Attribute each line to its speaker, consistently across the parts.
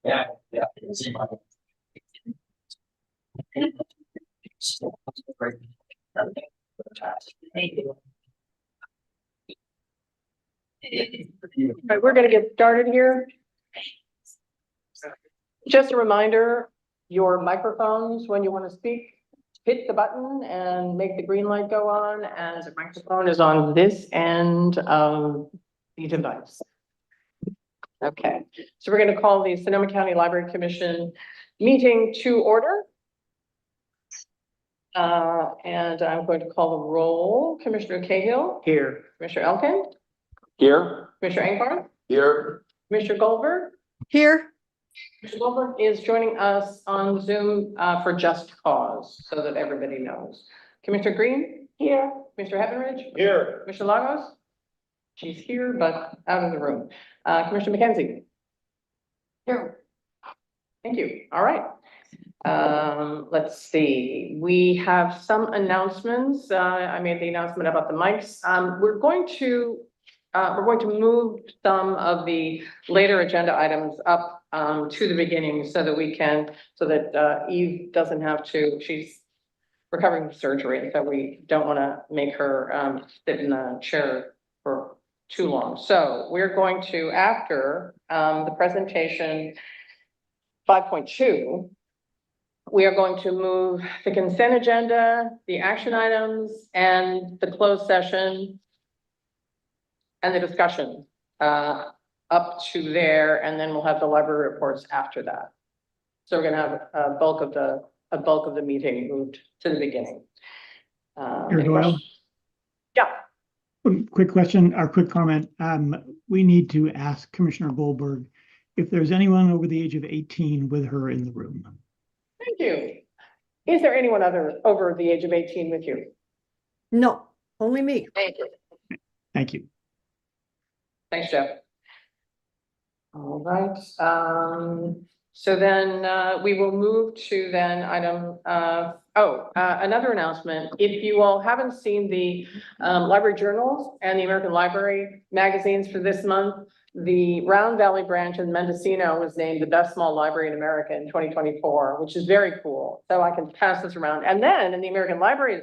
Speaker 1: Yeah, yeah. Thank you.
Speaker 2: Right, we're going to get started here. Just a reminder, your microphones, when you want to speak, hit the button and make the green light go on, and the microphone is on this end of the device. Okay, so we're going to call the Sonoma County Library Commission meeting to order. And I'm going to call the roll. Commissioner Cahill. Here. Commissioner Elkin.
Speaker 1: Here.
Speaker 2: Commissioner Engbarn.
Speaker 1: Here.
Speaker 2: Commissioner Goldberg.
Speaker 3: Here.
Speaker 2: Mr. Goldberg is joining us on Zoom for Just Cause, so that everybody knows. Commissioner Green? Here. Commissioner Heavenridge?
Speaker 1: Here.
Speaker 2: Commissioner Lagos? She's here, but out of the room. Commissioner McKenzie? Here. Thank you. All right. Let's see. We have some announcements. I made the announcement about the mics. We're going to move some of the later agenda items up to the beginning so that Eve doesn't have to, she's recovering from surgery, so we don't want to make her sit in the chair for too long. So we're going to, after the presentation 5.2, we are going to move the consent agenda, the action items, and the closed session and the discussion up to there, and then we'll have the library reports after that. So we're gonna have a bulk of the meeting moved to the beginning.
Speaker 4: Chair Doyle?
Speaker 2: Yeah.
Speaker 4: Quick question or quick comment. We need to ask Commissioner Goldberg if there's anyone over the age of 18 with her in the room.
Speaker 2: Thank you. Is there anyone over the age of 18 with you?
Speaker 3: No, only me.
Speaker 2: Thank you.
Speaker 4: Thank you.
Speaker 2: Thanks, Jeff. All right, so then we will move to then item, another announcement. If you all haven't seen the library journals and the American Library magazines for this month, the Round Valley branch in Mendocino was named the best small library in America in 2024, which is very cool. So I can pass this around. And then in the American Libraries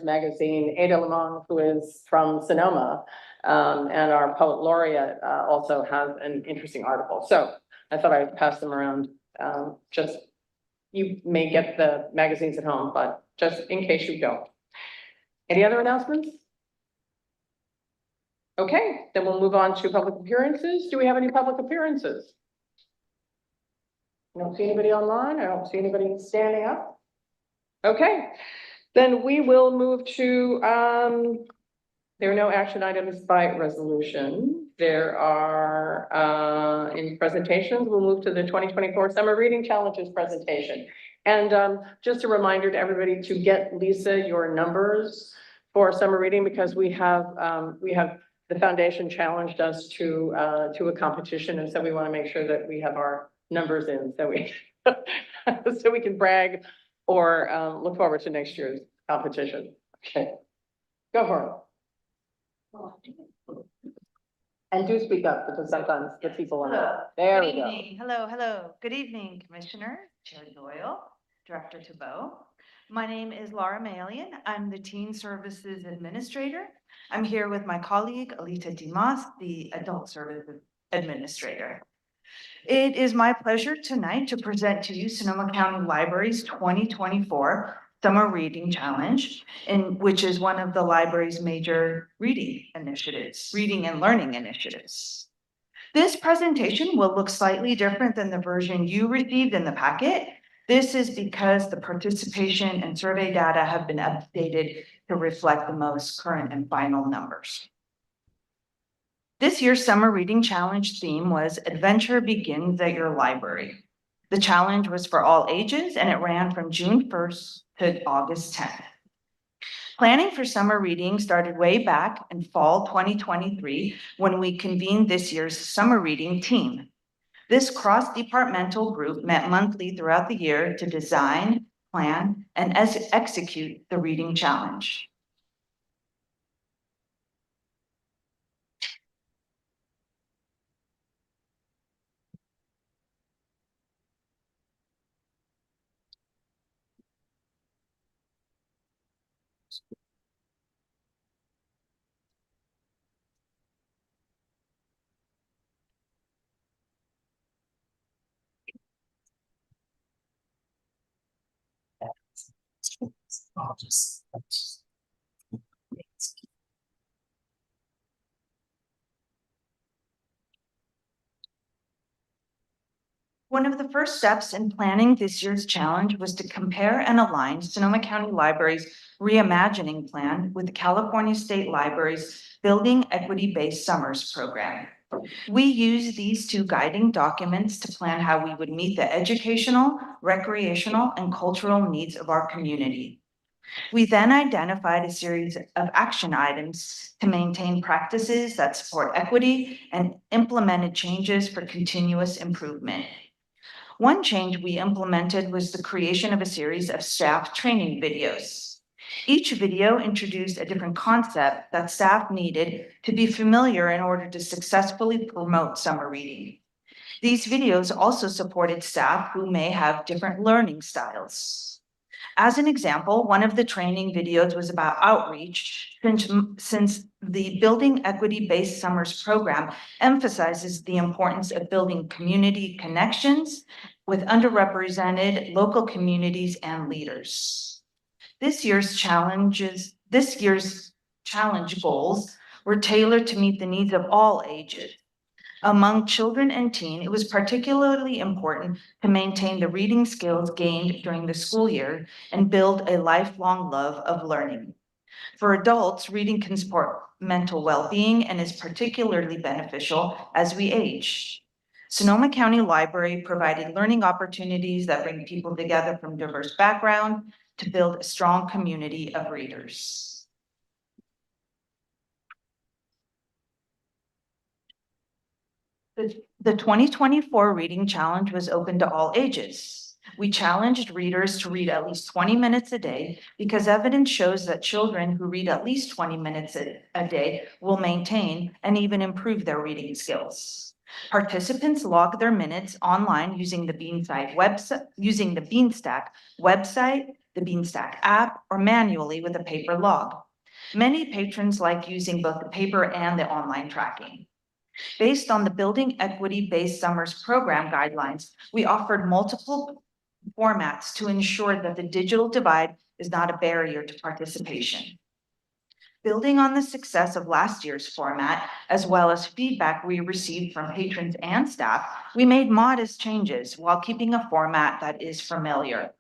Speaker 2: magazine, Ada Limon, who is from Sonoma, and our poet laureate also has an interesting article. So I thought I'd pass them around. Just, you may get the magazines at home, but just in case you don't. Any other announcements? Okay, then we'll move on to public appearances. Do we have any public appearances? I don't see anybody online. I don't see anybody standing up. Okay, then we will move to, there are no action items by resolution. There are, in presentations, we'll move to the 2024 Summer Reading Challenges presentation. And just a reminder to everybody to get Lisa your numbers for summer reading, because we have the foundation challenged us to a competition. And so we want to make sure that we have our numbers in so we, so we can brag or look forward to next year's competition. Okay, go for it. And do speak up, because sometimes the people on
Speaker 5: Hello.
Speaker 2: there
Speaker 5: Good
Speaker 2: we go.
Speaker 5: evening. Hello. Good evening, Commissioner, Chair Doyle, Director Tebow. My name is Laura Malian. I'm the Teen Services Administrator. I'm here with my colleague, Alita Dimas, the Adult Services Administrator. It is my pleasure tonight to present to you Sonoma County Library's 2024 Summer Reading Challenge, which is one of the library's major reading initiatives, reading and learning initiatives. This presentation will look slightly different than the version you received in the packet. This is because the participation and survey data have been updated to reflect the most current and final numbers. This year's Summer Reading Challenge theme was Adventure Begins at Your Library. The challenge was for all ages, and it ran from June 1st to August 10th. Planning for summer reading started way back in fall 2023 when we convened this year's summer reading team. This cross-departmental group met monthly throughout the year to design, plan, and execute the reading challenge. One of the first steps in planning this year's challenge was to compare and align Sonoma County Library's reimagining plan with the California State Library's Building Equity-Based Summers program. We used these two guiding documents to plan how we would meet the educational, recreational, and cultural needs of our community. We then identified a series of action items to maintain practices that support equity and implemented changes for continuous improvement. One change we implemented was the creation of a series of staff training videos. Each video introduced a different concept that staff needed to be familiar in order to successfully promote summer reading. These videos also supported staff who may have different learning styles. As an example, one of the training videos was about outreach, since the Building Equity-Based Summers program emphasizes the importance of building community connections with underrepresented local communities and leaders. This year's challenge goals were tailored to meet the needs of all ages. Among children and teen, it was particularly important to maintain the reading skills gained during the school year and build a lifelong love of learning. For adults, reading can support mental well-being and is particularly beneficial as we age. Sonoma County Library provided learning opportunities that bring people together from diverse backgrounds to build a strong community of readers. The 2024 Reading Challenge was open to all ages. We challenged readers to read at least 20 minutes a day because evidence shows that children who read at least 20 minutes a day will maintain and even improve their reading skills. Participants log their minutes online using the Beanstack website, the Beanstack app, or manually with a paper log. Many patrons like using both the paper and the online tracking. Based on the Building Equity-Based Summers program guidelines, we offered multiple formats to ensure that the digital divide is not a barrier to participation. Building on the success of last year's format, as well as feedback we received from patrons and staff, we made modest changes while keeping a format that is familiar.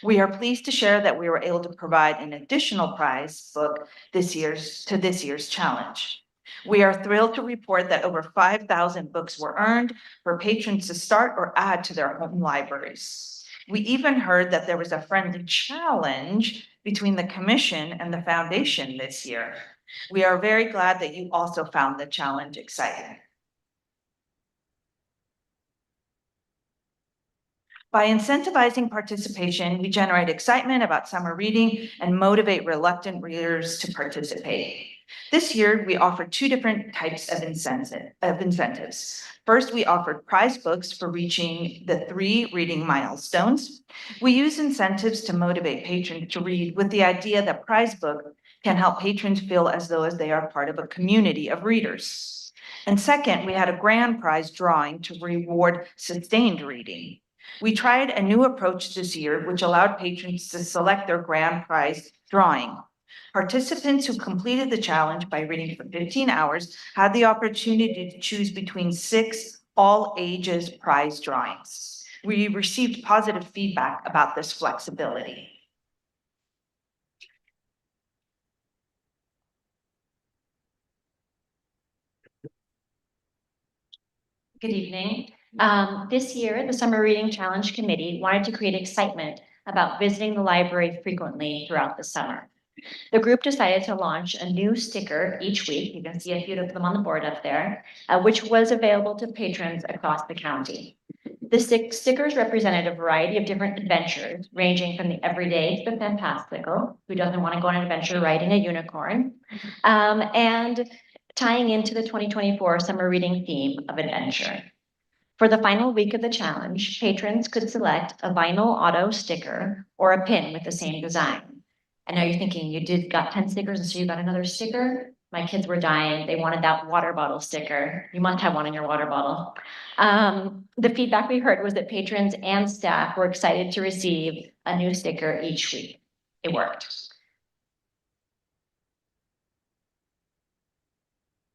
Speaker 5: We are pleased to share that we were able to provide an additional prize book this year's challenge. We are thrilled to report that over 5,000 books were earned for patrons to start or add to their home libraries. We even heard that there was a friendly challenge between the commission and the foundation this year. We are very glad that you also found the challenge exciting. By incentivizing participation, we generate excitement about summer reading and motivate reluctant readers to participate. This year, we offered two different types of incentives. First, we offered prize books for reaching the 3 reading milestones. We use incentives to motivate patrons to read with the idea that prize book can help patrons feel as though they are part of a community of readers. And second, we had a grand prize drawing to reward sustained reading. We tried a new approach this year, which allowed patrons to select their grand prize drawing. Participants who completed the challenge by reading for 15 hours had the opportunity to choose between 6 all ages prize drawings. We received positive feedback about this flexibility.
Speaker 6: Good evening. This year, the Summer Reading Challenge Committee wanted to create excitement about visiting the library frequently throughout the summer. The group decided to launch a new sticker each week. You can see a few of them on the board up there, which was available to patrons across the county. The stickers represented a variety of different adventures, ranging from the everyday to the fantastical. Who doesn't want to go on an adventure riding a unicorn? And tying into the 2024 summer reading theme of adventure. For the final week of the challenge, patrons could select a vinyl auto sticker or a pin with the same design. And now you're thinking got 10 stickers and so you got another sticker? My kids were dying. They wanted that water bottle sticker. You must have one in your water bottle. The feedback we heard was that patrons and staff were excited to receive a new sticker each week. It worked.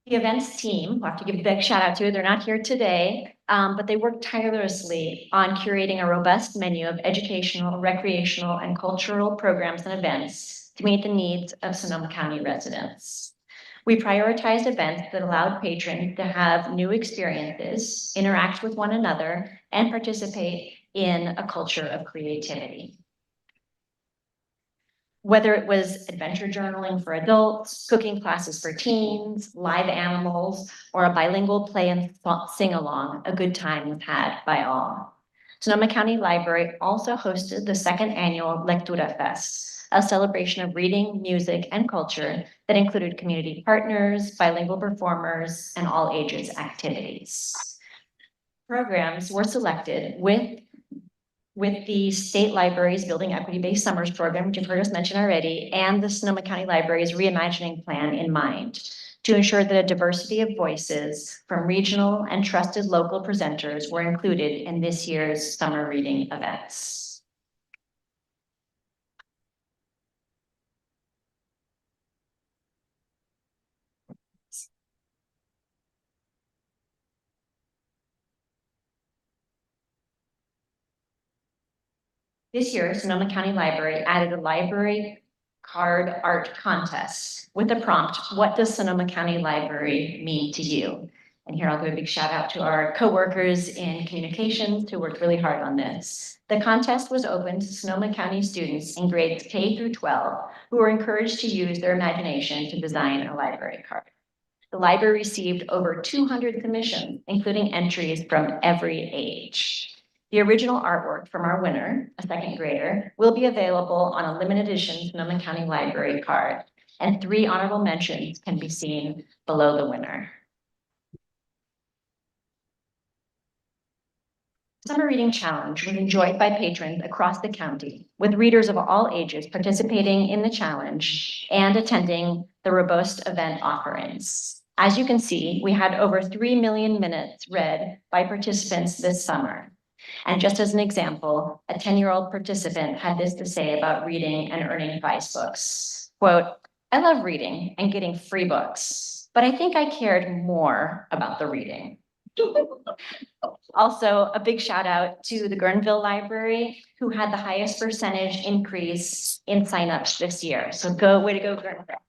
Speaker 6: The events team, I'll have to give a big shout out to, they're not here today, but they worked tirelessly on curating a robust menu of educational, recreational, and cultural programs and events to meet the needs of Sonoma County residents. We prioritized events that allowed patrons to have new experiences, interact with one another, and participate in a culture of creativity. Whether it was adventure journaling for adults, cooking classes for teens, live animals, or a bilingual play and sing-along, a good time was had by all. Sonoma County Library also hosted the second annual Lectura Fest, a celebration of reading, music, and culture that included community partners, bilingual performers, and all ages activities. Programs were selected with the State Library's Building Equity-Based Summers program, which you've heard us mention already, and the Sonoma County Library's Reimagining Plan in mind, to ensure that a diversity of voices from regional and trusted local presenters were included in this year's summer reading events. This year, Sonoma County Library added a library card art contest with the prompt, "What does Sonoma County Library mean to you?" And here I'll give a big shout out to our coworkers in communications who worked really hard on this. The contest was open to Sonoma County students in grades K through 12 who were encouraged to use their imagination to design a library card. The library received over 200 submissions, including entries from every age. The original artwork from our winner, a second grader, will be available on a limited edition Sonoma County Library card, and 3 honorable mentions can be seen below the winner. Summer Reading Challenge was enjoyed by patrons across the county, with readers of all ages participating in the challenge and attending the robust event offerings. As you can see, we had over 3 million minutes read by participants this summer. And just as an example, a 10-year-old participant had this to say about reading and earning prize books. Quote, "I love reading and getting free books, but I think I cared more about the reading." Also, a big shout out to the Guerneville Library, who had the highest percentage increase in signups this year. So way to go, Guerneville.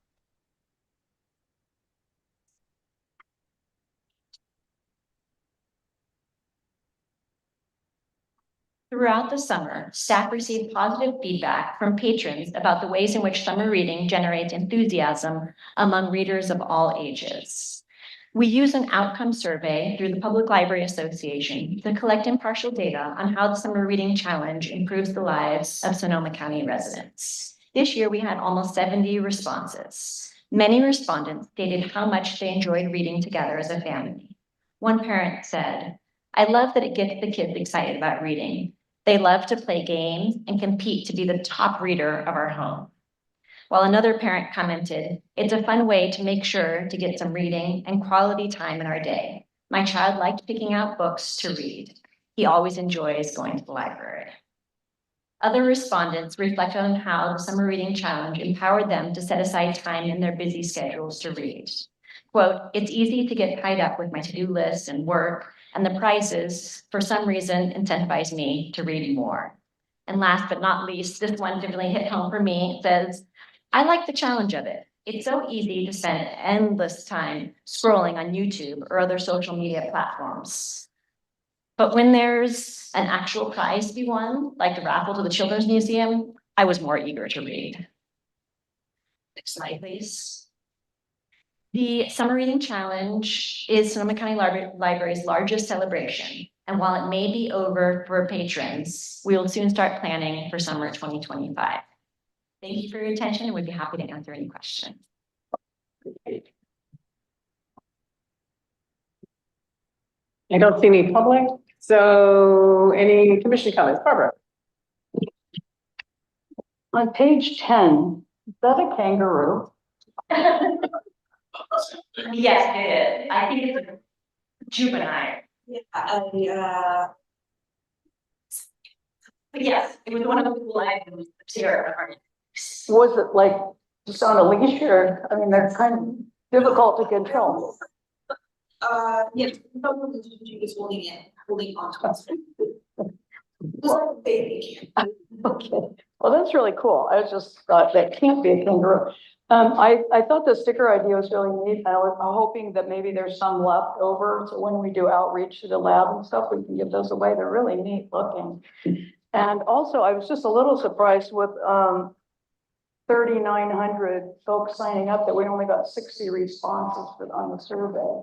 Speaker 6: Throughout the summer, staff received positive feedback from patrons about the ways in which summer reading generates enthusiasm among readers of all ages. We use an outcome survey through the Public Library Association to collect impartial data on how the Summer Reading Challenge improves the lives of Sonoma County residents. This year, we had almost 70 responses. Many respondents stated how much they enjoyed reading together as a family. One parent said, "I love that it gets the kids excited about reading. They love to play games and compete to be the top reader of our home." While another parent commented, "It's a fun way to make sure to get some reading and quality time in our day. My child liked picking out books to read. He always enjoys going to the library." Other respondents reflected on how the Summer Reading Challenge empowered them to set aside time in their busy schedules to read. Quote, "It's easy to get tied up with my to-do list and work, and the prizes, for some reason, incentivize me to read more." And last but not least, this one really hit home for me. It says, "I like the challenge of it. It's so easy to spend endless time scrolling on YouTube or other social media platforms. But when there's an actual prize to be won, like the raffle to the Children's Museum, I was more eager to read." Next slide, please. The Summer Reading Challenge is Sonoma County Library's largest celebration. And while it may be over for patrons, we will soon start planning for summer 2025. Thank you for your attention, and we'd be happy to answer any questions.
Speaker 2: I don't see any public, so any commission comments? Barbara?
Speaker 7: On page 10,
Speaker 1: Is that a kangaroo?
Speaker 6: Yes, it is. I think it's a juvenile. But yes, it was one of the cool items here.
Speaker 1: Was it like just on a leash or, I mean, they're kind of difficult to control.
Speaker 7: Yes, probably she was holding on to us. It was like a baby.
Speaker 1: Okay, well, that's really cool. I just thought that can't be a kangaroo. I thought the sticker idea was really neat. I was hoping that maybe there's some left over. So when we do outreach to the lab and stuff, we can give those away. They're really neat looking. And also, I was just a little surprised with, 3,900 folks signing up that we only got 60 responses on the survey.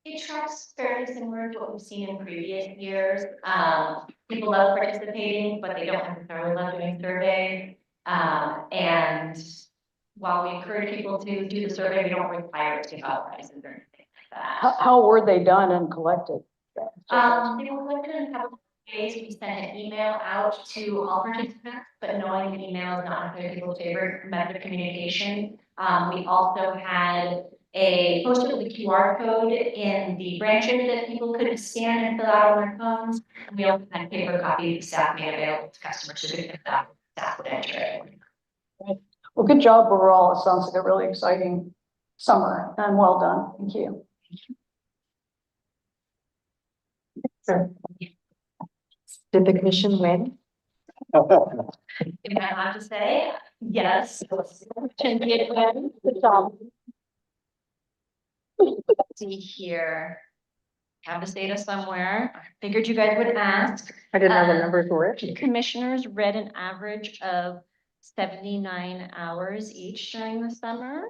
Speaker 6: It tracks fairly similar to what we've seen in previous years. People love participating, but they don't necessarily love doing surveys. And while we encourage people to do the survey, we don't require it to file prices or anything like that.
Speaker 1: How were they done and collected?
Speaker 6: They were collected in a couple of ways. We sent an email out to all participants, but knowing the email is not necessarily people's favorite method of communication. We also had a posted with a QR code in the branches that people could scan and fill out on their phones. And we also had paper copies staff made available to customers who could staff would enter it.
Speaker 1: Well, good job overall. It sounds like a really exciting summer and well done. Thank you.
Speaker 3: Did the commission win?
Speaker 6: Am I allowed to say? Yes. Can get win. Good job. See here. Have this data somewhere. I figured you guys would ask.
Speaker 2: I didn't know the numbers were it.
Speaker 6: Commissioners read an average of 79 hours each during the summer.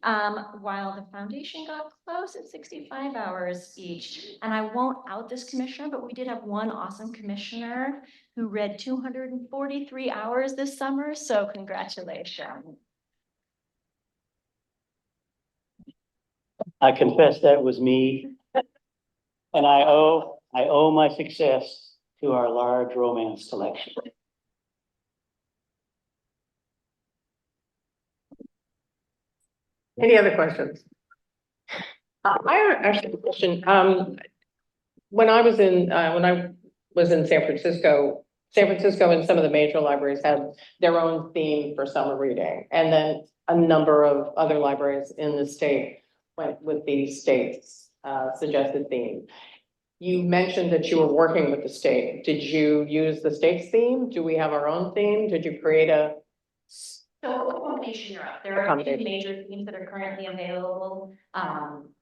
Speaker 6: While the foundation got close at 65 hours each. And I won't out this commissioner, but we did have one awesome commissioner who read 243 hours this summer. So congratulations.
Speaker 8: I confess that was me. And I owe my success to our large romance collection.
Speaker 2: Any other questions? I actually have a question. When I was in San Francisco and some of the major libraries had their own theme for summer reading. And then a number of other libraries in the state went with the state's suggested theme. You mentioned that you were working with the state. Did you use the state's theme? Do we have our own theme? Did you create a?
Speaker 6: So accommodation Europe, there are two major themes that are currently available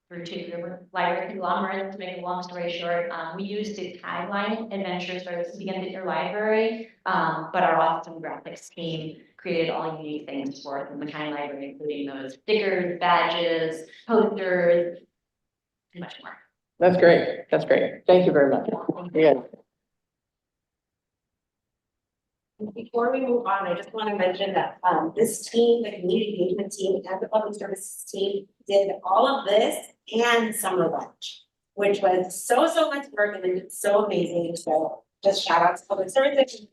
Speaker 6: through two library conglomerates. To make a long story short, we used the tagline "Adventure starts to begin at your library," but our awesome graphics team created all unique things for the McKine Library, including those stickers, badges, posters, and much more.
Speaker 2: That's great. That's great. Thank you very much. Yeah.
Speaker 7: Before we move on, I just want to mention that this team, the community engagement team and the public services team did all of this and summer lunch, which was so much work and it's so amazing. So just shout out to public services.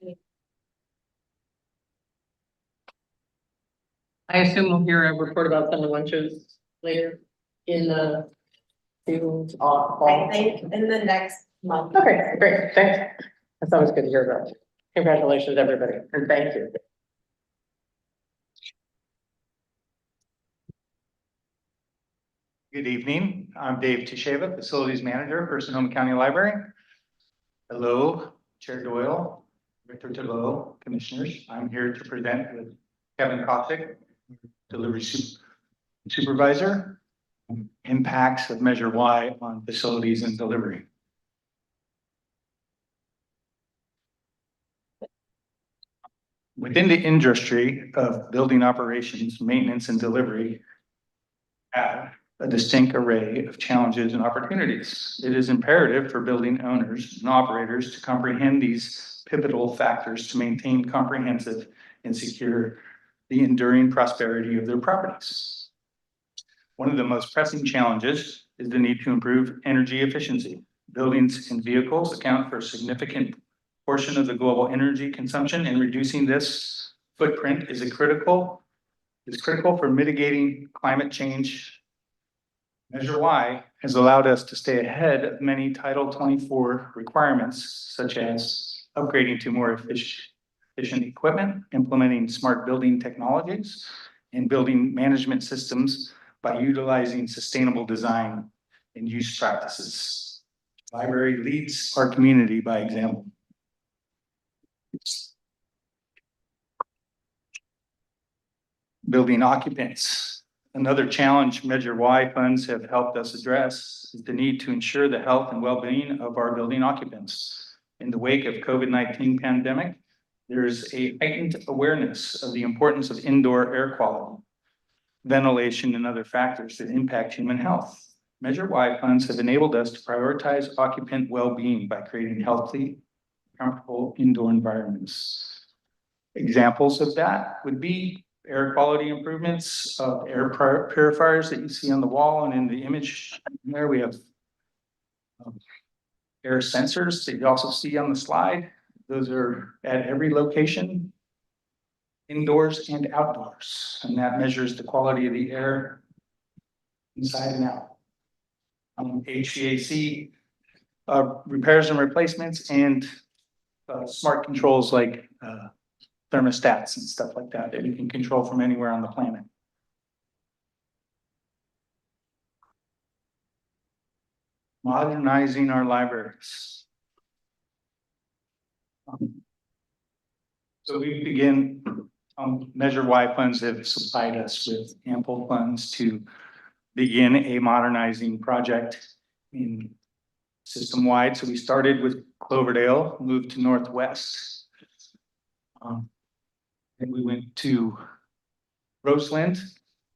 Speaker 2: I assume we'll hear a report about summer lunches later in the fall.
Speaker 7: I think in the next month.
Speaker 2: Okay, great. Thanks. That's always good to hear about. Congratulations, everybody, and thank you.
Speaker 9: Good evening. I'm Dave Tasheva, Facilities Manager for Sonoma County Library. Hello, Chair Doyle, Victor Tabo, Commissioners. I'm here to present with Kevin Kotzik, Delivery Supervisor, impacts of Measure Y on facilities and delivery. Within the industry of building operations, maintenance, and delivery, have a distinct array of challenges and opportunities. It is imperative for building owners and operators to comprehend these pivotal factors to maintain comprehensive and secure the enduring prosperity of their properties. One of the most pressing challenges is the need to improve energy efficiency. Buildings and vehicles account for a significant portion of the global energy consumption, and reducing this footprint is critical is critical for mitigating climate change. Measure Y has allowed us to stay ahead of many Title 24 requirements, such as upgrading to more efficient equipment, implementing smart building technologies, and building management systems by utilizing sustainable design and use practices. Library leads our community by example. Building occupants. Another challenge Measure Y funds have helped us address is the need to ensure the health and well-being of our building occupants. In the wake of COVID-19 pandemic, there is a heightened awareness of the importance of indoor air quality, ventilation, and other factors that impact human health. Measure Y funds have enabled us to prioritize occupant well-being by creating healthy, comfortable indoor environments. Examples of that would be air quality improvements of air purifiers that you see on the wall, and in the image there we have air sensors that you also see on the slide. Those are at every location, indoors and outdoors, and that measures the quality of the air inside and out. HVAC repairs and replacements, and smart controls like thermostats and stuff like that that you can control from anywhere on the planet. Modernizing our libraries. So we begin, Measure Y funds have supplied us with ample funds to begin a modernizing project in system-wide. So we started with Cloverdale, moved to Northwest. And we went to Roseland.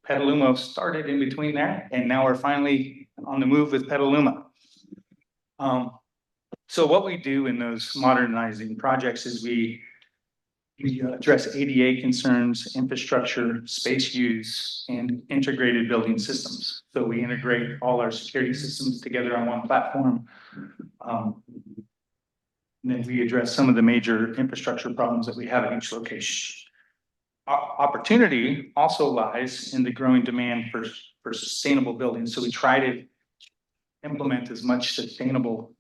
Speaker 9: Petaluma started in between there, and now we're finally on the move with Petaluma. So what we do in those modernizing projects is we address ADA concerns, infrastructure, space use, and integrated building systems. So we integrate all our security systems together on one platform. And then we address some of the major infrastructure problems that we have at each location. Opportunity also lies in the growing demand for sustainable buildings. So we try to implement as much sustainable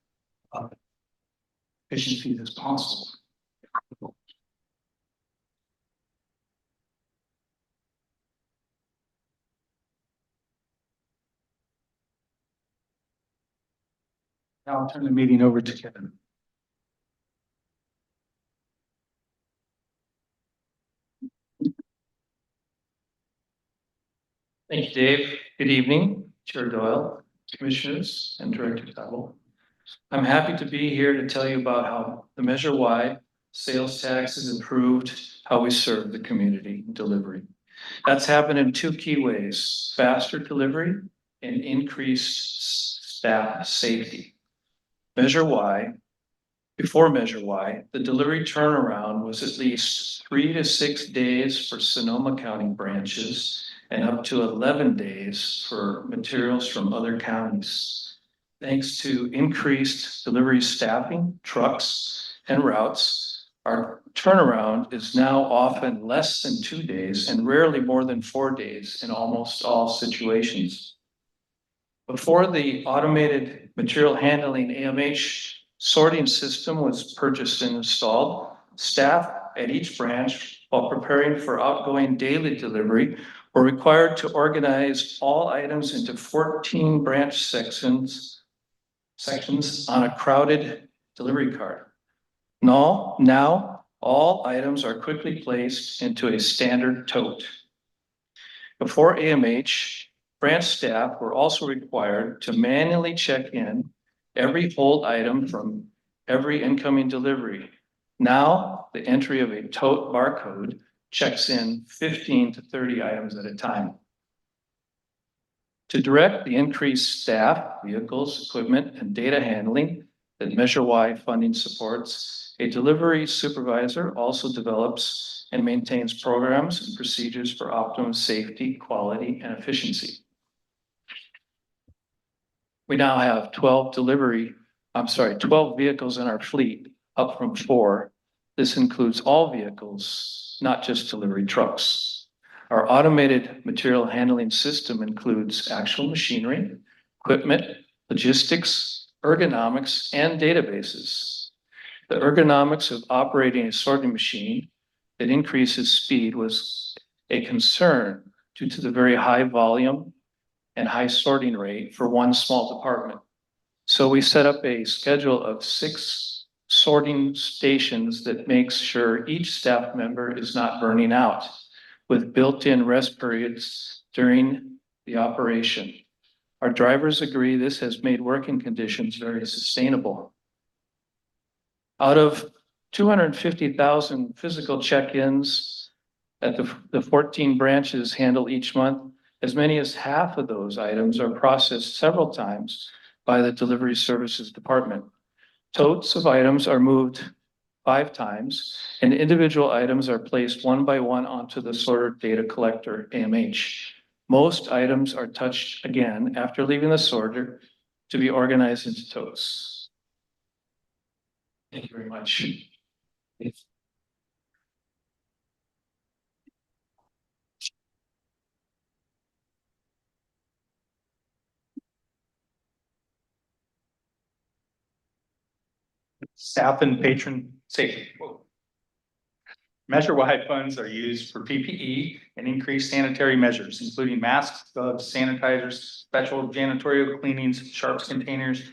Speaker 9: efficiencies as possible. Now I'll turn the meeting over to Kevin.
Speaker 10: Thank you, Dave. Good evening, Chair Doyle, Commissioners, and Director Tuttle. I'm happy to be here to tell you about how the Measure Y sales tax has improved how we serve the community delivery. That's happened in two key ways: faster delivery and increased staff safety. Measure Y, before Measure Y, the delivery turnaround was at least 3 to 6 days for Sonoma County branches and up to 11 days for materials from other counties. Thanks to increased delivery staffing, trucks, and routes, our turnaround is now often less than 2 days and rarely more than 4 days in almost all situations. Before the automated material handling AMH sorting system was purchased and installed, staff at each branch, while preparing for outgoing daily delivery, were required to organize all items into 14 branch sections on a crowded delivery cart. Now all items are quickly placed into a standard tote. Before AMH, branch staff were also required to manually check in every hold item from every incoming delivery. Now, the entry of a tote barcode checks in 15 to 30 items at a time. To direct the increased staff, vehicles, equipment, and data handling that Measure Y funding supports, a delivery supervisor also develops and maintains programs and procedures for optimum safety, quality, and efficiency. We now have 12 vehicles in our fleet, up from 4. This includes all vehicles, not just delivery trucks. Our automated material handling system includes actual machinery, equipment, logistics, ergonomics, and databases. The ergonomics of operating a sorting machine that increases speed was a concern due to the very high volume and high sorting rate for one small department. So we set up a schedule of 6 sorting stations that makes sure each staff member is not burning out, with built-in rest periods during the operation. Our drivers agree this has made working conditions very sustainable. Out of 250,000 physical check-ins that the 14 branches handle each month, as many as half of those items are processed several times by the delivery services department. Totes of items are moved 5 times, and individual items are placed one by one onto the sorter data collector, AMH. Most items are touched again after leaving the sorter to be organized into totes. Thank you very much.
Speaker 9: Staff and patron safety. Measure Y funds are used for PPE and increased sanitary measures, including masks, gloves, sanitizers, special janitorial cleanings, sharps containers,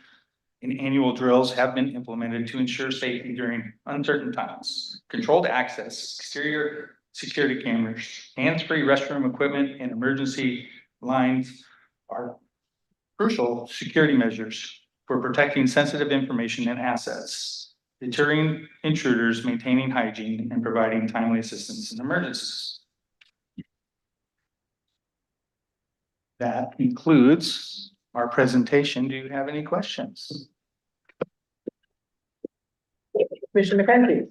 Speaker 9: and annual drills have been implemented to ensure safety during uncertain times. Controlled access, exterior security cameras, hands-free restroom equipment, and emergency lines are crucial security measures for protecting sensitive information and assets, deterring intruders, maintaining hygiene, and providing timely assistance in emergencies. That concludes our presentation. Do you have any questions?
Speaker 2: Commissioner McKenzie.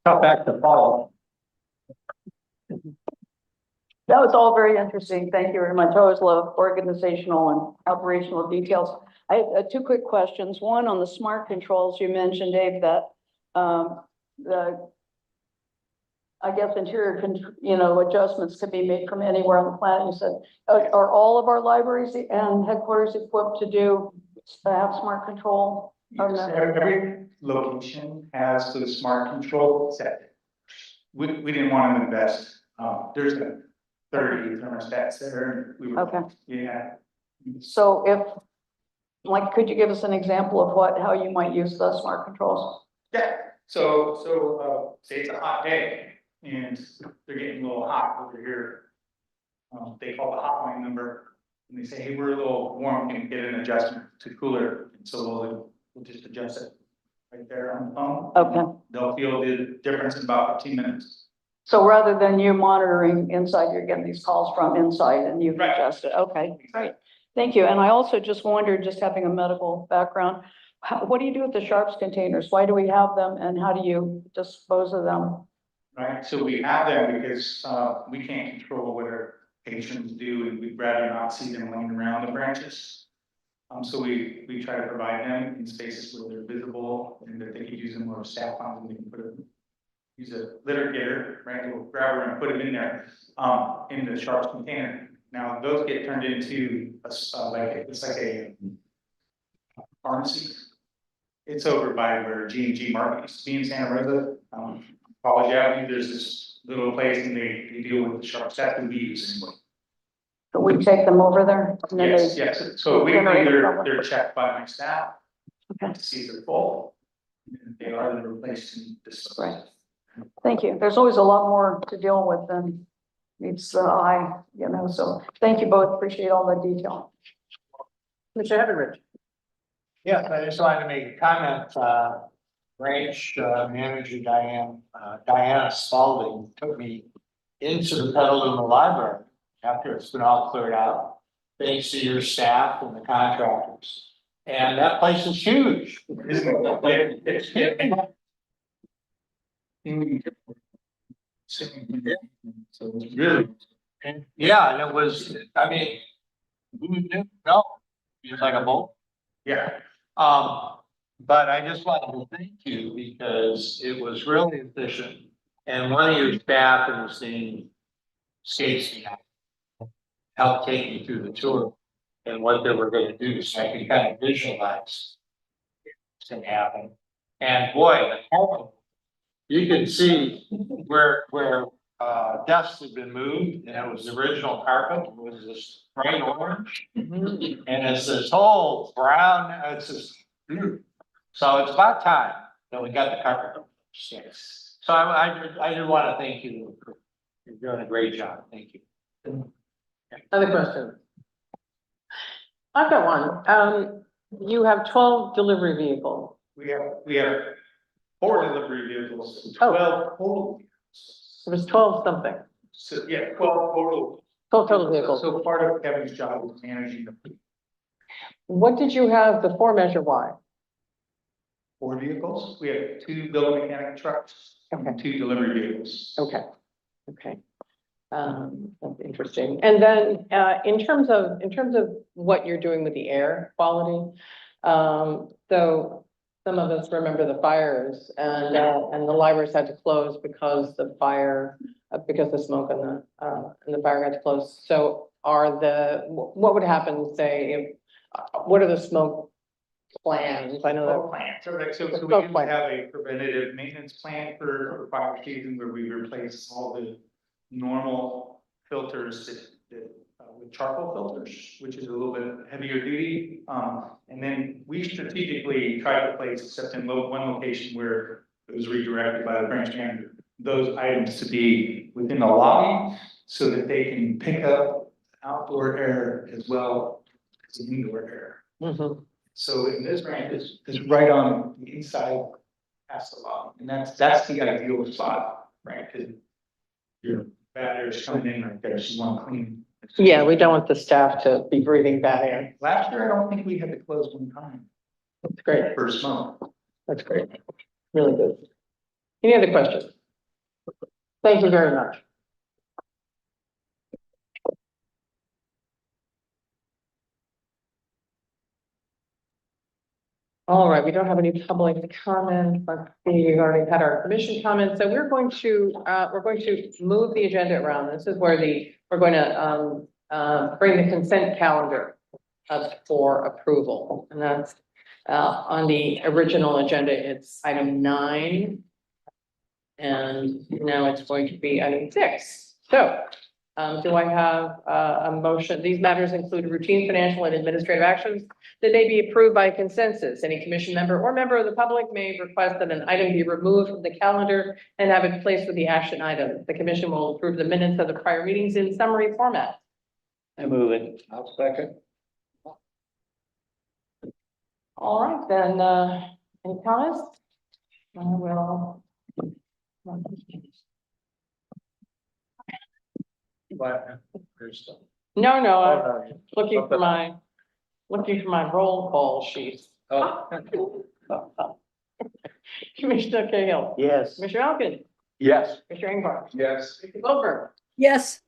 Speaker 9: Cut back to follow.
Speaker 1: That was all very interesting. Thank you very much. I always love organizational and operational details. I have 2 quick questions. One on the smart controls. You mentioned, Dave, that I guess interior, adjustments could be made from anywhere on the planet. You said, are all of our libraries and headquarters equipped to have smart control?
Speaker 9: Yes, every location has the smart control set. We didn't want to invest. There's a 30 thermostats there.
Speaker 1: Okay.
Speaker 9: Yeah.
Speaker 1: So could you give us an example of how you might use the smart controls?
Speaker 9: Yeah. So say it's a hot day and they're getting a little hot over here. They call the hotline number and they say, hey, we're a little warm, can you get an adjustment to cooler? And so we'll just adjust it right there on the phone.
Speaker 1: Okay.
Speaker 9: They'll feel the difference in about 15 minutes.
Speaker 1: So rather than you monitoring inside, you're getting these calls from inside and you can
Speaker 9: Right.
Speaker 1: adjust it. Okay, great. Thank you. And I also just wondered, just having a medical background, what do you do with the sharps containers? Why do we have them and how do you dispose of them?
Speaker 9: Right, so we have them because we can't control what our patrons do and we'd rather not see them laying around the branches. So we try to provide them in spaces where they're visible and that they can use them or staff on them, they can use a litter getter, right, we'll grab her and put them in there, in the sharps container. Now, those get turned into it's like a pharmacy. It's over by where G&G Market used to be in Santa Rosa. College Avenue, there's this little place and they deal with the sharps that we use anyway.
Speaker 1: So we take them over there? And then
Speaker 9: Yes,
Speaker 1: they-
Speaker 9: yes, so weekly they're checked by my staff.
Speaker 1: Okay.
Speaker 9: To see if they're full. And they are then replaced and disposed.
Speaker 1: Right. Thank you. There's always a lot more to deal with than meets the eye, so thank you both. Appreciate all the detail.
Speaker 2: Mr. Heatherridge.
Speaker 11: Yes, I just wanted to make a comment, branch manager Diana Spalding took me into the Petaluma Library after it's been all cleared out, thanks to your staff and the contractors. And that place is huge. Isn't it?
Speaker 9: So it's really.
Speaker 11: And yeah, and it was, I mean, who knew? No, it's like a bolt.
Speaker 9: Yeah.
Speaker 11: But I just wanted to thank you because it was really efficient. And one of your staff in the same Stacy helped take me through the tour and what they were gonna do, so I could kind of visualize what's gonna happen. And boy, the whole, you can see where desks had been moved, and it was the original carpet, it was this bright orange. And it's this whole brown, it's just, so it's about time that we got the carpet. Yes. So I do wanna thank you, you're doing a great job, thank you.
Speaker 2: Other questions? I've got one. You have 12 delivery vehicles.
Speaker 9: We have 4 delivery vehicles,
Speaker 2: Oh.
Speaker 9: 12 total.
Speaker 2: It was 12 something,
Speaker 9: So, yeah, 12 total.
Speaker 2: 12 total vehicles.
Speaker 9: So part of Kevin's job is managing the fleet.
Speaker 2: What did you have before Measure Y?
Speaker 9: 4 vehicles. We have 2 building mechanic trucks and 2 delivery vehicles.
Speaker 2: Okay, okay. That's interesting. And then, in terms of what you're doing with the air quality, so some of us remember the fires and the libraries had to close because the fire, because the smoke and the fire had to close. So what would happen, say, if, what are the smoke plans? I know that.
Speaker 9: Plan. So we
Speaker 2: Smoke
Speaker 9: do
Speaker 2: plan.
Speaker 9: have a preventative maintenance plan for fire season where we replace all the normal filters with charcoal filters, which is a little bit heavier duty. And then we strategically try to place, except in one location where it was redirected by the branch manager, those items to be within the lobby so that they can pick up outdoor air as well as indoor air.
Speaker 2: Mhm.
Speaker 9: So in this branch, it's right on the inside past the lobby, and that's the ideal spot, right? Because your bad air is coming in right there, so you want to clean.
Speaker 2: Yeah, we don't want the staff to be breathing bad air.
Speaker 9: Last year, I don't think we had to close one time
Speaker 2: That's great.
Speaker 9: for smoke.
Speaker 2: That's great. Really good. Any other questions? Thank you very much. All right, we don't have any public comments. Let's see, we've already had our commission comments, so we're going to move the agenda around. This is where we're going to bring the consent calendar up for approval, and that's on the original agenda, it's item 9. And now it's going to be item 6. So, do I have a motion? These matters include routine financial and administrative actions that may be approved by consensus. Any commission member or member of the public may request that an item be removed from the calendar and have it placed with the action item. The commission will approve the minutes of the prior meetings in summary format.
Speaker 8: I move it.
Speaker 11: I'll second.
Speaker 2: All right, then, any comments? I will. No, I'm looking for my roll call sheet. Commissioner Cahill,
Speaker 8: Yes.
Speaker 2: Commissioner Elkins,
Speaker 11: Yes.
Speaker 2: Commissioner Ingvar,
Speaker 11: Yes.
Speaker 2: Commissioner Goldberg,
Speaker 3: Yes.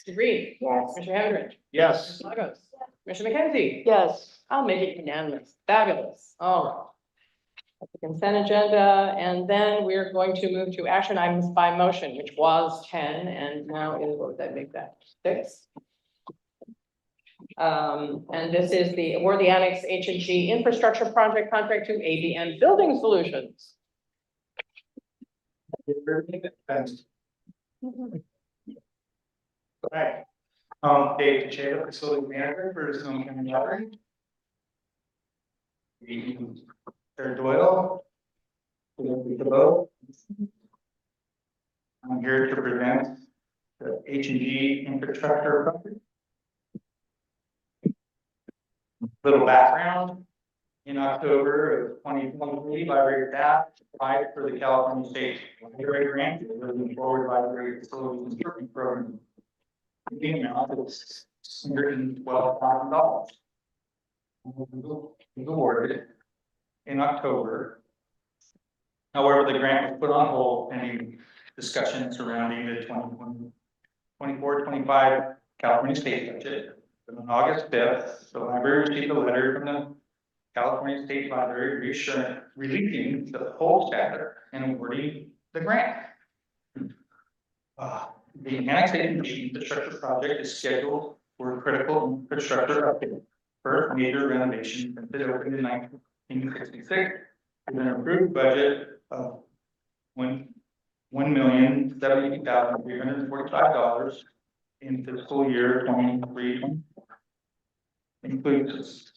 Speaker 2: Commissioner Green,
Speaker 7: Yes.
Speaker 2: Commissioner Henrich,
Speaker 11: Yes.
Speaker 2: Commissioner Lagos, Commissioner McKenzie.
Speaker 1: Yes.
Speaker 2: I'll make it unanimous. Fabulous. All right. That's the consent agenda, and then we're going to move to action items by motion, which was 10, and now is, what would that make that, 6? And this is the award the Annex H&G Infrastructure Project Contract to ABM Building Solutions.
Speaker 9: Right. Dave Pacheco, facility manager for Sonoma County Library. Sarah Doyle. DeVoe. I'm here to present the H&G infrastructure project. Little background. In October of 2023, library staff applied for the California State Library Grant, the Moving Forward Library Facilities Improvement Program. The amount is $112,000. Was awarded in October. However, the grant was put on hold pending discussion surrounding the 24-25 California state budget. But on August 5th, the library received a letter from the California State Library releasing the whole chapter and awarding the grant. The annexation of the infrastructure project is scheduled for critical infrastructure update. First major renovation since it opened in 1966, with an approved budget of $1,070,345 in fiscal year 23. Includes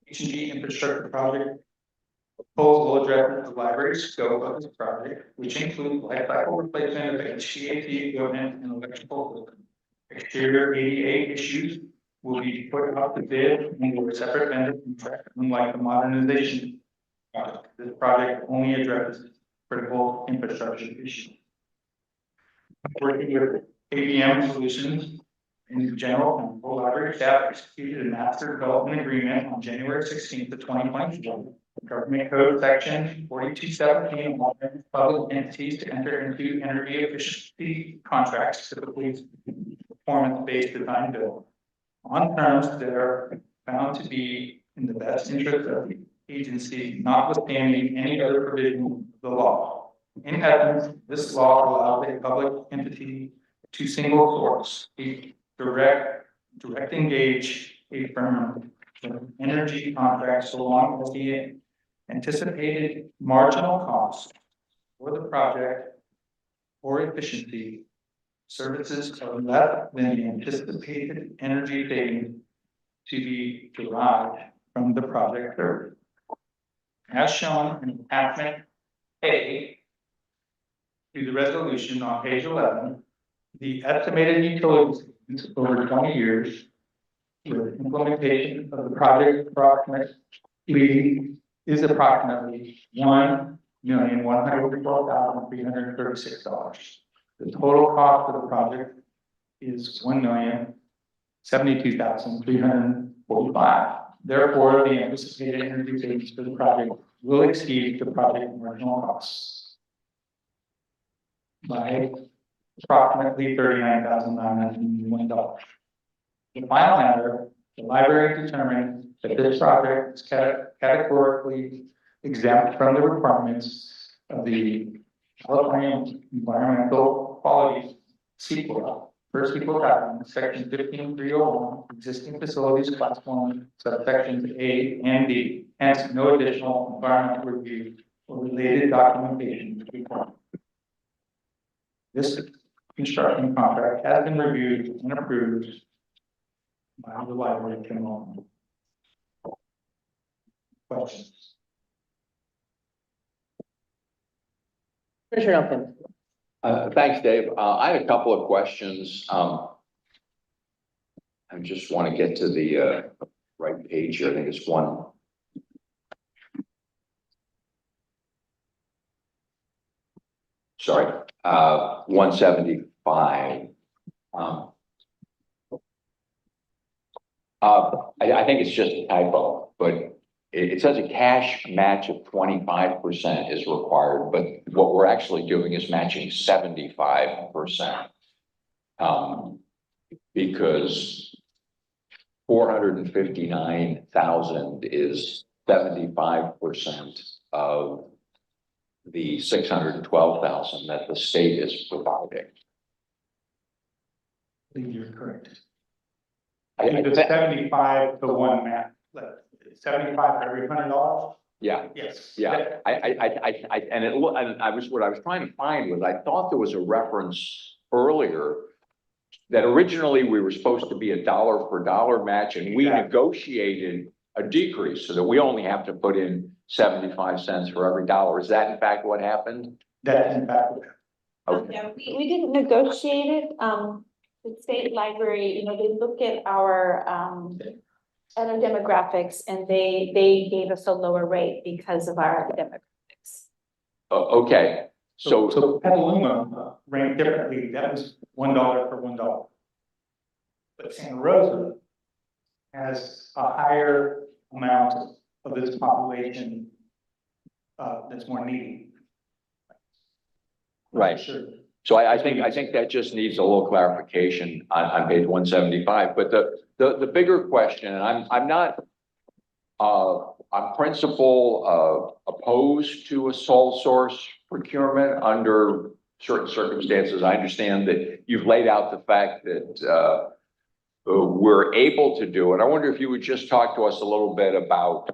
Speaker 9: H&G infrastructure project. Proposal addresses the library's scope of this project, which includes life cycle replacement of HVAC equipment and electrical equipment. Exterior ADA issues will be put up to bid under a separate vendor contract, unlike the modernization project. This project only addresses critical infrastructure issues. Working with ABM Solutions in general, the library staff executed a master development agreement on January 16th of 2021. Government Code Section 4217 allows public entities to enter into energy efficiency contracts, typically performance-based design build, on terms that are found to be in the best interest of the agency, notwithstanding any other provision of the law. In essence, this law allows a public entity to single source a direct engage a firm for energy contracts so long as the anticipated marginal cost for the project or efficiency services are less than the anticipated energy savings to be derived from the project service. As shown in attachment A to the resolution on page 11, the estimated utility savings over 20 years with implementation of the project is approximately $1,112,336. The total cost of the project is $1,072,345. Therefore, the anticipated energy savings for the project will exceed the project marginal costs by approximately $39,901. In final matter, the library determined that this project is categorically exempt from the requirements of the California Environmental Quality CEQA, first equal document, section 15301, existing facilities class 1, subsections A and B, hence no additional environmental review or related documentation is required. This construction contract has been reviewed and approved by the library committee. Questions?
Speaker 2: Commissioner Elkins.
Speaker 12: Thanks, Dave. I had a couple of questions. I just want to get to the right page here. I think it's one. Sorry, 175. I think it's just a typo, but it says a cash match of 25% is required, but what we're actually doing is matching 75%. Because 459,000 is 75% of the 612,000 that the state is providing.
Speaker 9: I think you're correct.
Speaker 12: I think
Speaker 9: It's 75 to 1 match. 75 for every $100?
Speaker 12: Yeah.
Speaker 9: Yes.
Speaker 12: Yeah, what I was trying to find was, I thought there was a reference earlier that originally we were supposed to be a dollar for dollar match, and we negotiated a decrease so that we only have to put in 75 cents for every dollar. Is that in fact what happened?
Speaker 9: That's in fact what happened.
Speaker 12: Okay.
Speaker 13: Yeah, we didn't negotiate it. The state library, they look at our demographics, and they gave us a lower rate because of our demographics.
Speaker 12: Okay,
Speaker 9: So Petaluma ranked differently. That was $1 for $1. But Santa Rosa has a higher amount of its population that's more needy.
Speaker 12: right.
Speaker 9: Sure.
Speaker 12: So I think that just needs a little clarification on page 175, but the bigger question, and I'm not, I'm principal opposed to a sole source procurement under certain circumstances? I understand that you've laid out the fact that we're able to do it. I wonder if you would just talk to us a little bit about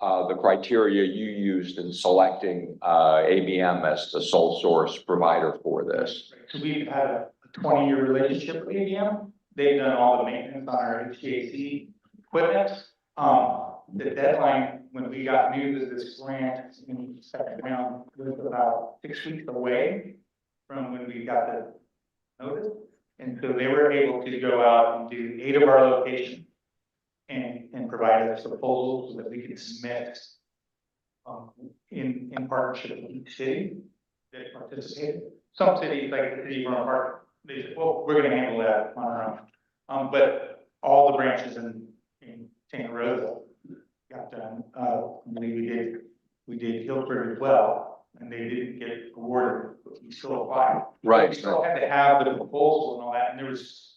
Speaker 12: the criteria you used in selecting ABM as the sole source provider for this.
Speaker 9: So we've had a 20-year relationship with ABM. They've done all the maintenance on our HVAC equipment. The deadline, when we got news of this grant in second round, was about 6 weeks away from when we got the notice. And so they were able to go out and do 8 of our locations and provide us proposals so that we could submit in partnership with each city that participated. Some cities, like the city of Roanoke Park, they said, well, we're gonna handle that on our own. But all the branches in Santa Rosa got done. We did Hillsburg as well, and they didn't get awarded, but we still applied.
Speaker 12: Right.
Speaker 9: We still had to have the proposal and all that, and there was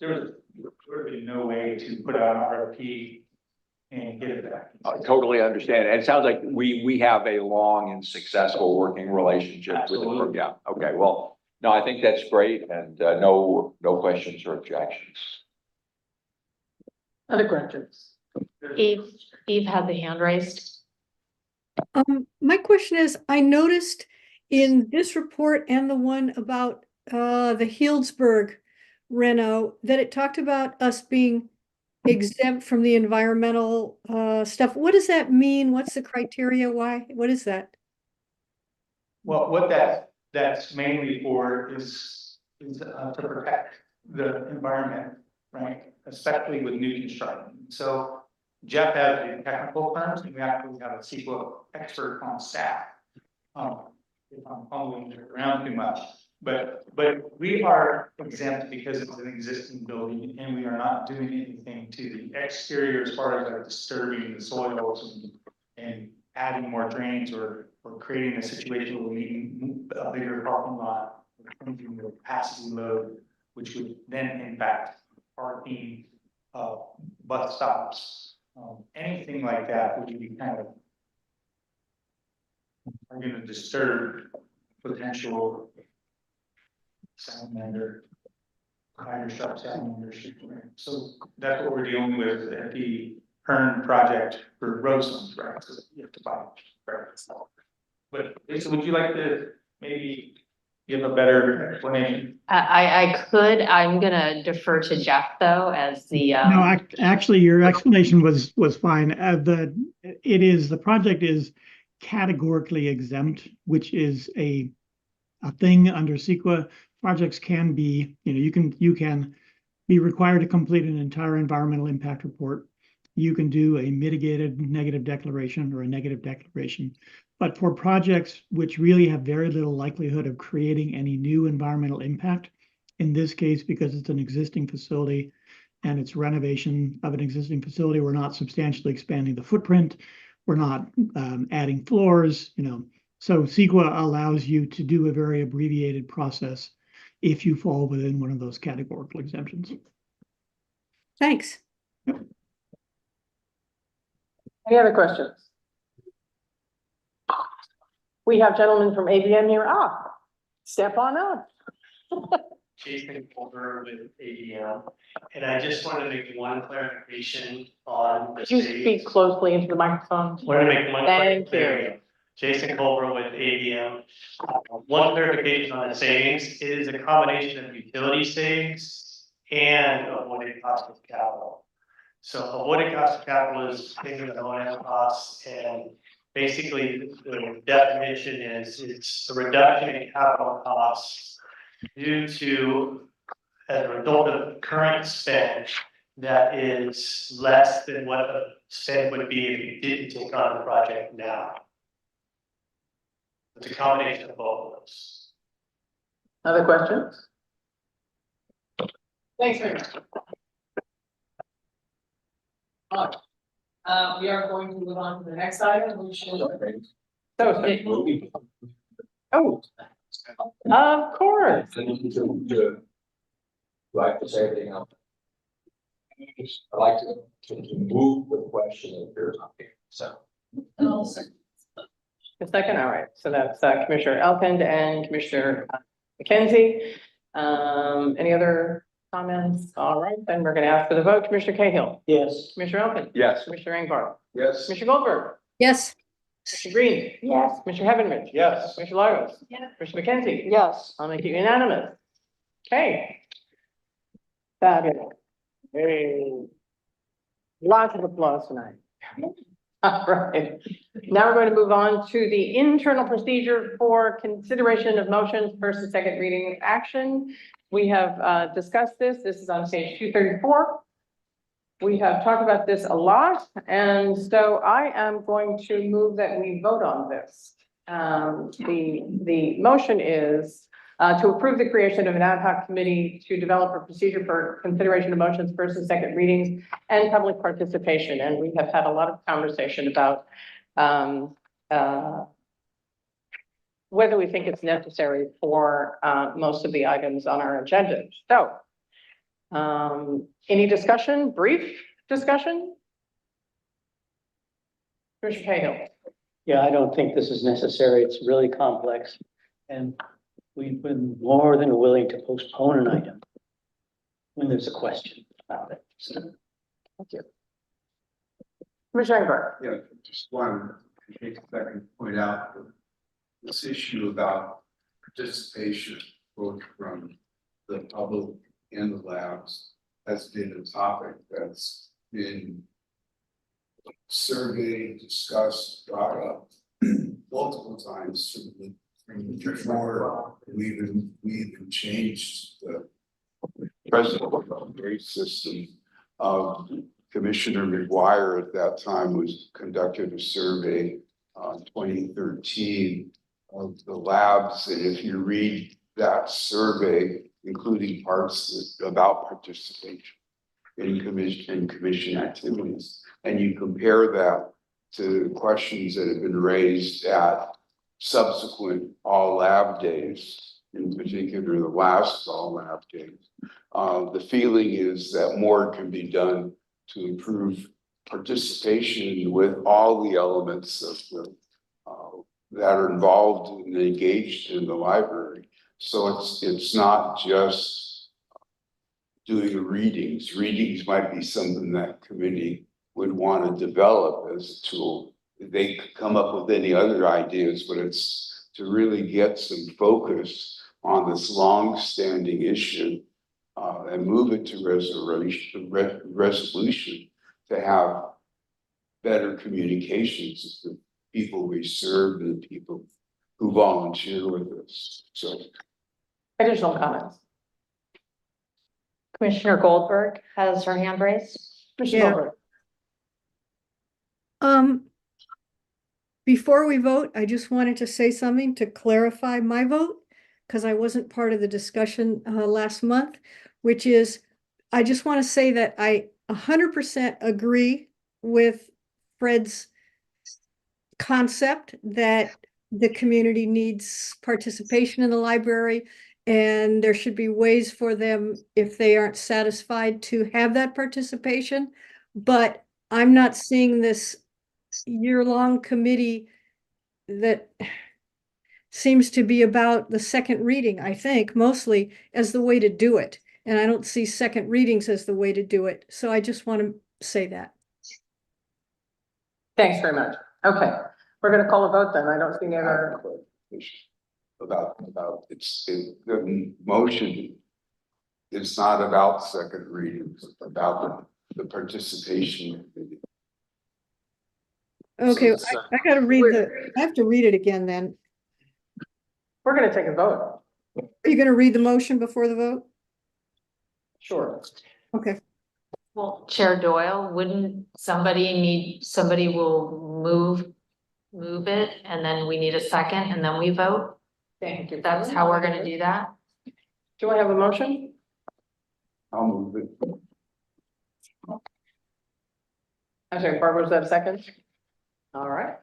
Speaker 9: really no way to put out an RFP and get it back.
Speaker 12: I totally understand. And it sounds like we have a long and successful working relationship with the
Speaker 9: Absolutely.
Speaker 12: group. Yeah, okay, well, no, I think that's great, and no questions or objections.
Speaker 2: Other questions?
Speaker 3: Eve had the hand raised.
Speaker 14: My question is, I noticed in this report and the one about the Healdsburg reno, that it talked about us being exempt from the environmental stuff. What does that mean? What's the criteria? Why? What is that?
Speaker 9: Well, what that's mainly for is to protect the environment, right? Especially with new construction. So Jeff has the technical terms, and we actually have a CEQA expert on staff. If I'm following it around too much, but we are exempt because it's an existing building, and we are not doing anything to the exterior as far as like disturbing the soils and adding more drains or creating a situation where we need a bigger parking lot, or changing the capacity load, which would then impact parking, bus stops, anything like that, which would be kind of are going to disturb potential salamander, higher sharp salamanders. So that's what we're dealing with at the Hearn project for Roselands, right? So you have to buy. But Lisa, would you like to maybe give a better explanation?
Speaker 3: I could, I'm gonna defer to Jeff though, as the,
Speaker 4: No, actually, your explanation was fine. The project is categorically exempt, which is a thing under CEQA. Projects can be, you can be required to complete an entire environmental impact report. You can do a mitigated negative declaration or a negative declaration. But for projects which really have very little likelihood of creating any new environmental impact, in this case, because it's an existing facility and it's renovation of an existing facility, we're not substantially expanding the footprint. We're not adding floors, So CEQA allows you to do a very abbreviated process if you fall within one of those categorical exemptions.
Speaker 14: Thanks.
Speaker 2: Any other questions? We have gentlemen from ABM here. Step on up.
Speaker 15: Jason Colbert with ABM, and I just wanted to make one clarification on the
Speaker 2: Could you speak closely into the microphone?
Speaker 15: Want to make one.
Speaker 2: Thank
Speaker 15: There we
Speaker 2: you.
Speaker 15: go. Jason Colbert with ABM. One clarification on the savings, it is a combination of utility savings and avoided cost of capital. So avoided cost of capital is taking the O&M costs, and basically the definition is it's a reduction in capital costs due to, as a result of current spend that is less than what the spend would be if you didn't take on the project now. It's a combination of both of those.
Speaker 2: Other questions? Thanks very much. All right. We are going to move on to the next item, which is. Oh. Of course.
Speaker 12: Do I have to say anything else? I'd like to move the question that appears on here, so.
Speaker 2: The second, all right, so that's Commissioner Elkind and Commissioner McKenzie. Any other comments? All right, then we're gonna ask for the vote. Commissioner Cahill,
Speaker 8: Yes.
Speaker 2: Commissioner Elkind,
Speaker 12: Yes.
Speaker 2: Commissioner Engbar,
Speaker 11: Yes.
Speaker 2: Commissioner Goldberg,
Speaker 14: Yes.
Speaker 2: Commissioner Green,
Speaker 1: Yes.
Speaker 2: Commissioner Heavenridge,
Speaker 11: Yes.
Speaker 2: Commissioner Lagos,
Speaker 5: Yes.
Speaker 2: Commissioner McKenzie.
Speaker 1: Yes.
Speaker 2: I'll make it unanimous. Okay. Fabulous. Hey. Lots of applause tonight. All right. Now we're going to move on to the internal procedure for consideration of motions, first and second reading of action. We have discussed this. This is on page 234. We have talked about this a lot, and so I am going to move that we vote on this. The motion is to approve the creation of an ad hoc committee to develop a procedure for consideration of motions, first and second readings, and public participation. And we have had a lot of conversation about whether we think it's necessary for most of the items on our agenda. So, any discussion, brief discussion? Commissioner Cahill.
Speaker 8: Yeah, I don't think this is necessary. It's really complex. And we've been more than willing to postpone an item when there's a question about it. So,
Speaker 2: Thank you. Commissioner Engberg.
Speaker 16: Yeah, just one, I take a second to point out that this issue about participation, both from the public and the labs, has been a topic that's been surveyed, discussed, brought up multiple times from before we even changed the president grade system. Commissioner McGuire at that time conducted a survey in 2013 of the labs, and if you read that survey, including parts about participation in commission activities, and you compare that to questions that have been raised at subsequent all lab days, in particular the last all lab days, the feeling is that more can be done to improve participation with all the elements of the that are involved and engaged in the library. So it's not just doing readings. Readings might be something that committee would want to develop as a tool. They could come up with any other ideas, but it's to really get some focus on this long-standing issue and move it to resolution to have better communications with the people we serve and the people who volunteer with us. So,
Speaker 2: additional comments?
Speaker 6: Commissioner Goldberg has her hand raised.
Speaker 2: Commissioner Goldberg.
Speaker 14: Before we vote, I just wanted to say something to clarify my vote, because I wasn't part of the discussion last month, which is, I just want to say that I 100% agree with Fred's concept that the community needs participation in the library, and there should be ways for them, if they aren't satisfied, to have that participation. But I'm not seeing this year-long committee that seems to be about the second reading, I think, mostly as the way to do it. And I don't see second readings as the way to do it. So I just want to say that.
Speaker 2: Thanks very much. Okay, we're going to call a vote then. I don't see any other.
Speaker 16: about the motion. It's not about second readings, it's about the participation.
Speaker 14: Okay, I gotta read I have to read it again then.
Speaker 2: We're going to take a vote.
Speaker 14: Are you gonna read the motion before the vote?
Speaker 2: Sure.
Speaker 14: Okay.
Speaker 3: Well, Chair Doyle, wouldn't somebody will move it, and then we need a second, and then we vote?
Speaker 2: Thank you.
Speaker 3: That's how we're gonna do that?
Speaker 2: Do I have a motion?
Speaker 16: I'll move it.
Speaker 2: I'm sorry, Barbara, was that a second? All right.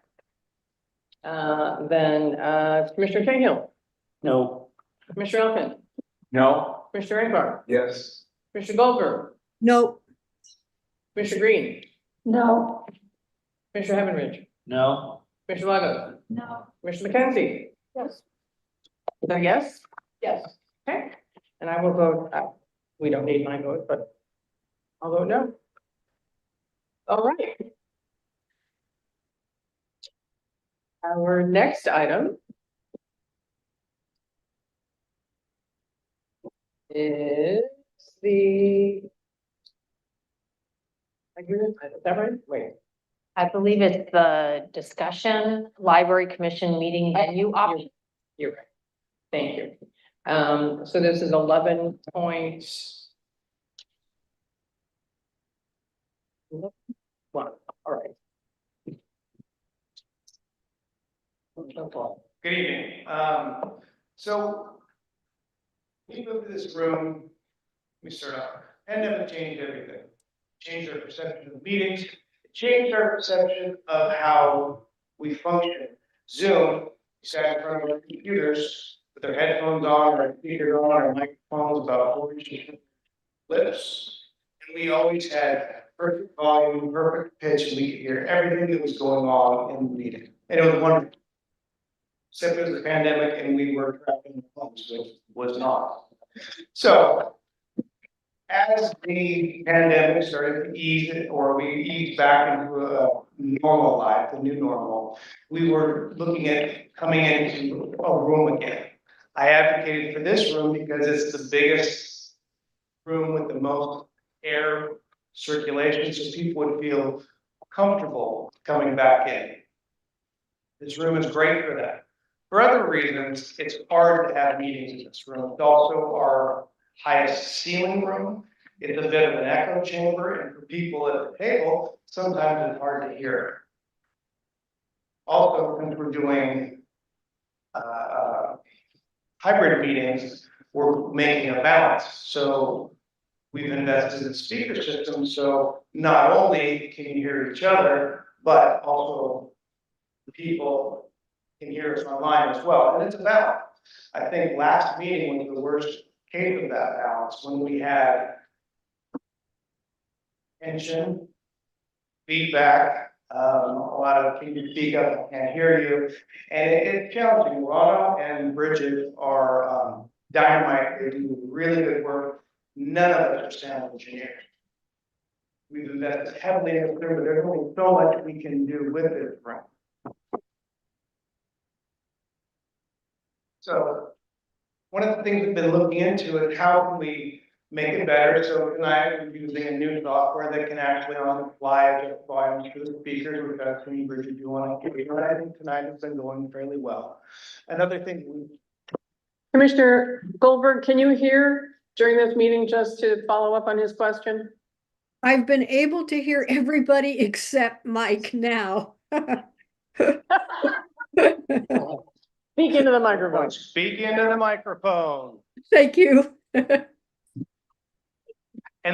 Speaker 2: Then Commissioner Cahill,
Speaker 8: no.
Speaker 2: Commissioner Elkin,
Speaker 12: No.
Speaker 2: Commissioner Engbar,
Speaker 16: Yes.
Speaker 2: Commissioner Goldberg,
Speaker 14: No.
Speaker 2: Commissioner Green,
Speaker 1: No.
Speaker 2: Commissioner Heavenridge,
Speaker 8: No.
Speaker 2: Commissioner Levitt?
Speaker 1: No.
Speaker 2: Commissioner McKenzie?
Speaker 1: Yes.
Speaker 2: So yes?
Speaker 1: Yes.
Speaker 2: Okay, and I will vote, we don't need my vote, but I'll vote no. All right. Our next item is the. Is that right? Wait.
Speaker 3: I believe it's the discussion, library commission meeting venue option.
Speaker 2: You're right. Thank you. So this is 11 points. One, all right.
Speaker 10: Good evening. So we moved to this room, we start out, pandemic changed everything. Changed our perception of meetings, it changed our perception of how we function. Zoom, we sat in front of our computers with our headphones on, our speakers on, our microphones about 4 inches lips. And we always had perfect volume, perfect pitch, and we could hear everything that was going on in the meeting. And it was wonderful. Except it was a pandemic and we were trapped in the homes, which was not. So as the pandemic started to ease it, or we eased back into a normal life, the new normal, we were looking at coming into a room again. I advocated for this room because it's the biggest room with the most air circulation, so people would feel comfortable coming back in. This room is great for that. For other reasons, it's hard to have meetings in this room. It's also our highest ceiling room. It's a bit of an echo chamber, and for people at the table, sometimes it's hard to hear. Also, since we're doing hybrid meetings, we're making a balance. So we've invested in speaker systems, so not only can you hear each other, but also the people can hear us online as well, and it's a balance. I think last meeting was the worst case of that balance, when we had tension, feedback, a lot of can you speak up, I can't hear you, and it's challenging. Rana and Bridget are dynamite, they do really good work. None of us are sound engineers. We've invested heavily in this room, but there's only so much we can do with this room. So one of the things we've been looking into is how can we make it better. So tonight we're using a new software that can actually on the fly adjust volumes for the speakers. We've got Queen Bridget do on it. I think tonight has been going fairly well. Another thing.
Speaker 2: Commissioner Goldberg, can you hear during this meeting, just to follow up on his question?
Speaker 14: I've been able to hear everybody except Mike now.
Speaker 2: Speak into the microphone.
Speaker 11: Speak into the microphone.
Speaker 14: Thank you.
Speaker 11: And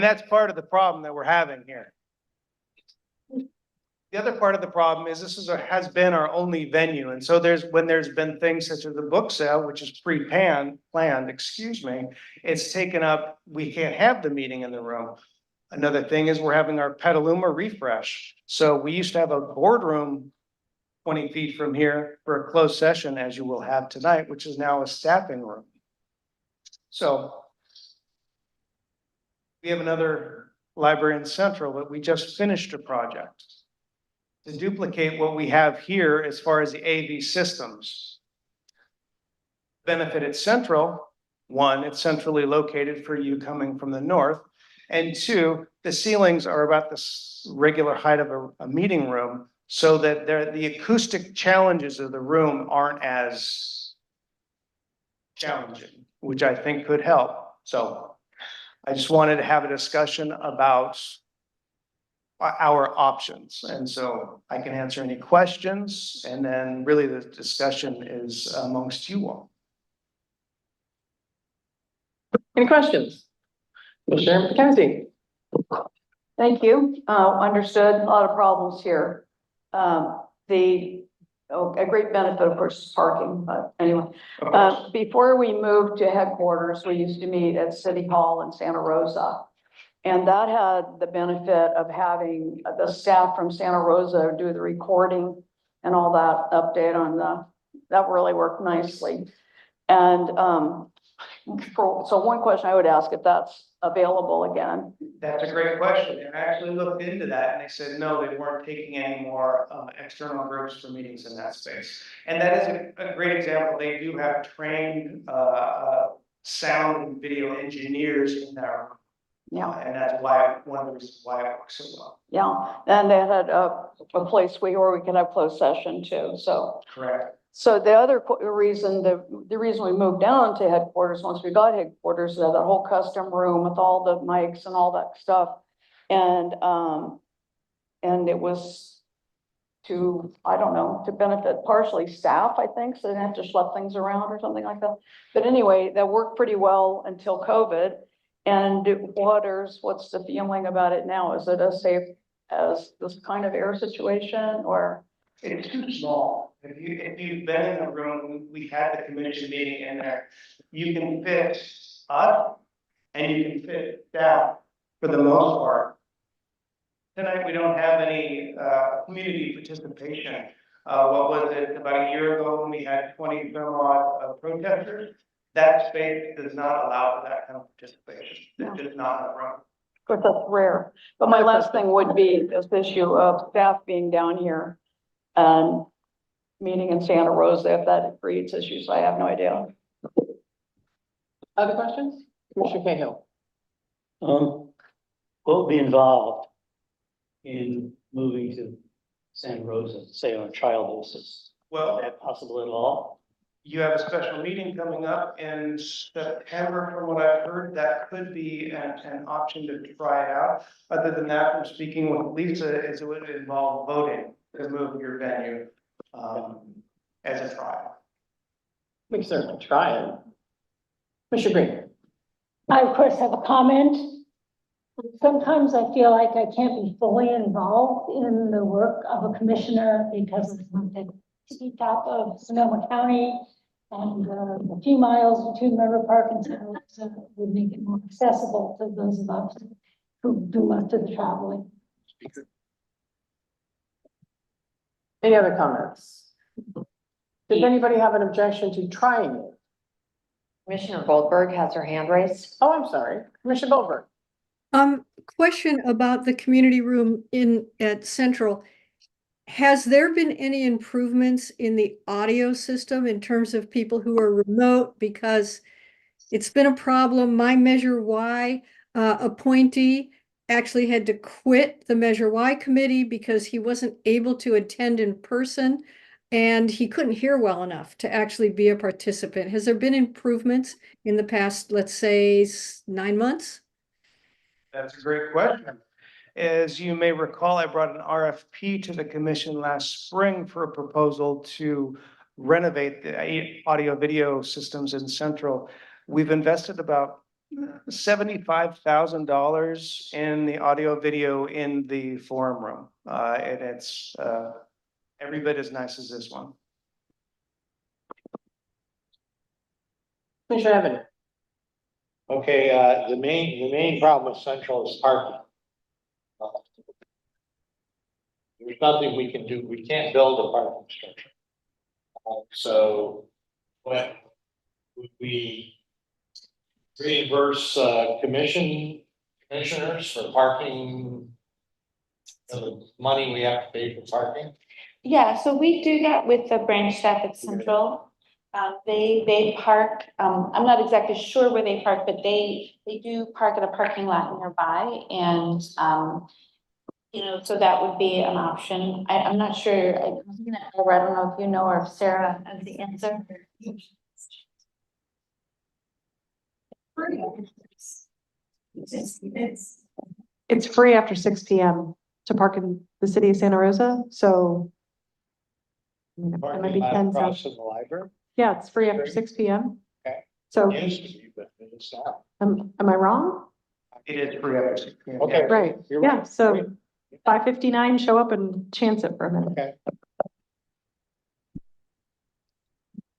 Speaker 11: that's part of the problem that we're having here. The other part of the problem is this has been our only venue. And so when there's been things such as the book sale, which is planned, it's taken up, we can't have the meeting in the room. Another thing is we're having our Petaluma refresh. So we used to have a boardroom 20 feet from here for a closed session, as you will have tonight, which is now a staffing room. So we have another library in Central that we just finished a project to duplicate what we have here as far as the AV systems. Benefit at Central, one, it's centrally located for you coming from the north. And two, the ceilings are about the regular height of a meeting room, so that the acoustic challenges of the room aren't as challenging, which I think could help. So I just wanted to have a discussion about our options. And so I can answer any questions, and then really the discussion is amongst you all.
Speaker 2: Any questions? Commissioner McKenzie.
Speaker 1: Thank you. Understood. A lot of problems here. A great benefit, of course, is parking, but anyway. Before we moved to headquarters, we used to meet at City Hall in Santa Rosa. And that had the benefit of having the staff from Santa Rosa do the recording and all that update on that really worked nicely. And, so one question I would ask if that's available again.
Speaker 15: That's a great question. And I actually looked into that and they said, no, they weren't taking any more external groups for meetings in that space. And that is a great example. They do have trained sound and video engineers in that room.
Speaker 1: Yeah.
Speaker 15: And that's why, one of the reasons why it works so well.
Speaker 1: Yeah, and they had a place where we could have closed session too, so.
Speaker 15: Correct.
Speaker 1: So the other reason, the reason we moved down to headquarters, once we got headquarters, they had that whole custom room with all the mics and all that stuff. And it was to, I don't know, to benefit partially staff, I think, so they didn't have to schlep things around or something like that. But anyway, that worked pretty well until COVID. And what's the feeling about it now? Is it as safe as this kind of air situation, or?
Speaker 15: It's too small. If you've been in the room, we had the commission meeting in there. You can fit up and you can fit down for the most part. Tonight, we don't have any community participation. What was it, about a year ago when we had 20 some odd protesters? That space does not allow for that kind of participation. It's just not in the room.
Speaker 1: Of course, that's rare. But my last thing would be this issue of staff being down here and meeting in Santa Rosa, if that creates issues, I have no idea.
Speaker 2: Other questions? Commissioner Cahill.
Speaker 8: We'll be involved in moving to Santa Rosa, say on a trial basis.
Speaker 15: Well,
Speaker 8: Is that possible at all?
Speaker 15: you have a special meeting coming up in September, from what I've heard, that could be an option to try it out. Other than that, from speaking with Lisa, it would involve voting to move your venue as a trial.
Speaker 2: We can certainly try it. Commissioner Green.
Speaker 17: I, of course, have a comment. Sometimes I feel like I can't be fully involved in the work of a commissioner because of the city top of Sonoma County and a few miles between River Park and Santa Rosa would make it more accessible to those of us who do most of the traveling.
Speaker 2: Any other comments? Does anybody have an objection to trying it?
Speaker 3: Commissioner Goldberg has her hand raised.
Speaker 2: Oh, I'm sorry. Commissioner Goldberg.
Speaker 14: Question about the community room at Central. Has there been any improvements in the audio system in terms of people who are remote? Because it's been a problem. My Measure Y appointee actually had to quit the Measure Y committee because he wasn't able to attend in person and he couldn't hear well enough to actually be a participant. Has there been improvements in the past, let's say, 9 months?
Speaker 15: That's a great question. As you may recall, I brought an RFP to the commission last spring for a proposal to renovate the audio video systems in Central. We've invested about $75,000 in the audio video in the forum room. And it's every bit as nice as this one.
Speaker 2: Commissioner Evans.
Speaker 11: Okay, the main problem with Central is parking. There's nothing we can do. We can't build a parking structure. So when we reimburse commissioners for parking, the money we have to pay for parking.
Speaker 13: Yeah, so we do that with the branch staff at Central. They park, I'm not exactly sure where they park, but they do park at a parking lot nearby and, you know, so that would be an option. I'm not sure, I don't know if you know or if Sarah has the answer.
Speaker 18: It's free after 6 p.m. to park in the city of Santa Rosa, so. I mean, it might be 10
Speaker 11: Across
Speaker 18: cents.
Speaker 11: from the library.
Speaker 18: Yeah, it's free after 6 p.m.
Speaker 11: Okay.
Speaker 18: So,
Speaker 11: It used to be, but it's not.
Speaker 18: am I wrong?
Speaker 15: It is free after 6 p.m.
Speaker 11: Okay.
Speaker 18: Right,
Speaker 11: You're
Speaker 18: yeah,
Speaker 11: right.
Speaker 18: so 5:59, show up and chance it for a minute.
Speaker 11: Okay.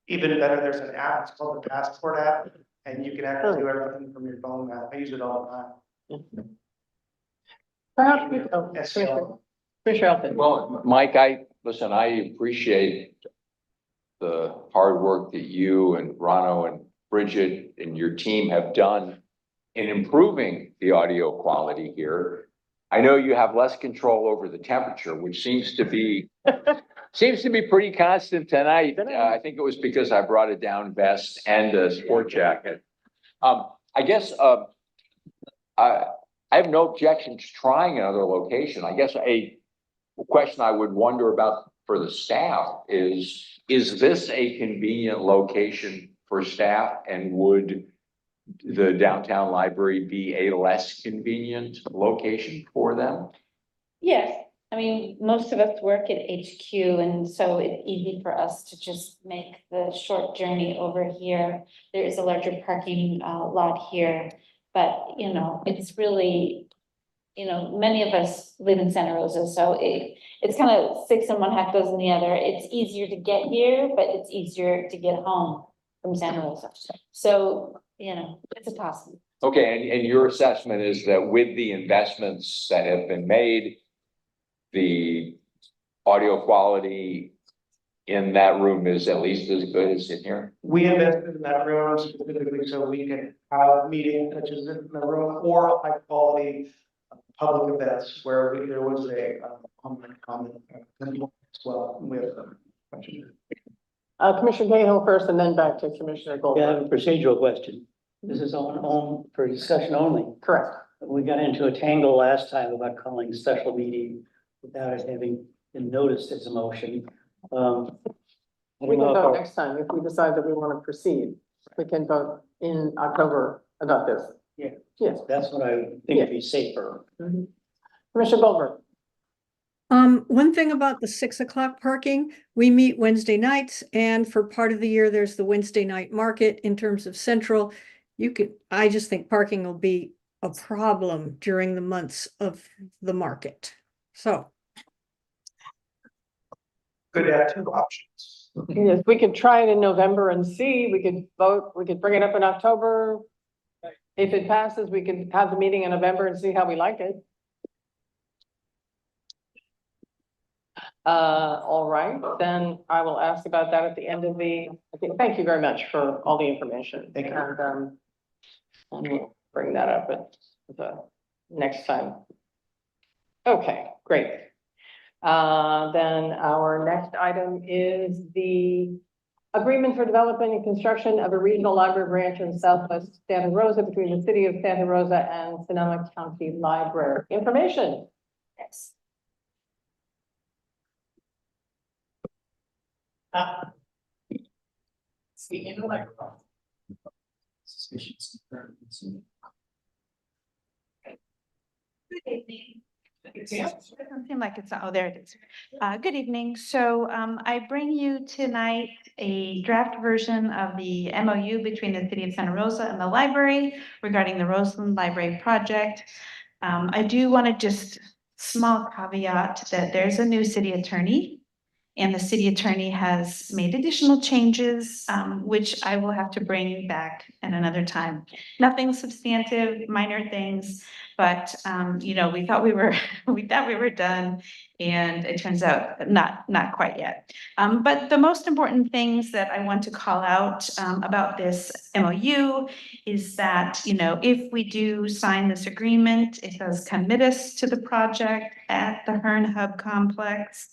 Speaker 15: Even better, there's an app, it's called the Passport app, and you can actually do everything from your phone now. I use it all the time.
Speaker 2: Perhaps we, oh, Commissioner Elton.
Speaker 12: Well, Mike, I listen, I appreciate the hard work that you and Rano and Bridget and your team have done in improving the audio quality here. I know you have less control over the temperature, which seems to be pretty constant tonight. I think it was because I brought a down vest and a sport jacket. I guess, I have no objection to trying another location. I guess a question I would wonder about for the staff is this a convenient location for staff, and would the downtown library be a less convenient location for them?
Speaker 13: Yes, I mean, most of us work at HQ, and so it's easy for us to just make the short journey over here. There is a larger parking lot here, but you know, it's really, you know, many of us live in Santa Rosa, so it's kind of 6 in one, half dozen the other. It's easier to get here, but it's easier to get home from Santa Rosa. So, you know, it's a toss.
Speaker 12: Okay, and your assessment is that with the investments that have been made, the audio quality in that room is at least as good as in here?
Speaker 11: We invested in that room specifically so we can have meetings such as in the room, or high quality public events where there was a comment as well with
Speaker 2: Commissioner Cahill first and then back to Commissioner
Speaker 8: I
Speaker 2: Goldberg.
Speaker 8: have a procedural question. This is on for discussion only.
Speaker 2: Correct.
Speaker 8: We got into a tangle last time about calling a special meeting without it having been noticed as a motion. I don't
Speaker 2: We can
Speaker 8: know if
Speaker 2: vote
Speaker 8: our-
Speaker 2: next time if we decide that we want to proceed. We can vote in October about this.
Speaker 8: Yeah.
Speaker 2: Yes.
Speaker 8: That's what I think would be safer.
Speaker 2: Commissioner Goldberg.
Speaker 14: One thing about the 6 o'clock parking, we meet Wednesday nights, and for part of the year, there's the Wednesday night market in terms of Central. I just think parking will be a problem during the months of the market. So.
Speaker 11: Good to have two options.
Speaker 2: Yes, we could try it in November and see. We could vote, we could bring it up in October. If it passes, we can have the meeting in November and see how we like it. All right, then I will ask about that at the end of thank you very much for all the information.
Speaker 11: Thank you.
Speaker 2: And we'll bring that up at the next time. Okay, great. Then our next item is the agreement for development and construction of a regional library branch in Southwest Santa Rosa between the city of Santa Rosa and Sonoma County Library. Information.
Speaker 7: Yes.
Speaker 11: Speaking of microphone.
Speaker 5: Good evening. Doesn't seem like it's, oh, there it is. Good evening. So I bring you tonight a draft version of the MOU between the city of Santa Rosa and the library regarding the Roseland Library project. I do want to just small caveat that there's a new city attorney, and the city attorney has made additional changes, which I will have to bring back at another time. Nothing substantive, minor things, but you know, we thought we were done, and it turns out not quite yet. But the most important things that I want to call out about this MOU is that, you know, if we do sign this agreement, it does commit us to the project at the Hearn Hub complex.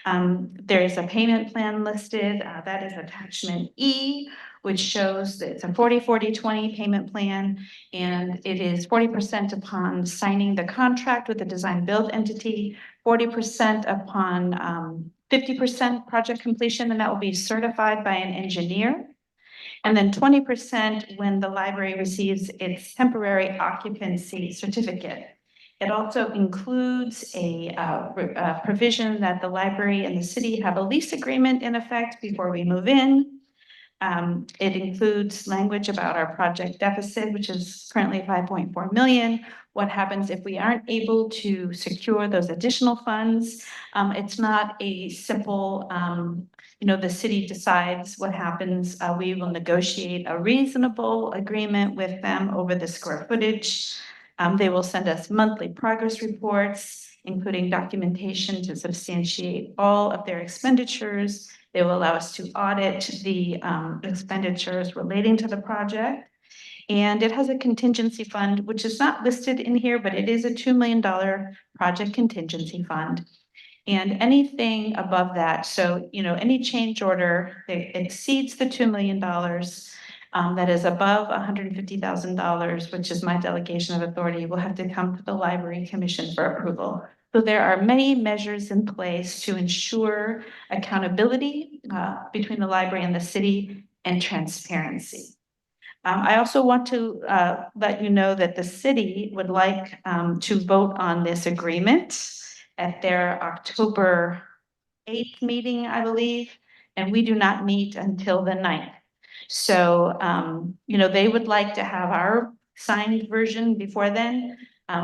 Speaker 5: There is a payment plan listed, that is attachment E, which shows that it's a 40-40-20 payment plan, and it is 40% upon signing the contract with the design build entity, 40% upon 50% project completion, and that will be certified by an engineer. And then 20% when the library receives its temporary occupancy certificate. It also includes a provision that the library and the city have a lease agreement in effect before we move in. It includes language about our project deficit, which is currently 5.4 million. What happens if we aren't able to secure those additional funds? It's not a simple, you know, the city decides what happens. We will negotiate a reasonable agreement with them over the square footage. They will send us monthly progress reports. including documentation to substantiate all of their expenditures. They will allow us to audit the expenditures relating to the project. And it has a contingency fund, which is not listed in here, but it is a $2 million project contingency fund. And anything above that, so, any change order that exceeds the $2 million, that is above $150,000, which is my delegation of authority, will have to come to the Library Commission for approval. So there are many measures in place to ensure accountability between the library and the city and transparency. I also want to let you know that the city would like to vote on this agreement at their October 8th meeting, I believe, and we do not meet until the 9th. So, they would like to have our signed version before then.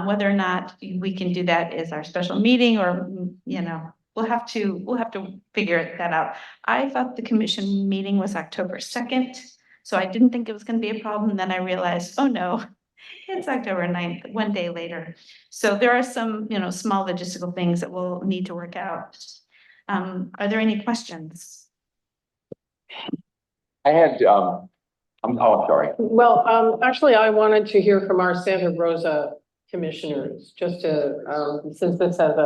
Speaker 5: Whether or not we can do that is our special meeting, or, we'll have to figure that out. I thought the commission meeting was October 2nd, so I didn't think it was gonna be a problem. Then I realized, oh no, it's October 9th, one day later. So there are some, small logistical things that we'll need to work out. Are there any questions?
Speaker 12: I had, I'm sorry.
Speaker 2: Well, actually, I wanted to hear from our Santa Rosa commissioners, just to, since this has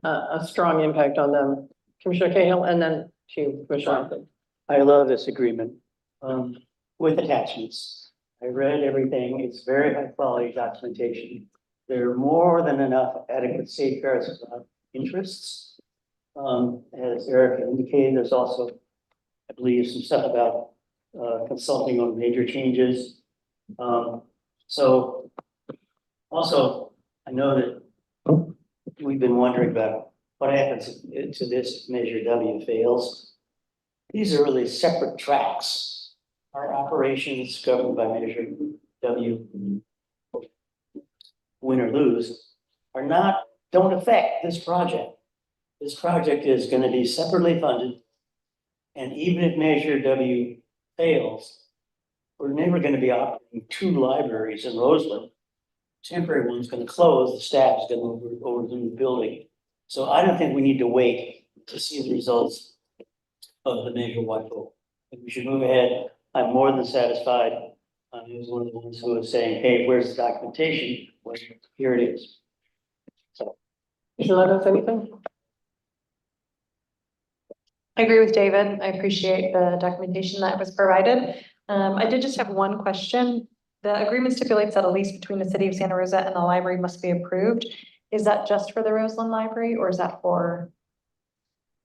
Speaker 2: a strong impact on them. Commissioner Cahill, and then to Commissioner Arthur.
Speaker 8: I love this agreement, with attachments. I read everything. It's very high quality documentation. There are more than enough adequate safeguards of interests. As Erica indicated, there's also, I believe, some stuff about consulting on major changes. So also, I know that we've been wondering about what happens to this if Measure W fails. These are really separate tracks. Our operations governed by Measure W, win or lose, don't affect this project. This project is going to be separately funded. And even if Measure W fails, we're never going to be operating 2 libraries in Roseland. Temporary one's going to close, the staff is going to move over to the new building. So I don't think we need to wait to see the results of the Measure Y vote. I think we should move ahead. I'm more than satisfied. He was one of the ones who was saying, hey, where's the documentation? Well, here it is. So.
Speaker 2: Would you let us anything?
Speaker 18: I agree with David. I appreciate the documentation that was provided. I did just have one question. The agreement stipulates that a lease between the city of Santa Rosa and the library must be approved. Is that just for the Roseland Library, or is that for?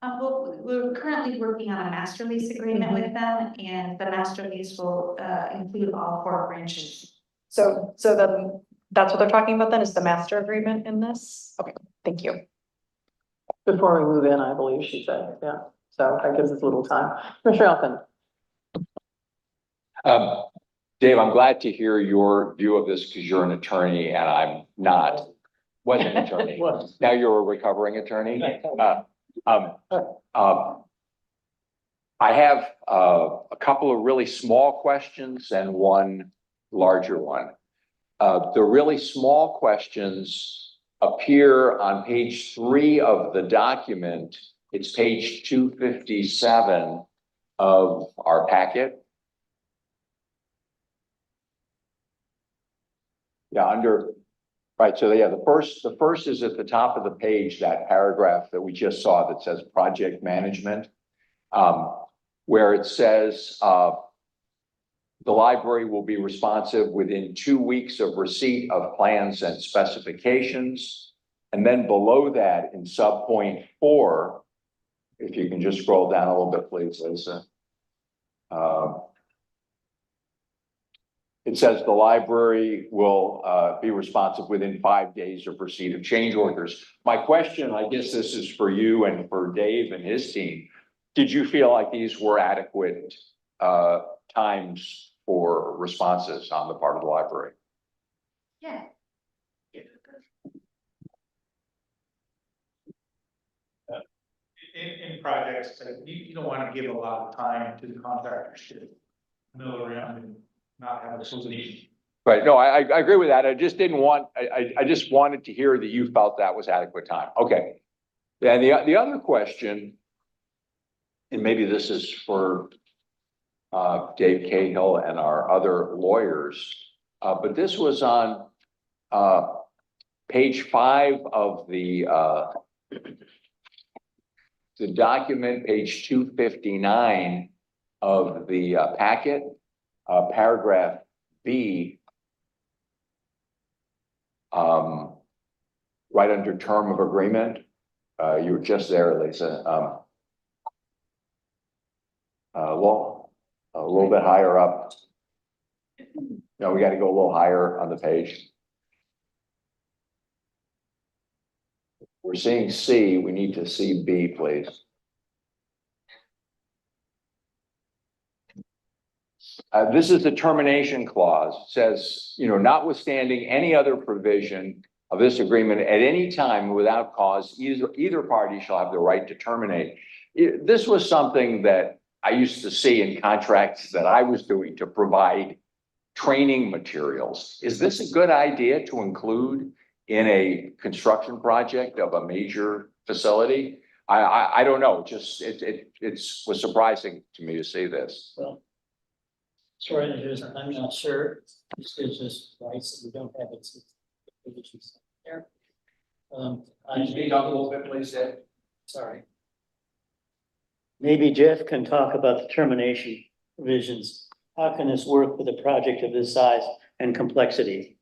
Speaker 5: Well, we're currently working on a master lease agreement with them, and the master lease will include all 4 branches.
Speaker 18: So then that's what they're talking about then, is the master agreement in this? Okay, thank you.
Speaker 2: Before we move in, I believe she said, yeah. So that gives us a little time. Commissioner Elton.
Speaker 12: Dave, I'm glad to hear your view of this because you're an attorney and I'm not. Was an attorney. Now you're a recovering attorney. I have a couple of really small questions and one larger one. The really small questions appear on page 3 of the document. It's page 257 of our packet. Yeah, right. So yeah, the first is at the top of the page, that paragraph that we just saw that says project management, where it says the library will be responsive within 2 weeks of receipt of plans and specifications. And then below that in subpoint 4, if you can just scroll down a little bit, please, Lisa. It says the library will be responsive within 5 days of receipt of change orders. My question, I guess this is for you and for Dave and his team. Did you feel like these were adequate times for responses on the part of the library?
Speaker 5: Yeah.
Speaker 9: In projects, you don't want to give a lot of time to the contractors to mill around and not have a solution.
Speaker 12: Right, no, I agree with that. I just didn't want, I just wanted to hear that you felt that was adequate time. Okay. And the other question, and maybe this is for Dave Cahill and our other lawyers, but this was on page 5 of the document, page 259 of the packet, paragraph B, right under term of agreement. You were just there, Lisa. Well, a little bit higher up. No, we got to go a little higher on the page. We're seeing C, we need to see B, please. This is the termination clause. It says, you know, notwithstanding any other provision of this agreement at any time without cause, either party shall have the right to terminate. This was something that I used to see in contracts that I was doing to provide training materials. Is this a good idea to include in a construction project of a major facility? I don't know, just it was surprising to me to see this.
Speaker 8: Well, sorry, I'm not sure. This gives us rights that we don't have it. There.
Speaker 12: Can you speak up a little bit, please, Ed?
Speaker 8: Sorry. Maybe Jeff can talk about the termination provisions. How can this work with a project of this size and complexity?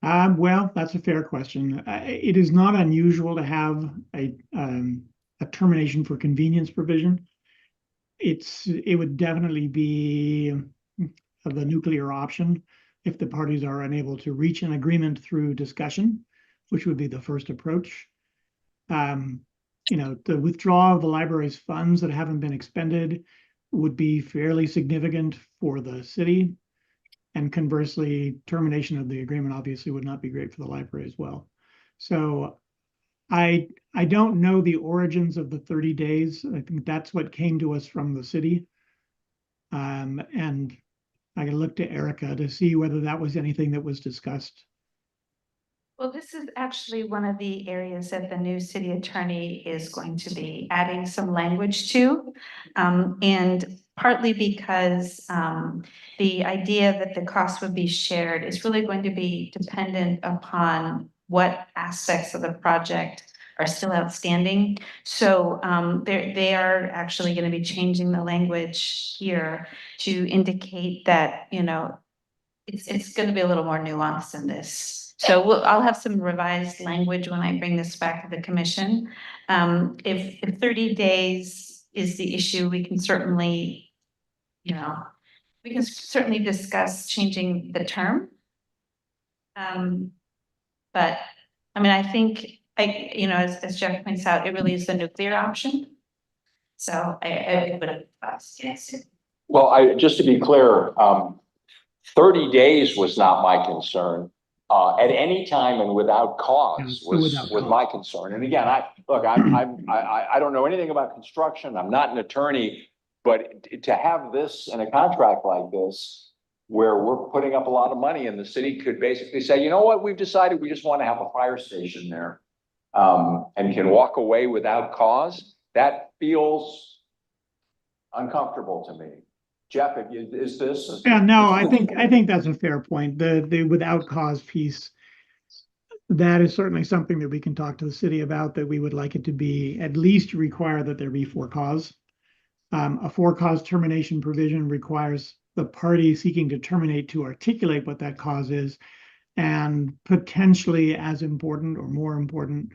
Speaker 4: Well, that's a fair question. It is not unusual to have a termination for convenience provision. It would definitely be the nuclear option if the parties are unable to reach an agreement through discussion, which would be the first approach. You know, the withdrawal of the library's funds that haven't been expended would be fairly significant for the city. And conversely, termination of the agreement obviously would not be great for the library as well. So I don't know the origins of the 30 days. I think that's what came to us from the city. And I can look to Erica to see whether that was anything that was discussed.
Speaker 5: Well, this is actually one of the areas that the new city attorney is going to be adding some language to. And partly because the idea that the cost would be shared is really going to be dependent upon what aspects of the project are still outstanding. So they are actually going to be changing the language here to indicate that, you know, it's going to be a little more nuanced than this. So I'll have some revised language when I bring this back to the commission. If 30 days is the issue, we can certainly, you know, we can certainly discuss changing the term. But I mean, I think, you know, as Jeff points out, it really is the nuclear option. So I would have asked, yes.
Speaker 12: Well, just to be clear, 30 days was not my concern. At any time and without cause was my concern. And again, I don't know anything about construction. I'm not an attorney, but to have this in a contract like this, where we're putting up a lot of money and the city could basically say, you know what, we've decided we just want to have a fire station there, and can walk away without cause, that feels uncomfortable to me. Jeff, is this?
Speaker 4: Yeah, no, I think that's a fair point. The without cause piece, that is certainly something that we can talk to the city about, that we would like it to be at least require that there be for cause. A for cause termination provision requires the party seeking to terminate to articulate what that cause is, and potentially as important or more important,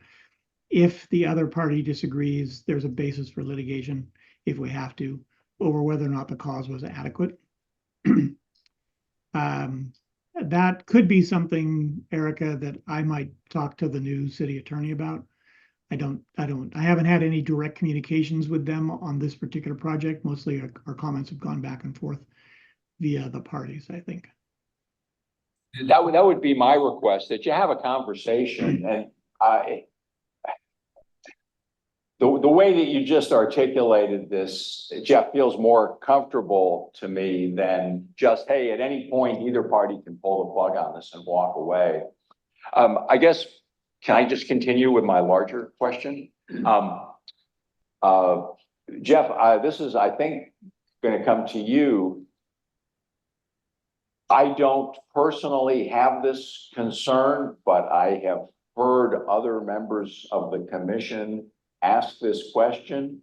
Speaker 4: if the other party disagrees, there's a basis for litigation if we have to, over whether or not the cause was adequate. That could be something, Erica, that I might talk to the new city attorney about. I haven't had any direct communications with them on this particular project. Mostly our comments have gone back and forth via the parties, I think.
Speaker 12: That would be my request, that you have a conversation. And the way that you just articulated this, Jeff, feels more comfortable to me than just, hey, at any point, either party can pull the plug on this and walk away. I guess, can I just continue with my larger question? Jeff, this is, I think, going to come to you. I don't personally have this concern, but I have heard other members of the commission ask this question.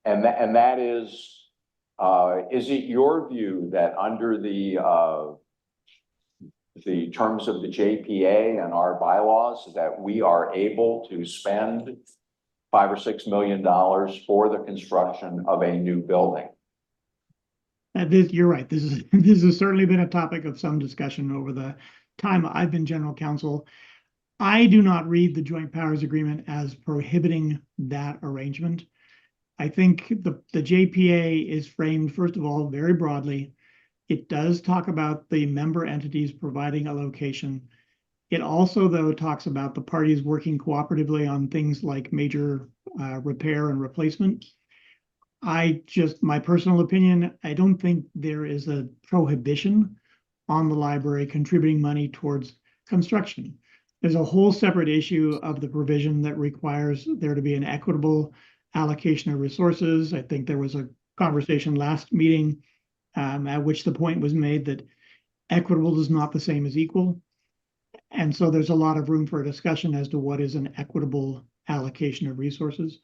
Speaker 12: And that is it your view that under the terms of the JPA and our bylaws that we are able to spend $5 or $6 million for the construction of a new building?
Speaker 4: You're right. This has certainly been a topic of some discussion over the time I've been general counsel. I do not read the joint powers agreement as prohibiting that arrangement. I think the JPA is framed, first of all, very broadly. It does talk about the member entities providing a location. It also, though, talks about the parties working cooperatively on things like major repair and replacement. My personal opinion, I don't think there is a prohibition on the library contributing money towards construction. There's a whole separate issue of the provision that requires there to be an equitable allocation of resources. I think there was a conversation last meeting at which the point was made that equitable is not the same as equal. And so there's a lot of room for a discussion as to what is an equitable allocation of resources.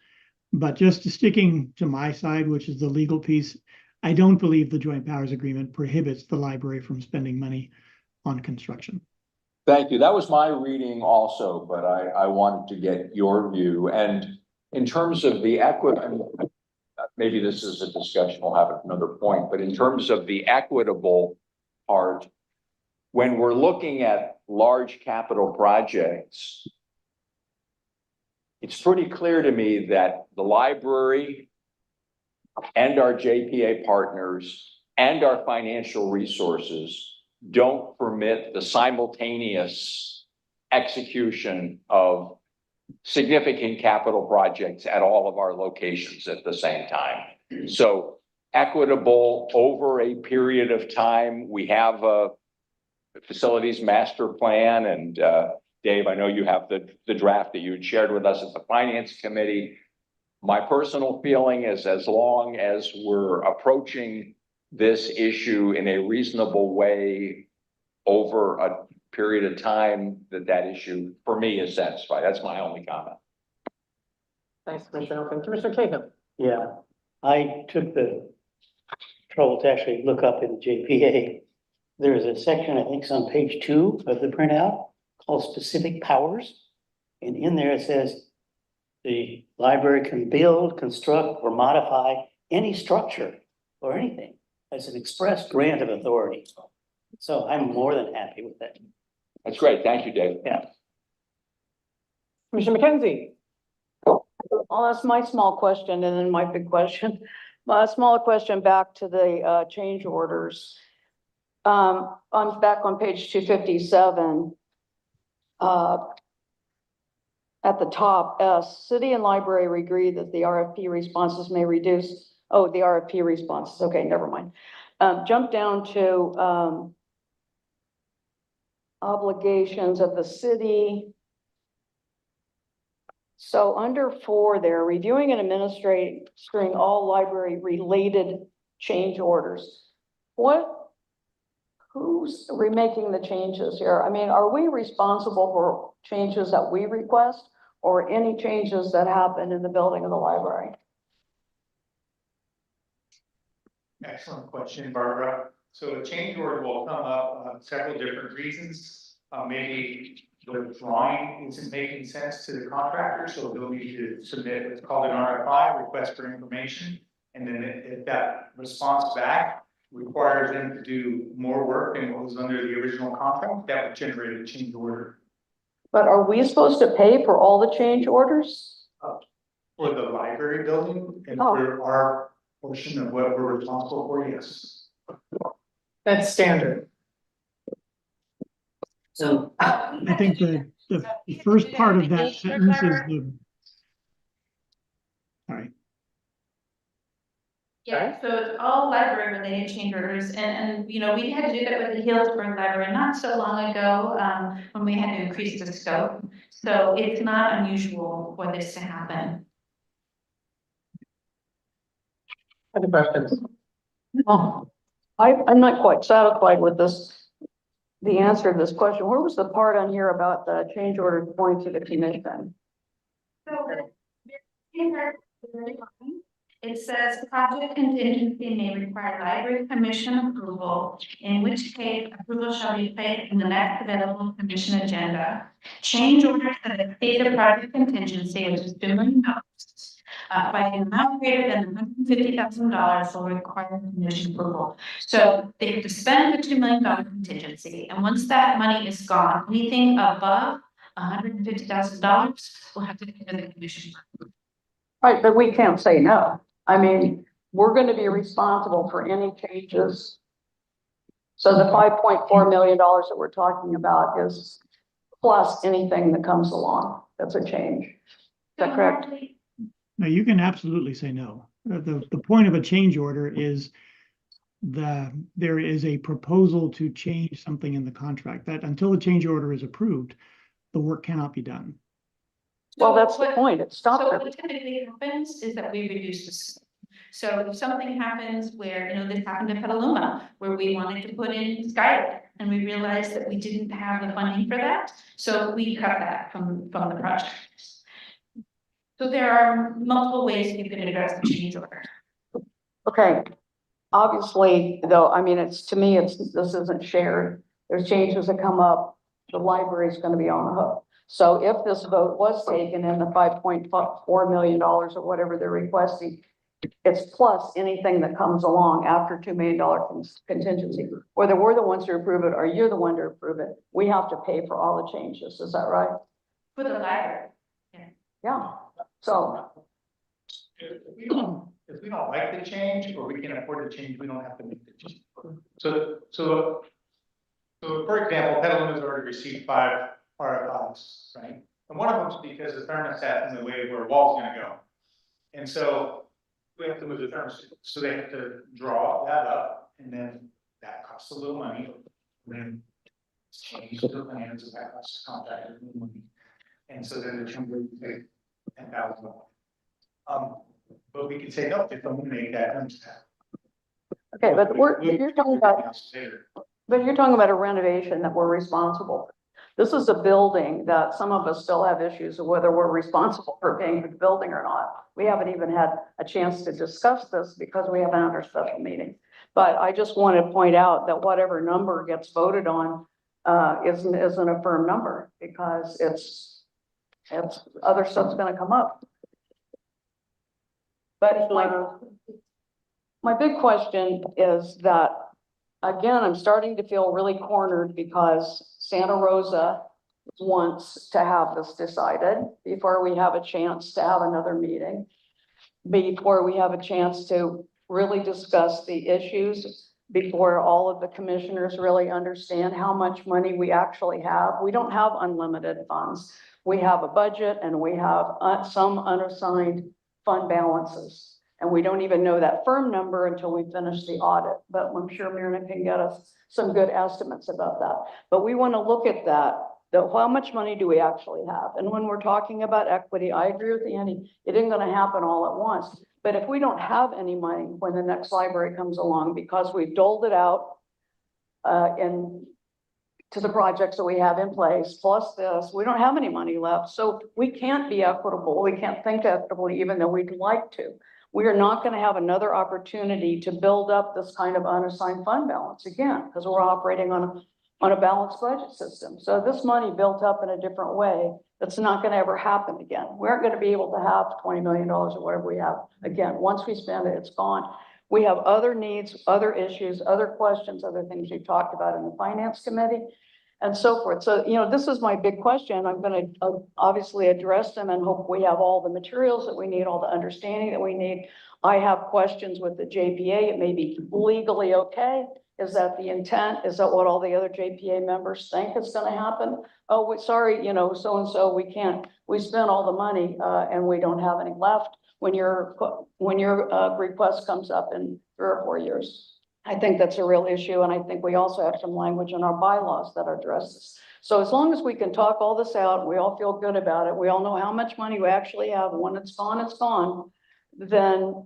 Speaker 4: But just sticking to my side, which is the legal piece, I don't believe the joint powers agreement prohibits the library from spending money on construction.
Speaker 12: Thank you. That was my reading also, but I wanted to get your view. And in terms of the maybe this is a discussion we'll have at another point, but in terms of the equitable part, when we're looking at large capital projects, it's pretty clear to me that the library and our JPA partners and our financial resources don't permit the simultaneous execution of significant capital projects at all of our locations at the same time. So equitable over a period of time. We have a facilities master plan, and Dave, I know you have the draft that you had shared with us at the finance committee. My personal feeling is as long as we're approaching this issue in a reasonable way over a period of time, that issue for me is satisfied. That's my only comment.
Speaker 2: Thanks, Commissioner Hilton. Commissioner Cahill.
Speaker 8: Yeah, I took the trouble to actually look up in JPA. There's a section, I think it's on page 2 of the printout, called specific powers. And in there it says the library can build, construct, or modify any structure or anything as an express grant of authority. So I'm more than happy with that.
Speaker 12: That's great. Thank you, Dave.
Speaker 8: Yeah.
Speaker 2: Commissioner McKenzie.
Speaker 1: I'll ask my small question and then my big question. My smaller question back to the change orders. I'm back on page 257. At the top, city and library agree that the RFP responses may reduce. Oh, the RFP responses. Okay, never mind. Jump down to obligations of the city. So under 4 there, reviewing and administering all library related change orders. Who's remaking the changes here? I mean, are we responsible for changes that we request or any changes that happen in the building of the library?
Speaker 9: Excellent question, Barbara. So a change order will come up several different reasons. Maybe the drawing isn't making sense to the contractor, so they'll need to submit what's called an RFI, request for information. And then if that response back requires them to do more work than what was under the original contract, that would generate a change order.
Speaker 1: But are we supposed to pay for all the change orders?
Speaker 9: For the library building and for our portion of what we're responsible for, yes.
Speaker 2: That's standard.
Speaker 7: So
Speaker 4: I think the first part of that sentence is
Speaker 5: Yeah, so it's all library related change orders and, you know, we had to do that with the Healdsburg Library not so long ago, when we had to increase the scope. So it's not unusual for this to happen.
Speaker 11: Other questions?
Speaker 1: Oh, I'm not quite satisfied with this, the answer to this question. Where was the part on here about the change order going to the commission?
Speaker 5: So it says project contingency may require library commission approval, in which case approval shall be placed in the next available commission agenda. Change orders that exceed the project contingency, which is $2 million, by an amount greater than $150,000 will require commission approval. So they have to spend the $2 million contingency, and once that money is gone, anything above $150,000 will have to go to the commission.
Speaker 1: Right, but we can't say no. I mean, we're gonna be responsible for any changes. So the $5.4 million that we're talking about is plus anything that comes along. That's a change. Is that correct?
Speaker 4: No, you can absolutely say no. The point of a change order is there is a proposal to change something in the contract, that until the change order is approved, the work cannot be done.
Speaker 1: Well, that's the point. It stopped.
Speaker 5: So what typically happens is that we reduce the scope. So if something happens where, you know, this happened in Petaluma, where we wanted to put in Skylight, and we realized that we didn't have the funding for that, so we cut that from the project. So there are multiple ways you can address the change order.
Speaker 1: Okay. Obviously, though, I mean, to me, this isn't shared. There's changes that come up, the library is gonna be on the hook. So if this vote was taken and the $5.4 million or whatever they're requesting, it's plus anything that comes along after $2 million contingency. Whether we're the ones to approve it or you're the one to approve it, we have to pay for all the changes. Is that right?
Speaker 5: For the library.
Speaker 1: Yeah. So
Speaker 9: If we don't like the change, or we can't afford the change, we don't have to make the change. So for example, Petaluma's already received 5 RFIs, right? And one of them's because the thermostat in the way where a wall's gonna go. And so we have to move the thermostat, so they have to draw that up, and then that costs a little money. Then it's changed the plans, so that costs the contractor money. And so then the chamber would pay $10,000. But we could say, no, if I'm gonna make that thermostat.
Speaker 1: okay, but you're talking about a renovation that we're responsible for. This is a building that some of us still have issues of whether we're responsible for paying for the building or not. We haven't even had a chance to discuss this because we haven't had our special meeting. But I just want to point out that whatever number gets voted on isn't a firm number, because it's other stuff's gonna come up. But my big question is that, again, I'm starting to feel really cornered because Santa Rosa wants to have this decided before we have a chance to have another meeting, before we have a chance to really discuss the issues, before all of the commissioners really understand how much money we actually have. We don't have unlimited funds. We have a budget and we have some unassigned fund balances. And we don't even know that firm number until we finish the audit, but I'm sure Myrna can get us some good estimates about that. But we want to look at that, how much money do we actually have? And when we're talking about equity, I agree with Andy, it isn't going to happen all at once. But if we don't have any money when the next library comes along, because we've doled it out to the projects that we have in place, plus this, we don't have any money left. So we can't be equitable. We can't think equitably, even though we'd like to. We are not going to have another opportunity to build up this kind of unassigned fund balance again, because we're operating on a balanced budget system. So this money built up in a different way, that's not going to ever happen again. We aren't going to be able to have $20 million or whatever we have again. Once we spend it, it's gone. We have other needs, other issues, other questions, other things we talked about in the finance committee and so forth. So, you know, this is my big question. I'm going to obviously address them and hope we have all the materials that we need, all the understanding that we need. I have questions with the JPA. It may be legally okay. Is that the intent? Is that what all the other JPA members think is gonna happen? Oh, we're sorry, you know, so-and-so, we spent all the money, and we don't have any left when your request comes up in 3 or 4 years. I think that's a real issue, and I think we also have some language in our bylaws that address this. So as long as we can talk all this out, we all feel good about it, we all know how much money we actually have, when it's gone, then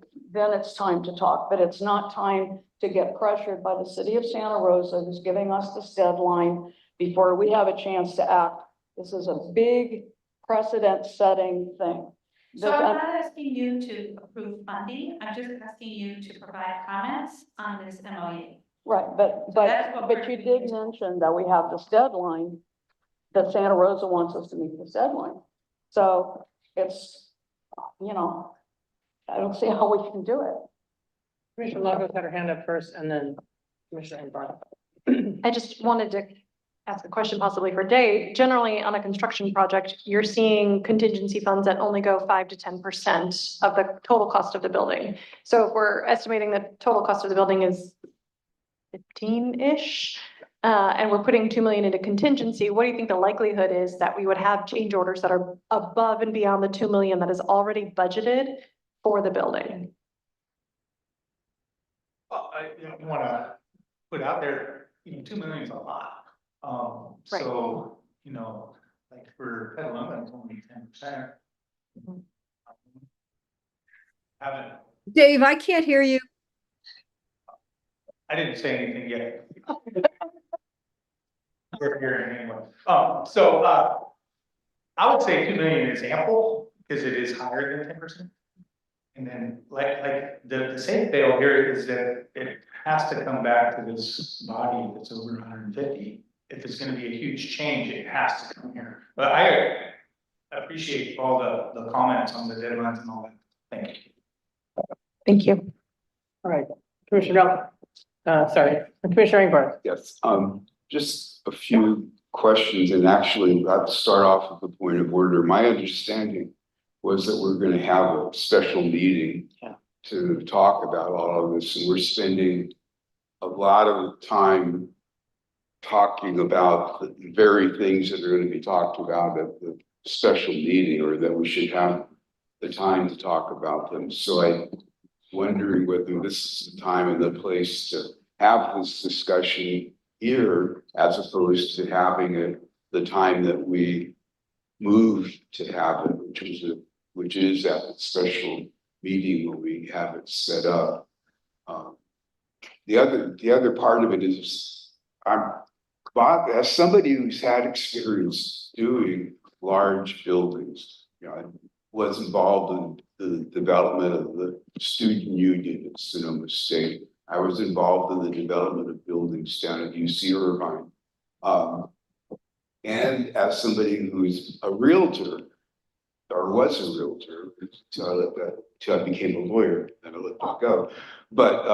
Speaker 1: it's time to talk. But it's not time to get pressured by the city of Santa Rosa, who's giving us this deadline before we have a chance to act. This is a big precedent-setting thing.
Speaker 6: So I'm not asking you to approve funding, I'm just asking you to provide comments on this MOU.
Speaker 1: Right,
Speaker 6: that's what
Speaker 1: but you did mention that we have this deadline, that Santa Rosa wants us to meet this deadline. So it's, you know, I don't see how we can do it.
Speaker 2: Commissioner Lagos had her hand up first and then Commissioner Barth.
Speaker 18: I just wanted to ask a question possibly for Dave. Generally, on a construction project, you're seeing contingency funds that only go 5 to 10% of the total cost of the building. So if we're estimating the total cost of the building is 15-ish, and we're putting 2 million into contingency, what do you think the likelihood is that we would have change orders that are above and beyond the 2 million that is already budgeted for the building?
Speaker 9: I don't wanna put out there, 2 million is a lot.
Speaker 18: Right.
Speaker 9: So, like for Petaluma, it's only 10%. Haven't,
Speaker 14: Dave, I can't hear you.
Speaker 9: I didn't say anything yet. We're hearing anyway. I would say 2 million is ample, because it is higher than 10%. And then like the safe fail here is that it has to come back to this body that's over 150. If it's gonna be a huge change, it has to come here. But I appreciate all the comments on the deadlines and all that. Thank you.
Speaker 18: Thank you.
Speaker 2: All right, Commissioner Commissioner Barth.
Speaker 16: Yes, just a few questions, and actually, I'll start off with a point of order. My understanding was that we're gonna have a special meeting to talk about all of this, and we're spending a lot of time talking about the very things that are gonna be talked about at the special meeting, or that we should have the time to talk about them. So I'm wondering whether this is the time and the place to have this discussion here, as opposed to having it the time that we moved to have it, which is at the special meeting when we have it set up. The other part of it is, as somebody who's had experience doing large buildings, I was involved in the development of the student union at Sonoma State. I was involved in the development of buildings down at UC Irvine. And as somebody who's a realtor, or was a realtor, until I became a lawyer, then I let that go. But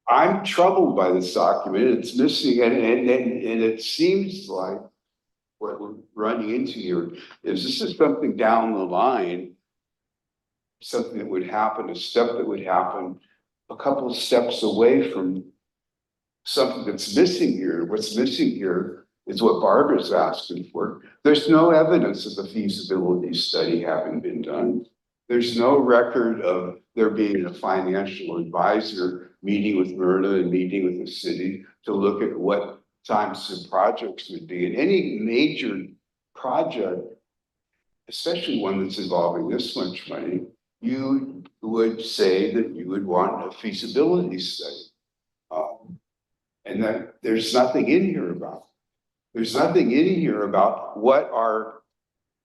Speaker 16: I'm troubled by this document. It's missing, and it seems like what we're running into here is this is something down the line, something that would happen, a step that would happen a couple of steps away from something that's missing here. What's missing here is what Barbara's asking for. There's no evidence of the feasibility study having been done. There's no record of there being a financial advisor meeting with Myrna and meeting with the city to look at what types of projects would be. And any major project, especially one that's involving this much money, you would say that you would want a feasibility study. And that there's nothing in here about it. There's nothing in here about what our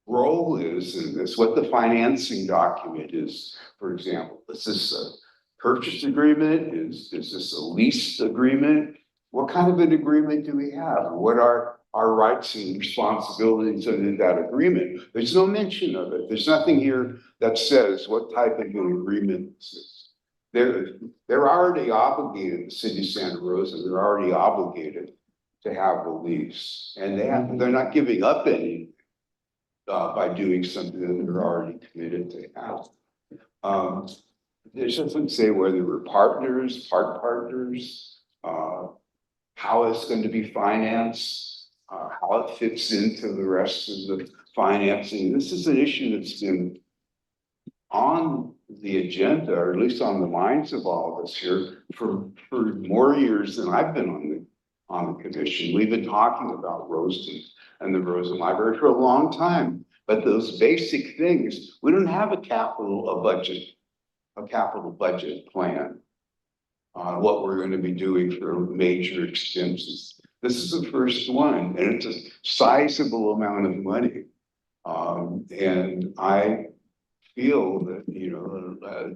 Speaker 16: role is in this, what the financing document is, for example. Is this a purchase agreement? Is this a lease agreement? What kind of an agreement do we have? What are our rights and responsibilities under that agreement? There's no mention of it. There's nothing here that says what type of an agreement this is. They're already obligated, the city of Santa Rosa, they're already obligated to have a lease. And they're not giving up any by doing something that they're already committed to have. It doesn't say whether we're partners, part partners, how it's going to be financed, how it fits into the rest of the financing. This is an issue that's been on the agenda, or at least on the minds of all of us here for more years than I've been on the commission. We've been talking about Rosen and the Rosen Library for a long time, but those basic things, we don't have a capital budget plan on what we're going to be doing for major expenses. This is the first one, and it's a sizable amount of money. And I feel that,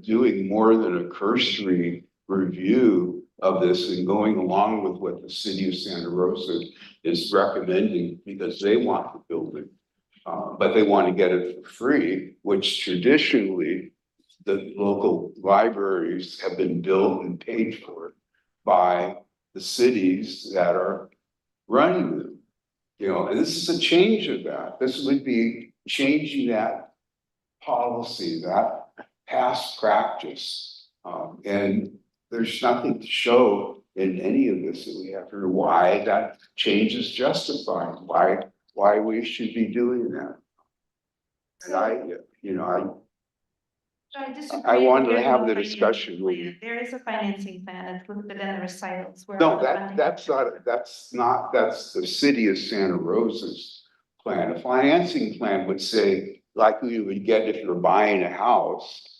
Speaker 16: doing more than a cursory review of this and going along with what the city of Santa Rosa is recommending, because they want the building, but they want to get it for free, which traditionally the local libraries have been built and paid for by the cities that are running them. And this is a change of that. This would be changing that policy, that past practice. And there's nothing to show in any of this that we have to, why that change is justified, why we should be doing that. And I wanted to have the discussion with you.
Speaker 5: There is a financing plan, it's listed in the recitals. where
Speaker 16: No,
Speaker 5: all the funding-
Speaker 16: that's the city of Santa Rosa's plan. A financing plan would say, like you would get if you're buying a house,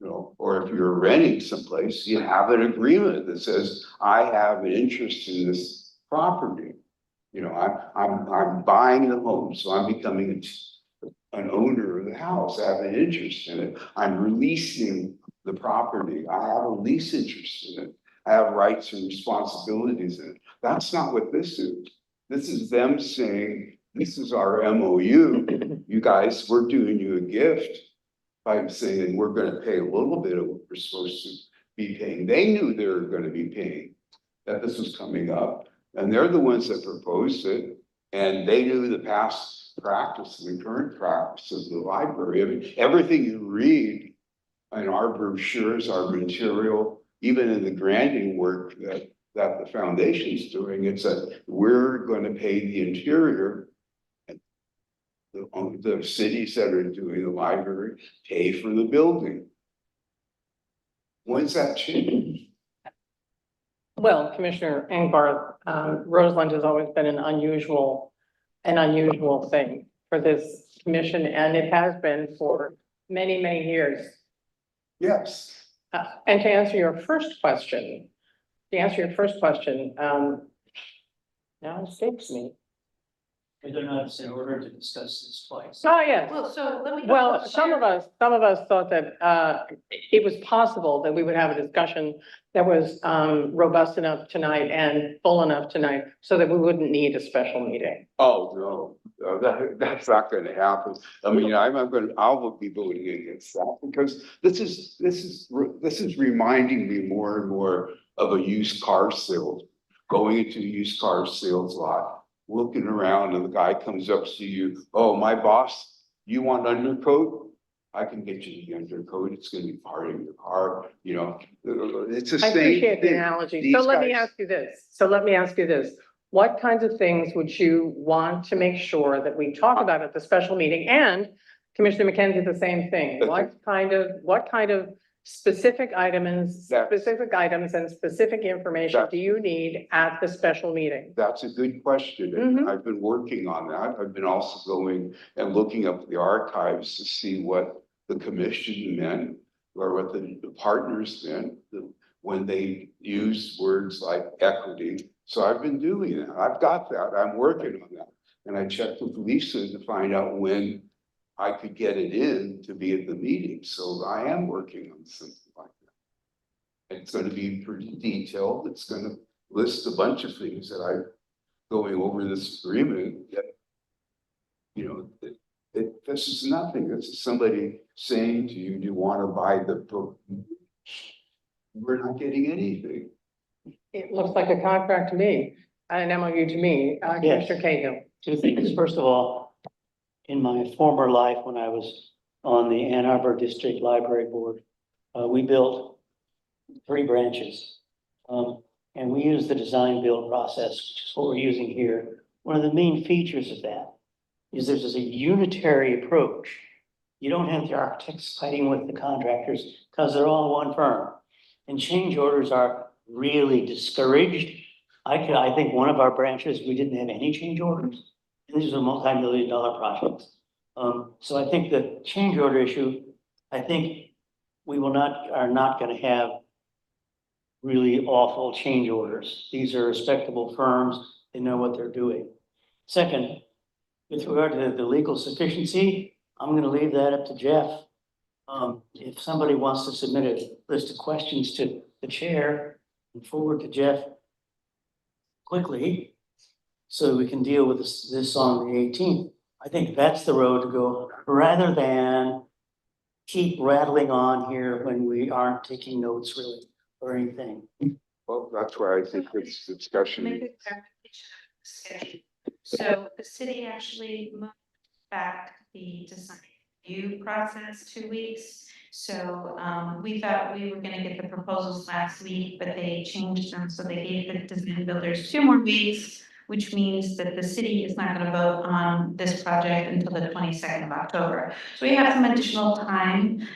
Speaker 16: or if you're renting someplace, you have an agreement that says, I have an interest in this property. I'm buying the home, so I'm becoming an owner of the house. I have an interest in it. I'm releasing the property. I have a lease interest in it. I have rights and responsibilities in it. That's not what this is. This is them saying, this is our MOU. You guys, we're doing you a gift by saying we're going to pay a little bit of what we're supposed to be paying. They knew they were going to be paying, that this was coming up. And they're the ones that proposed it. And they knew the past practice, the current practice of the library. I mean, everything you read in our brochures, our material, even in the granting work that the foundation's doing, it's that we're going to pay the interior. The cities that are doing the library pay for the building. When's that change?
Speaker 2: Well, Commissioner Engbarth, Roseland has always been an unusual thing for this commission, and it has been for many, many years.
Speaker 16: Yes.
Speaker 2: And to answer your first question, now it escapes me.
Speaker 8: Whether or not it's in order to discuss this twice.
Speaker 2: Oh, yes.
Speaker 5: Well, so let me.
Speaker 2: Well, some of us thought that it was possible that we would have a discussion that was robust enough tonight and full enough tonight so that we wouldn't need a special meeting.
Speaker 16: Oh, no, that's not going to happen. I mean, I'll be voting against that because this is reminding me more and more of a used car sale, going into a used car sales lot, looking around, and the guy comes up to you, oh, my boss, you want undercoat? I can get you the undercoat. It's going to be part of your car. It's the same thing.
Speaker 2: I appreciate the analogy. So let me ask you this. What kinds of things would you want to make sure that we talk about at the special meeting? And Commissioner McKenzie, the same thing. What kind of specific items and specific information do you need at the special meeting?
Speaker 16: That's a good question. And I've been working on that. I've been also going and looking up the archives to see what the commission meant or what the partners meant when they used words like equity. So I've been doing that. I've got that. I'm working on that. And I checked with Lisa to find out when I could get it in to be at the meeting. So I am working on something like that. It's going to be pretty detailed. It's going to list a bunch of things that I'm going over this agreement that, this is nothing. This is somebody saying to you, do you want to buy the book? We're not getting anything.
Speaker 2: It looks like a contract to me, an MOU to me, Commissioner Cahill.
Speaker 8: Two things. First of all, in my former life, when I was on the Ann Arbor District Library Board, we built 3 branches. And we use the design build process, which is what we're using here. One of the main features of that is there's a unitary approach. You don't have the architects fighting with the contractors because they're all one firm. And change orders are really discouraged. I think one of our branches, we didn't have any change orders. And these are multi-million-dollar projects. So I think the change order issue, I think we are not gonna have really awful change orders. These are respectable firms. They know what they're doing. Second, with regard to the legal sufficiency, I'm gonna leave that up to Jeff. If somebody wants to submit a list of questions to the chair and forward to Jeff quickly, so we can deal with this on the 18th. I think that's the road to go, rather than keep rattling on here when we aren't taking notes really or anything.
Speaker 12: Well, that's where I think this discussion.
Speaker 6: Make a clarification of the schedule. So the city actually moved back the design review process 2 weeks. So we thought we were gonna get the proposals last week, but they changed them, so they gave the design builders 2 more weeks, which means that the city is not gonna vote on this project until the 22nd of October. So we have some additional time,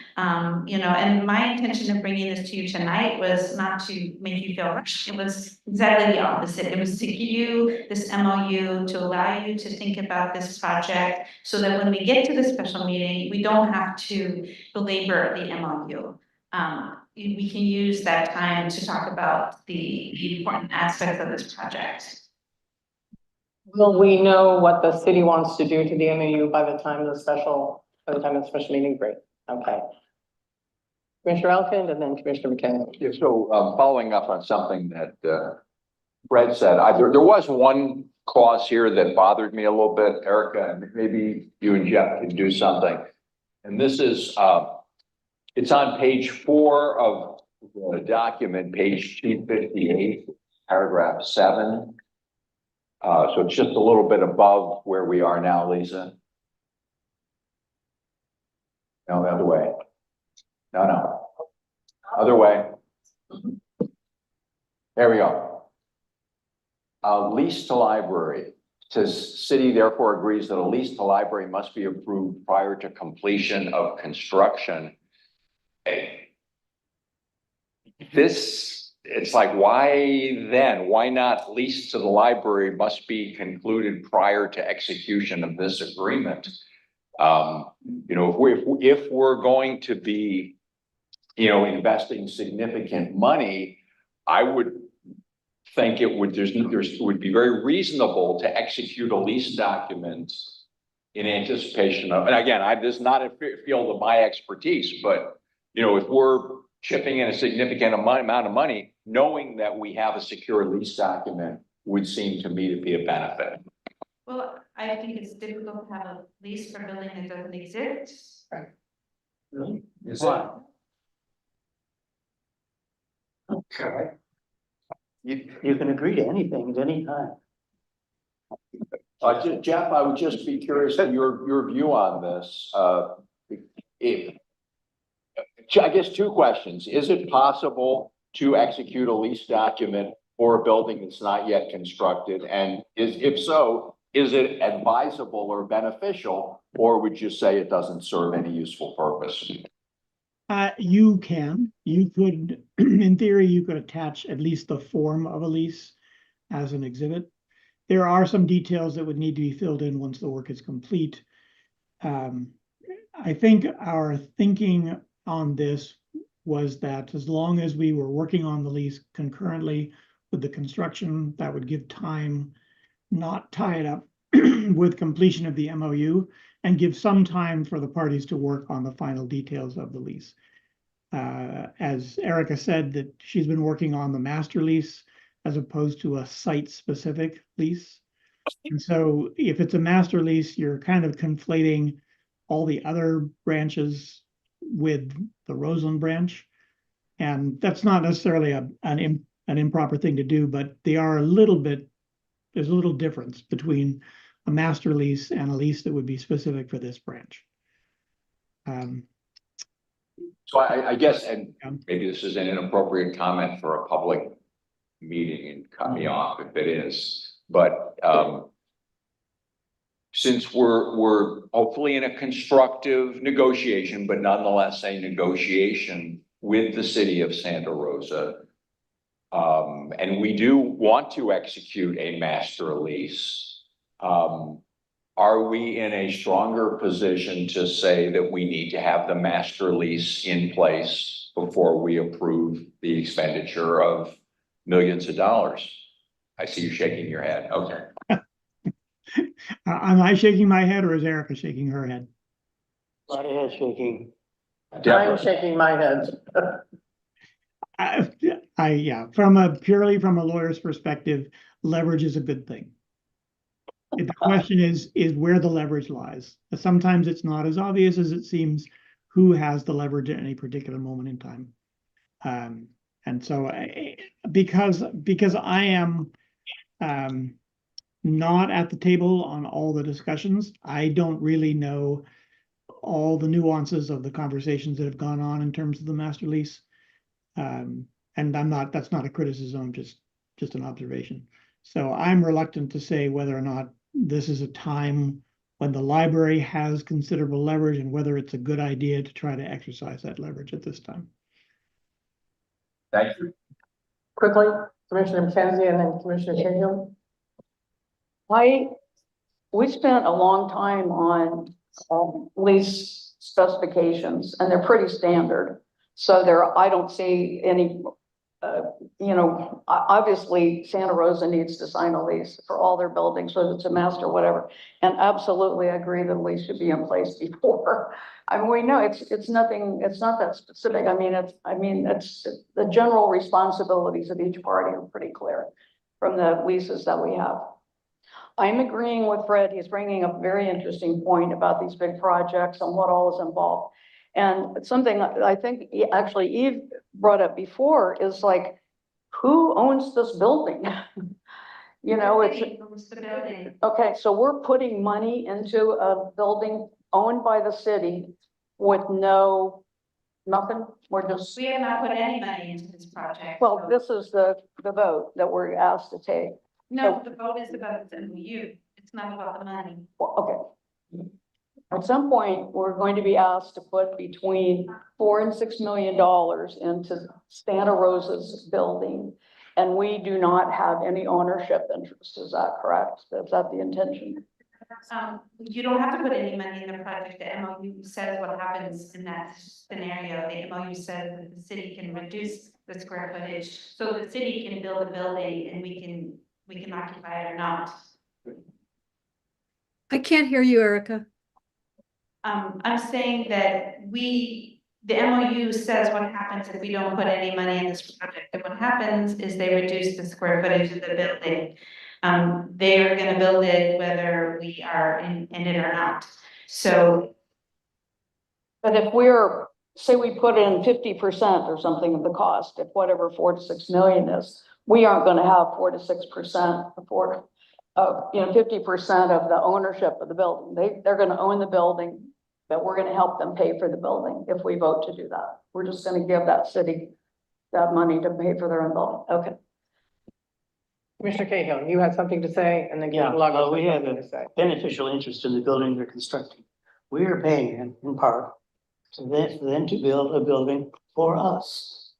Speaker 6: you know, and my intention of bringing this to you tonight was not to make you feel rushed. It was exactly the opposite. It was to give you this MOU, to allow you to think about this project, so that when we get to the special meeting, we don't have to belabor the MOU. We can use that time to talk about the important aspects of this project.
Speaker 2: Will we know what the city wants to do to the MAU by the time of the special meeting? Great, okay. Commissioner Elkins and then Commissioner McKenna.
Speaker 12: Yeah, so following up on something that Fred said, there was one clause here that bothered me a little bit, Erica, and maybe you and Jeff can do something. And this is, it's on page 4 of the document, page 258, paragraph 7. So it's just a little bit above where we are now, Lisa. No, the other way. No. Other way. There we go. Lease to library. Says city therefore agrees that a lease to library must be approved prior to completion of construction. It's like, why then? Why not lease to the library must be concluded prior to execution of this agreement? You know, if we're going to be, you know, investing significant money, I would think it would be very reasonable to execute a lease document in anticipation of, and again, this is not a field of my expertise, but you know, if we're chipping in a significant amount of money, knowing that we have a secure lease document would seem to me to be a benefit.
Speaker 6: Well, I think it's difficult to have a lease for a building that doesn't exist.
Speaker 8: Right.
Speaker 11: Really?
Speaker 8: Is it?
Speaker 11: Okay.
Speaker 8: You can agree to anything at any time.
Speaker 12: Jeff, I would just be curious of your view on this. I guess 2 questions. Is it possible to execute a lease document for a building that's not yet constructed? And if so, is it advisable or beneficial, or would you say it doesn't serve any useful purpose?
Speaker 4: You could, in theory, you could attach at least the form of a lease as an exhibit. There are some details that would need to be filled in once the work is complete. I think our thinking on this was that as long as we were working on the lease concurrently with the construction, that would give time, not tie it up with completion of the MOU, and give some time for the parties to work on the final details of the lease. As Erica said, that she's been working on the master lease as opposed to a site-specific lease. And so if it's a master lease, you're kind of conflating all the other branches with the Roseland branch. And that's not necessarily an improper thing to do, but they are there's a little difference between a master lease and a lease that would be specific for this branch.
Speaker 12: So I guess, and maybe this is an inappropriate comment for a public meeting, and cut me off if it is, but, since we're hopefully in a constructive negotiation, but nonetheless a negotiation with the city of Santa Rosa, and we do want to execute a master lease, are we in a stronger position to say that we need to have the master lease in place before we approve the expenditure of millions of dollars? I see you shaking your head. Okay.
Speaker 4: Am I shaking my head or is Erica shaking her head?
Speaker 8: A lot of head shaking.
Speaker 2: I'm shaking my head.
Speaker 4: Yeah, purely from a lawyer's perspective, leverage is a good thing. The question is where the leverage lies. Sometimes it's not as obvious as it seems who has the leverage at any particular moment in time. And so because I am not at the table on all the discussions, I don't really know all the nuances of the conversations that have gone on in terms of the master lease. And that's not a criticism, just an observation. So I'm reluctant to say whether or not this is a time when the library has considerable leverage and whether it's a good idea to try to exercise that leverage at this time.
Speaker 12: Thank you.
Speaker 2: Quickly, Commissioner McKenzie and then Commissioner Cahill.
Speaker 1: We spent a long time on lease specifications and they're pretty standard. So I don't see any, obviously Santa Rosa needs to sign a lease for all their buildings, whether it's a master, whatever. And absolutely agree that a lease should be in place before. I mean, we know it's nothing, it's not that specific. It's the general responsibilities of each party are pretty clear from the leases that we have. I'm agreeing with Fred. He's bringing up a very interesting point about these big projects and what all is involved. And something I think actually Eve brought up before is like, who owns this building? Okay, so we're putting money into a building owned by the city with nothing.
Speaker 6: We have not put any money into this project.
Speaker 1: Well, this is the vote that we're asked to take.
Speaker 6: No, the vote is about the MOU. It's not about the money.
Speaker 1: Well, okay. At some point, we're going to be asked to put between $4 and $6 million into Santa Rosa's building. And we do not have any ownership interest. Is that correct? Is that the intention?
Speaker 6: You don't have to put any money in the project. The MOU says what happens in that scenario. The MOU says that the city can reduce the square footage. So the city can build a building and we can occupy it or not.
Speaker 14: I can't hear you, Erica.
Speaker 6: I'm saying that the MOU says what happens if we don't put any money in this project. And what happens is they reduce the square footage of the building. They are going to build it whether we are in it or not. So.
Speaker 1: But if say we put in 50% or something of the cost, if whatever 4 to 6 million is, we aren't going to have 4 to 6% for 50% of the ownership of the building. They're going to own the building, but we're going to help them pay for the building if we vote to do that. We're just going to give that city that money to pay for their own building. Okay.
Speaker 2: Commissioner Cahill, you had something to say, and then
Speaker 8: Yeah,
Speaker 2: Commissioner Lagos
Speaker 8: we
Speaker 2: had
Speaker 8: have
Speaker 2: something
Speaker 8: a
Speaker 2: to say.
Speaker 8: beneficial interest in the building they're constructing. We are paying in part for them to build a building for us.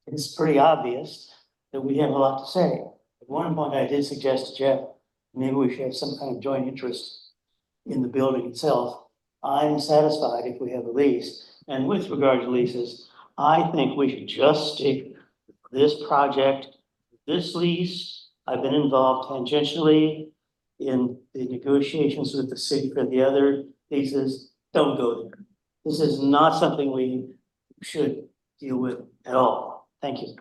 Speaker 8: It's pretty obvious that we have a lot to say. At one point, I did suggest to Jeff, maybe we should have some kind of joint interest in the building itself. I'm satisfied if we have a lease. And with regard to leases, I think we should just stick with this project, this lease. I've been involved tangentially in the negotiations with the city for the other leases. Don't go there. This is not something we should deal with at all. Thank you.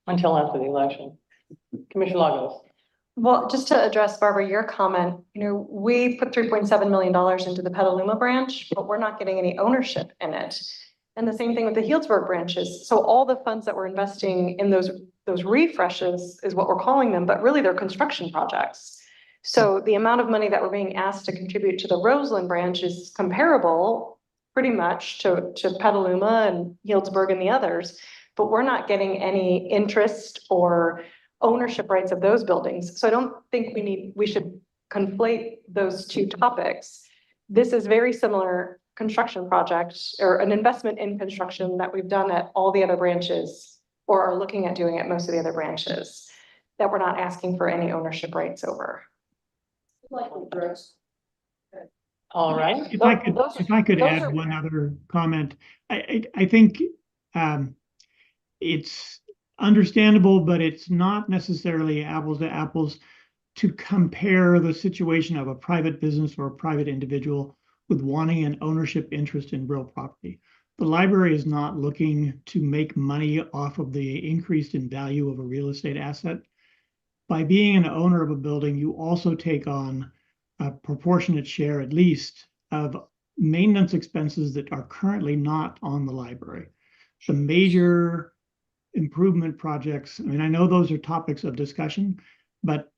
Speaker 2: Until after the election. Commissioner Lagos.
Speaker 18: Well, just to address Barbara, your comment, we put $3.7 million into the Petaluma branch, but we're not getting any ownership in it. And the same thing with the Healdsburg branches. So all the funds that we're investing in those refreshes is what we're calling them, but really they're construction projects. So the amount of money that we're being asked to contribute to the Roseland branch is comparable, pretty much to Petaluma and Healdsburg and the others, but we're not getting any interest or ownership rights of those buildings. So I don't think we should conflate those two topics. This is very similar construction project or an investment in construction that we've done at all the other branches or are looking at doing at most of the other branches that we're not asking for any ownership rights over.
Speaker 2: All right.
Speaker 4: If I could add one other comment, I think it's understandable, but it's not necessarily apples to apples to compare the situation of a private business or a private individual with wanting an ownership interest in real property. The library is not looking to make money off of the increase in value of a real estate asset. By being an owner of a building, you also take on a proportionate share, at least, of maintenance expenses that are currently not on the library. The major improvement projects, I mean, I know those are topics of discussion, but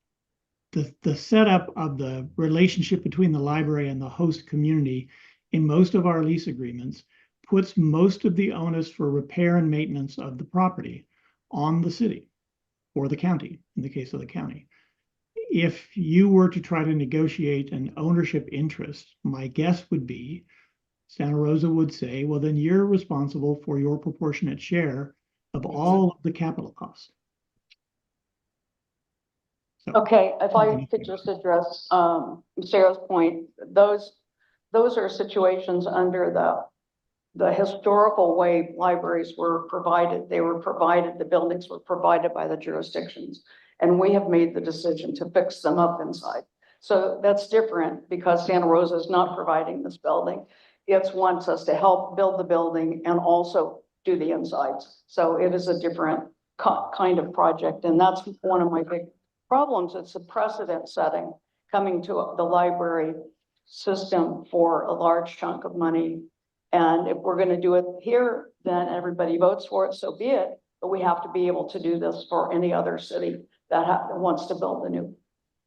Speaker 4: the setup of the relationship between the library and the host community in most of our lease agreements puts most of the onus for repair and maintenance of the property on the city or the county, in the case of the county. If you were to try to negotiate an ownership interest, my guess would be Santa Rosa would say, well, then you're responsible for your proportionate share of all of the capital costs.
Speaker 1: Okay, if I could just address Sarah's point, those are situations under the historical way libraries were provided. They were provided, the buildings were provided by the jurisdictions, and we have made the decision to fix them up inside. So that's different because Santa Rosa is not providing this building. It wants us to help build the building and also do the insides. So it is a different kind of project, and that's one of my big problems. It's a precedent setting coming to the library system for a large chunk of money. And if we're going to do it here, then everybody votes for it, so be it. But we have to be able to do this for any other city that wants to build a new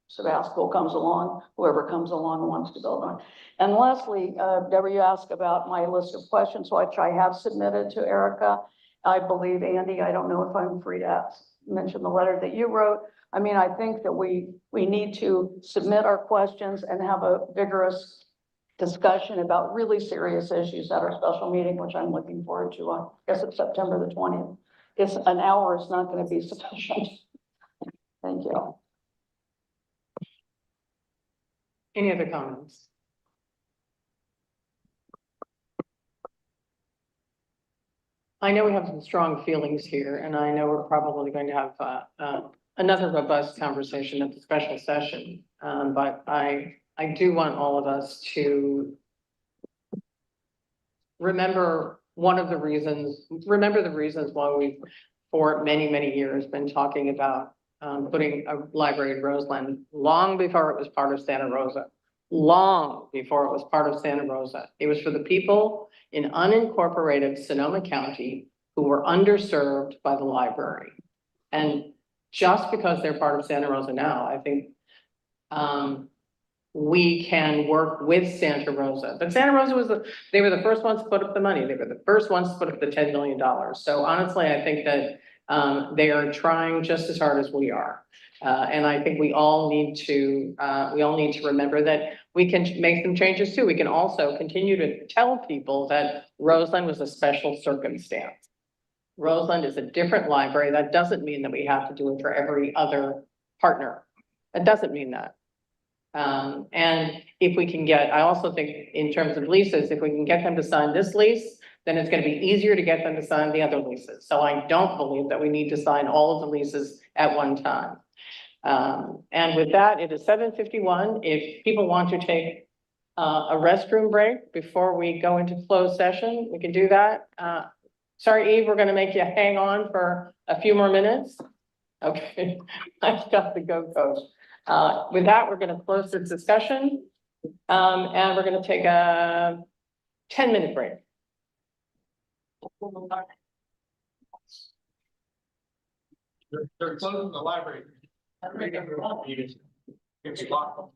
Speaker 1: Sebastopol comes along, whoever comes along wants to build one. And lastly, Deborah, you asked about my list of questions, which I have submitted to Erica. I believe, Andy, I don't know if I'm free to mention the letter that you wrote. I mean, I think that we need to submit our questions and have a vigorous discussion about really serious issues at our special meeting, which I'm looking forward to. I guess it's September the 20th. It's an hour is not going to be sufficient. Thank you.
Speaker 2: Any other comments? I know we have some strong feelings here, and I know we're probably going to have another robust conversation at the special session. But I do want all of us to remember the reasons why we've, for many, many years, been talking about putting a library in Roseland long before it was part of Santa Rosa. Long before it was part of Santa Rosa. It was for the people in unincorporated Sonoma County who were underserved by the library. And just because they're part of Santa Rosa now, I think we can work with Santa Rosa. But Santa Rosa they were the first ones to put up the money. They were the first ones to put up the $10 million. So honestly, I think that they are trying just as hard as we are. And I think we all need to remember that we can make some changes too. We can also continue to tell people that Roseland was a special circumstance. Roseland is a different library. That doesn't mean that we have to do it for every other partner. It doesn't mean that. And if we can I also think in terms of leases, if we can get them to sign this lease, then it's going to be easier to get them to sign the other leases. So I don't believe that we need to sign all of the leases at one time. And with that, it is 7:51. If people want to take a restroom break before we go into closed session, we can do that. Sorry, Eve, we're going to make you hang on for a few more minutes. Okay, I've got the go coach. With that, we're going to close this discussion and we're going to take a 10-minute break.
Speaker 11: They're closing the library. It's locked.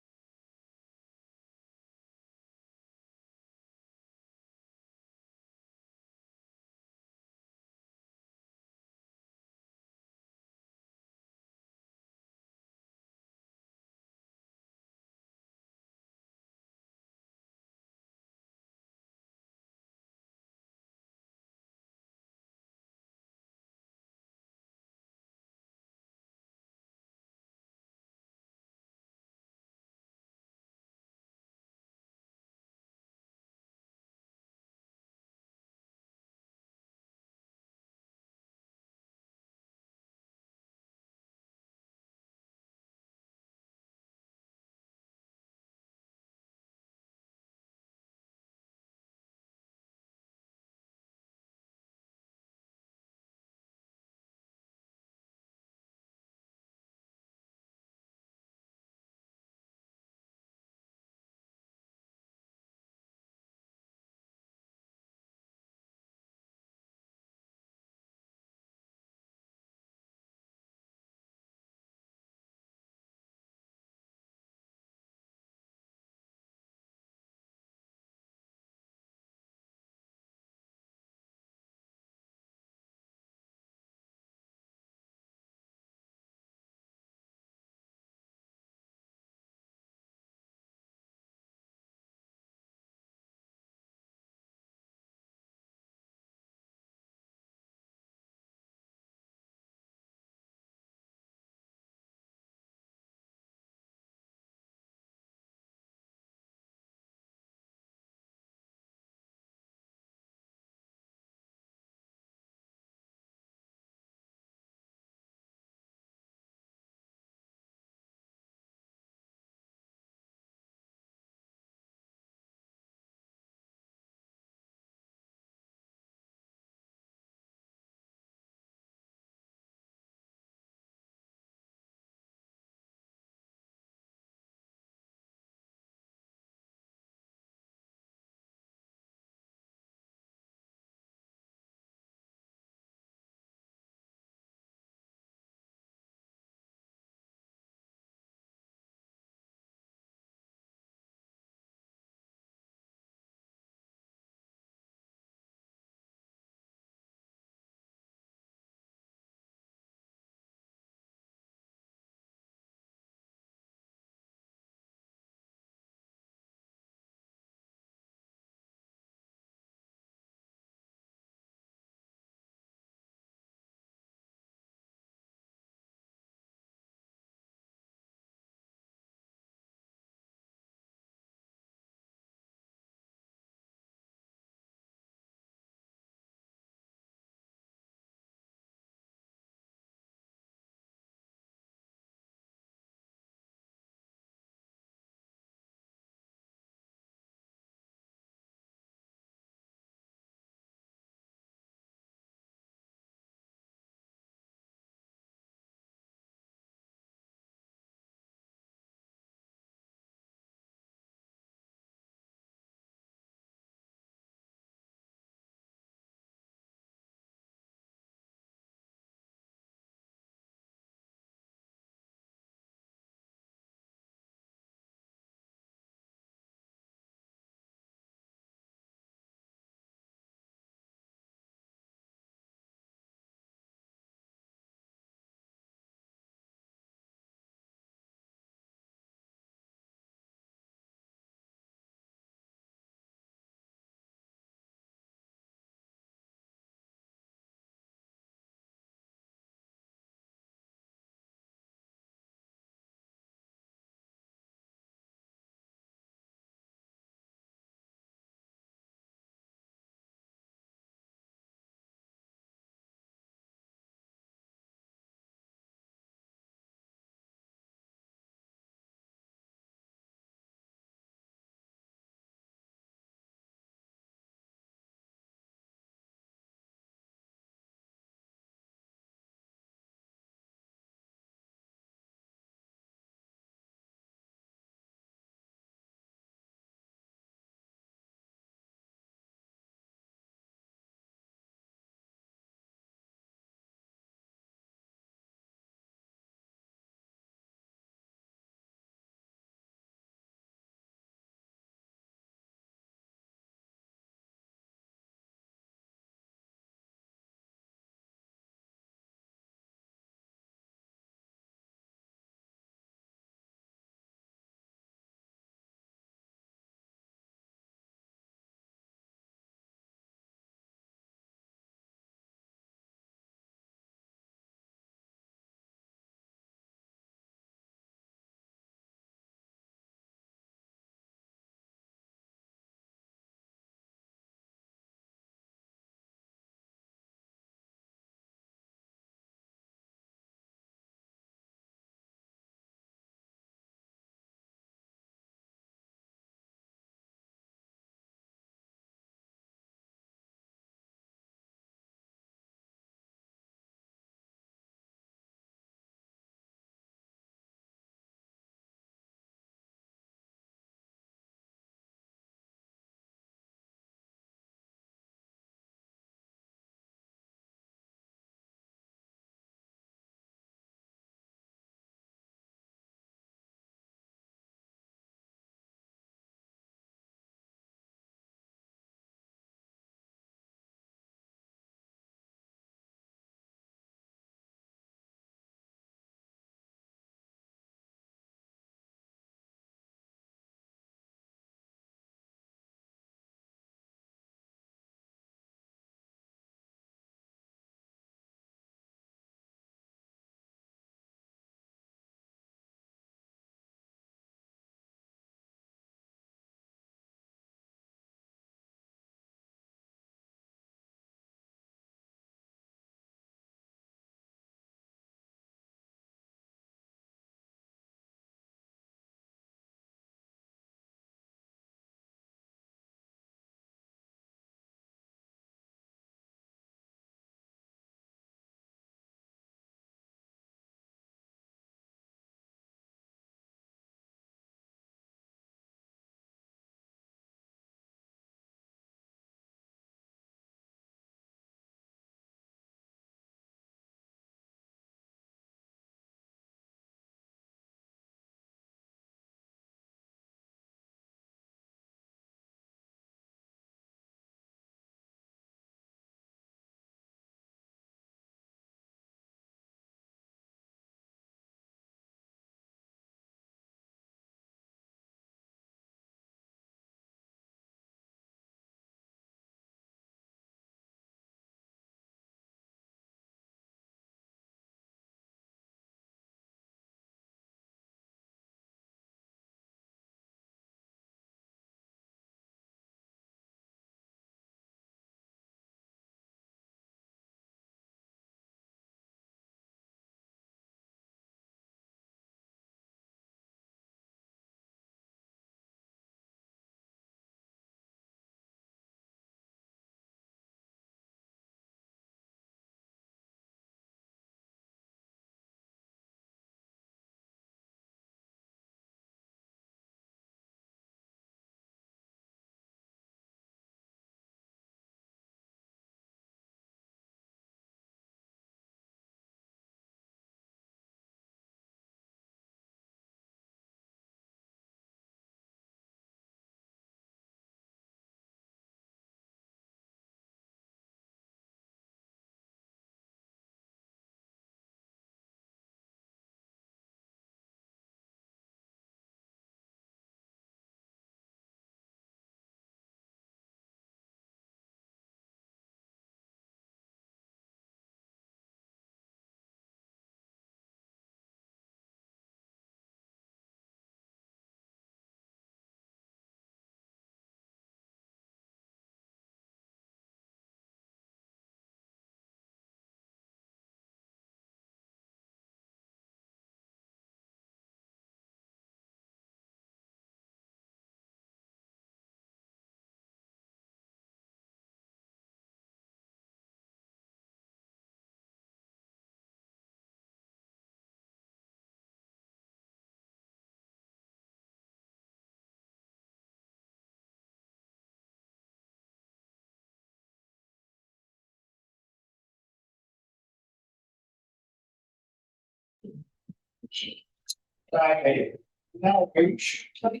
Speaker 11: Now, reach. This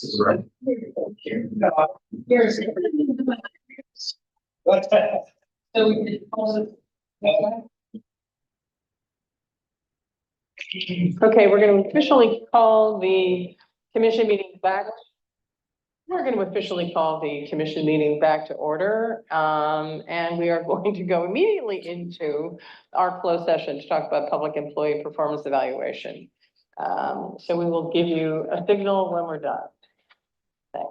Speaker 11: is right. Here's. What's that? So we can pause it.
Speaker 2: Okay, we're gonna officially call the commission meeting back. We're gonna officially call the commission meeting back to order. And we are going to go immediately into our closed session to talk about public employee performance evaluation. So we will give you a signal when we're done. Thanks.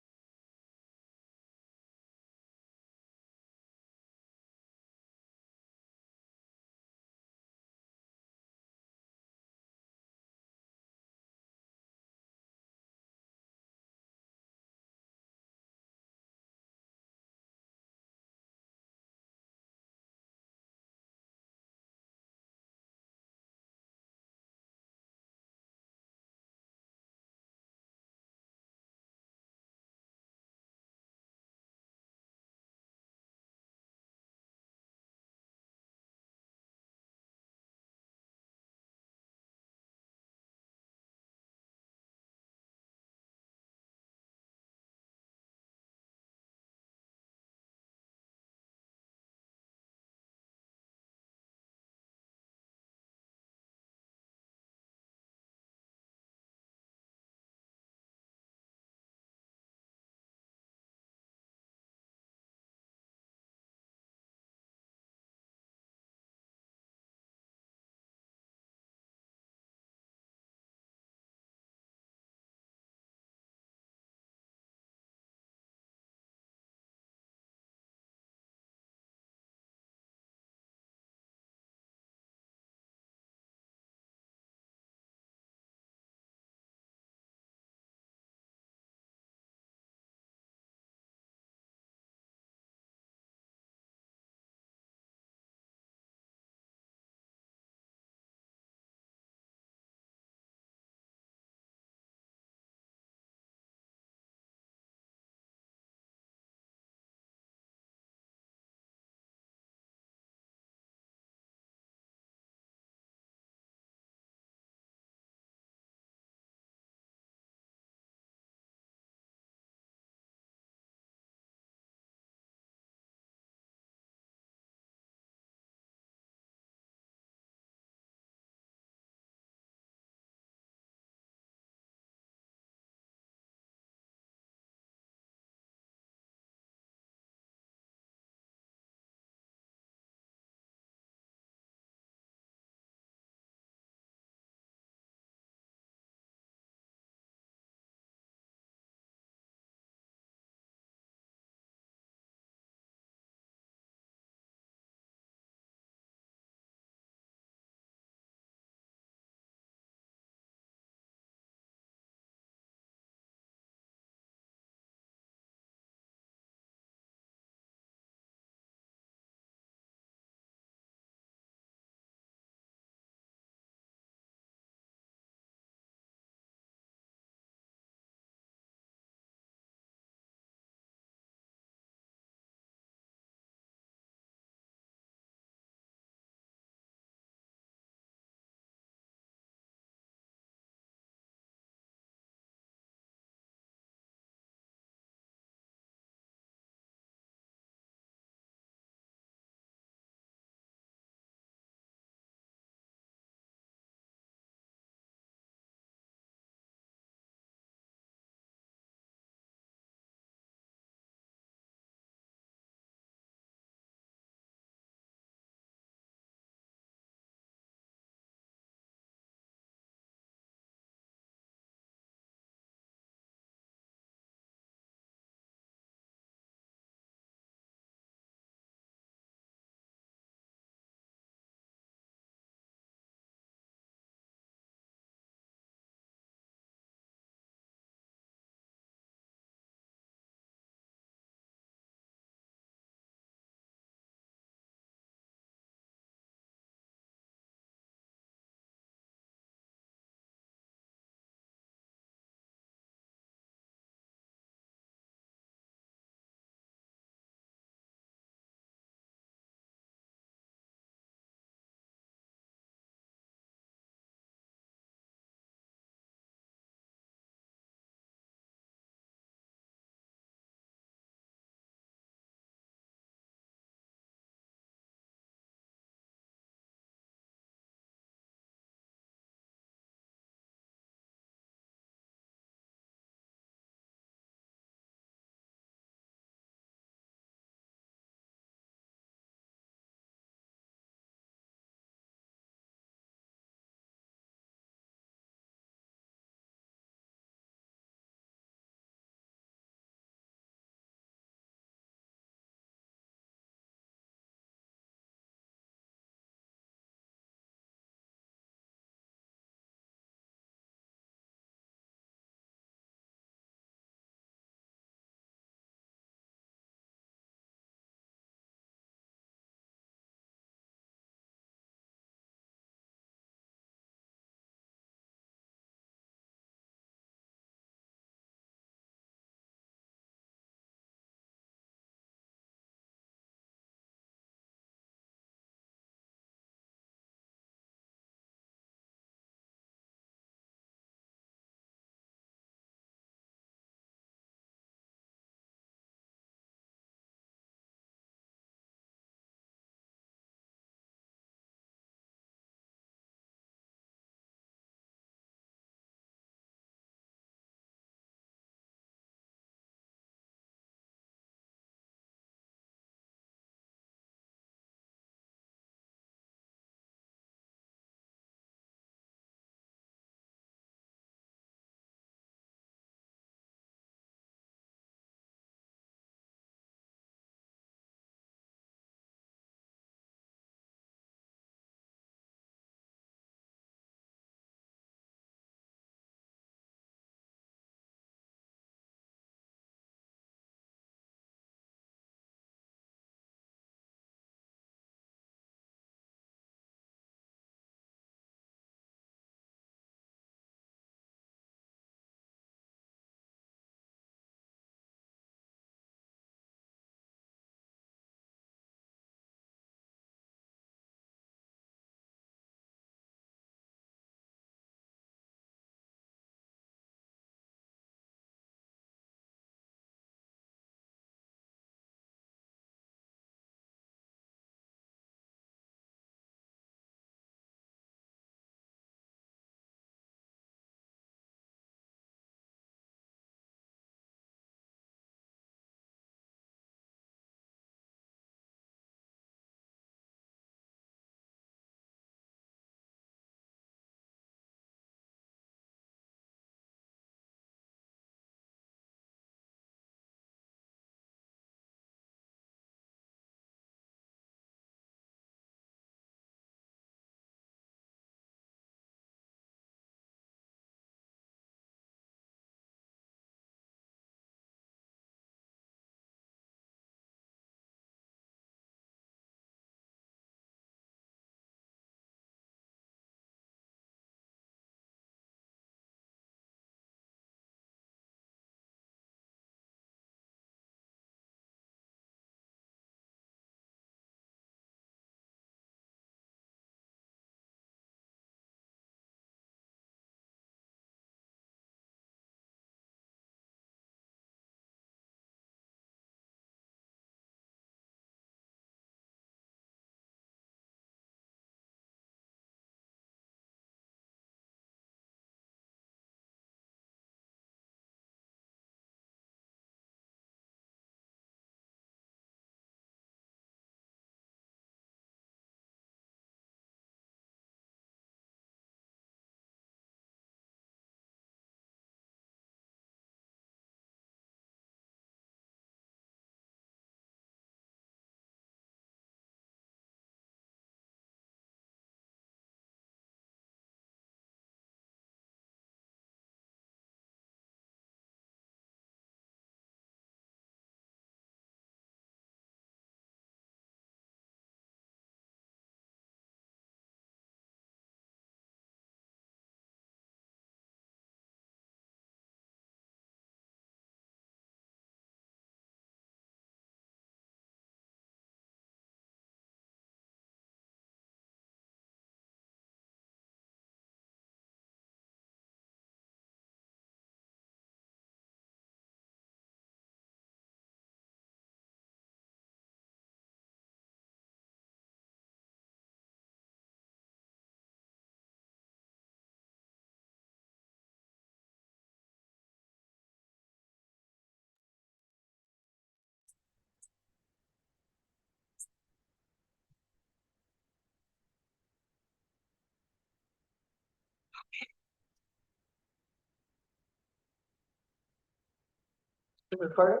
Speaker 2: Recorder?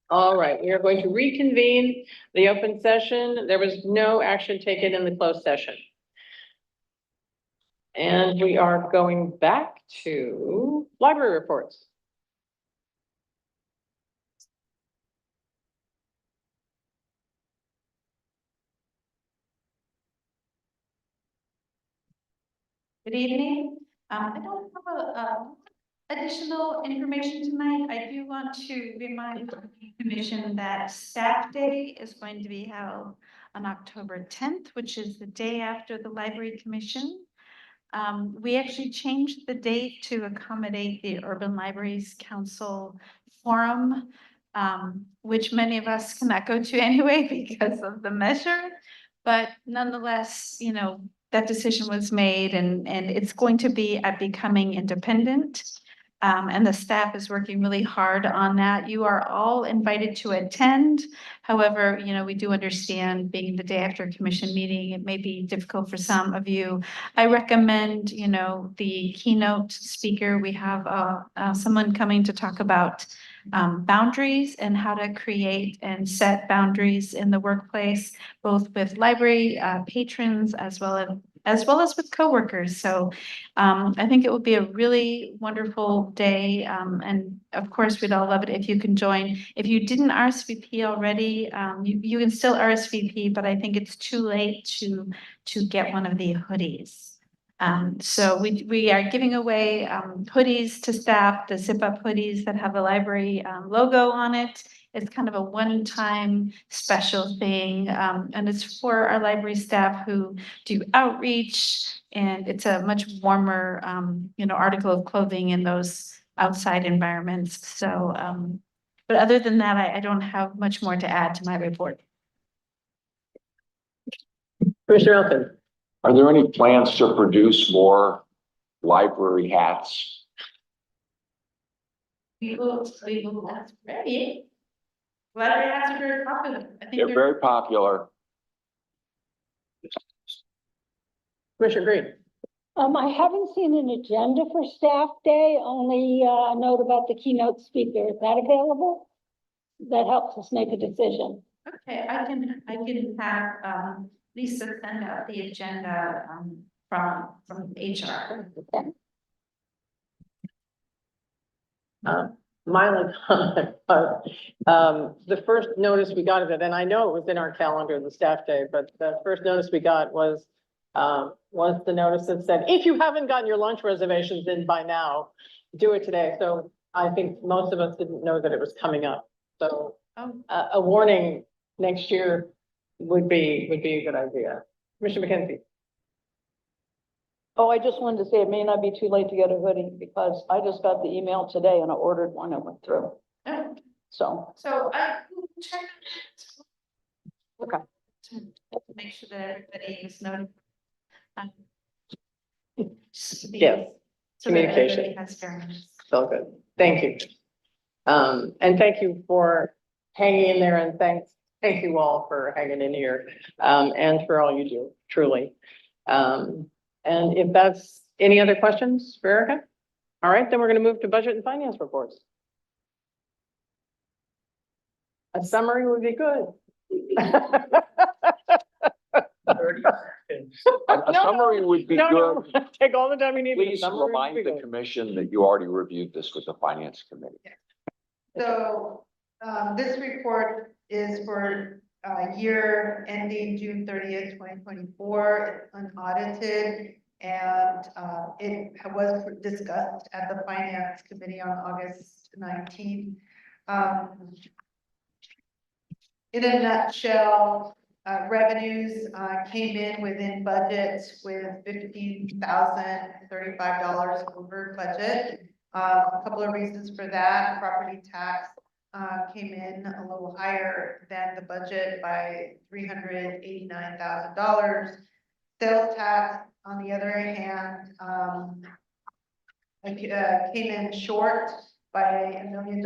Speaker 2: All right, we are going to reconvene the open session. There was no action taken in the closed session. And we are going back to library reports.
Speaker 13: Good evening. I don't have additional information tonight. I do want to remind the commission that staff day is going to be held on October 10th, which is the day after the library commission. We actually changed the date to accommodate the Urban Libraries Council Forum, which many of us cannot go to anyway because of the measure. But nonetheless, you know, that decision was made and it's going to be at Becoming Independent. And the staff is working really hard on that. You are all invited to attend. However, you know, we do understand being the day after a commission meeting, it may be difficult for some of you. I recommend, you know, the keynote speaker. We have someone coming to talk about boundaries and how to create and set boundaries in the workplace, both with library patrons as well as with coworkers. So I think it would be a really wonderful day. And of course, we'd all love it if you can join. If you didn't RSVP already, you can still RSVP, but I think it's too late to get one of the hoodies. So we are giving away hoodies to staff, the zip up hoodies that have a library logo on it. It's kind of a one-time special thing, and it's for our library staff who do outreach, and it's a much warmer, you know, article of clothing in those outside environments. So, but other than that, I don't have much more to add to my report.
Speaker 2: Commissioner Elton.
Speaker 12: Are there any plans to produce more library hats?
Speaker 13: We will, that's ready. Library hats are very popular. I think
Speaker 12: They're very popular.
Speaker 2: Commissioner Green.
Speaker 17: I haven't seen an agenda for staff day, only a note about the keynote speaker. Is that available? That helps us make a decision.
Speaker 13: Okay, I can have Lisa send out the agenda from HR.
Speaker 2: My only comment, the first notice we got of it, and I know it was in our calendar, the staff day, but the first notice we got was the notice that said, if you haven't gotten your lunch reservations in by now, do it today. So I think most of us didn't know that it was coming up. So a warning next year would be a good idea. Commissioner McKenzie.
Speaker 1: Oh, I just wanted to say it may not be too late to get a hoodie because I just got the email today and I ordered one and went through. So.
Speaker 13: So I will check.
Speaker 1: Okay.
Speaker 13: To make sure that everybody is notified.
Speaker 2: Yes.
Speaker 13: So that
Speaker 2: Communication.
Speaker 13: everybody has fairness.
Speaker 2: So good. Thank you. And thank you for hanging in there and thank you all for hanging in here, and for all you do, truly. And if that's any other questions for Erica? All right, then we're going to move to budget and finance reports. A summary would be good.
Speaker 12: A summary would be good.
Speaker 2: Take all the time you need.
Speaker 12: Please remind the commission that you already reviewed this with the finance committee.
Speaker 5: So, this report is for year ending June 30th, 2024, unaudited. And it was discussed at the finance committee on August 19th. In a nutshell, revenues came in within budget with $15,035 over budget. A couple of reasons for that: property tax came in a little higher than the budget by $389,000. Sales tax, on the other hand, came in short by $1 million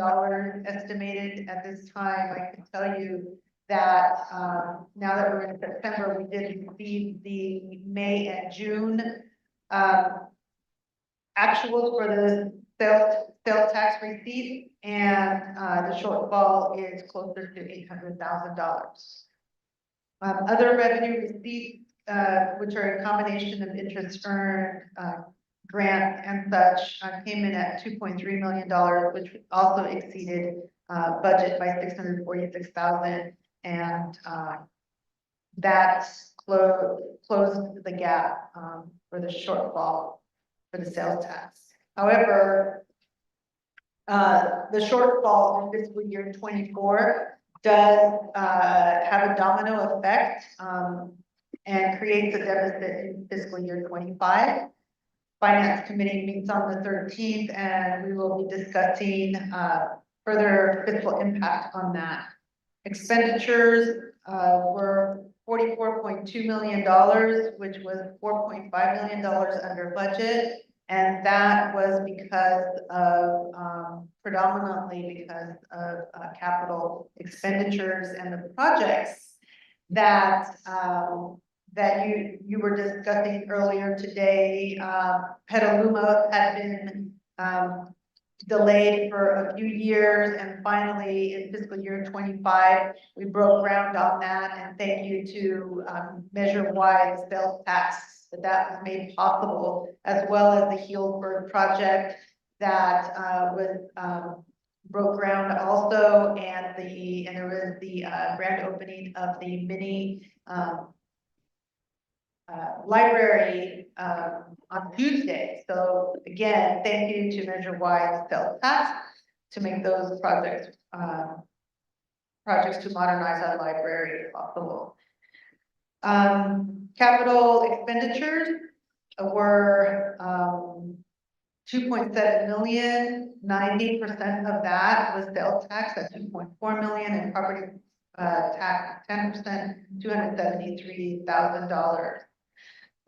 Speaker 5: estimated at this time. I can tell you that, now that we're in September, we did receive the May and June, actuals for the sales tax receipt, and, the shortfall is closer to $800,000. Other revenue receipts, which are a combination of interest earned, grant and such, came in at $2.3 million, which also exceeded budget by $646,000, and that closed the gap for the shortfall for the sales tax. However, the shortfall in fiscal year 24 does have a domino effect and creates a deficit in fiscal year 25. Finance Committee meets on the 13th, and we will be discussing further fiscal impact on that. Expenditures were $44.2 million, which was $4.5 million under budget. And that was because of, predominantly because of capital expenditures and the projects that that you were discussing earlier today. Petaluma had been delayed for a few years, and finally in fiscal year 25, we broke ground on that. And thank you to Measure Y, the sales tax, that was made possible, as well as the Healdsburg project that was broke ground also, and there was the grand opening of the mini library on Tuesday. So again, thank you to Measure Y, the sales tax, to make those projects to modernize our library possible. Capital expenditures were 2.7 million. 90% of that was sales tax at 2.4 million, and property tax 10%, $273,000.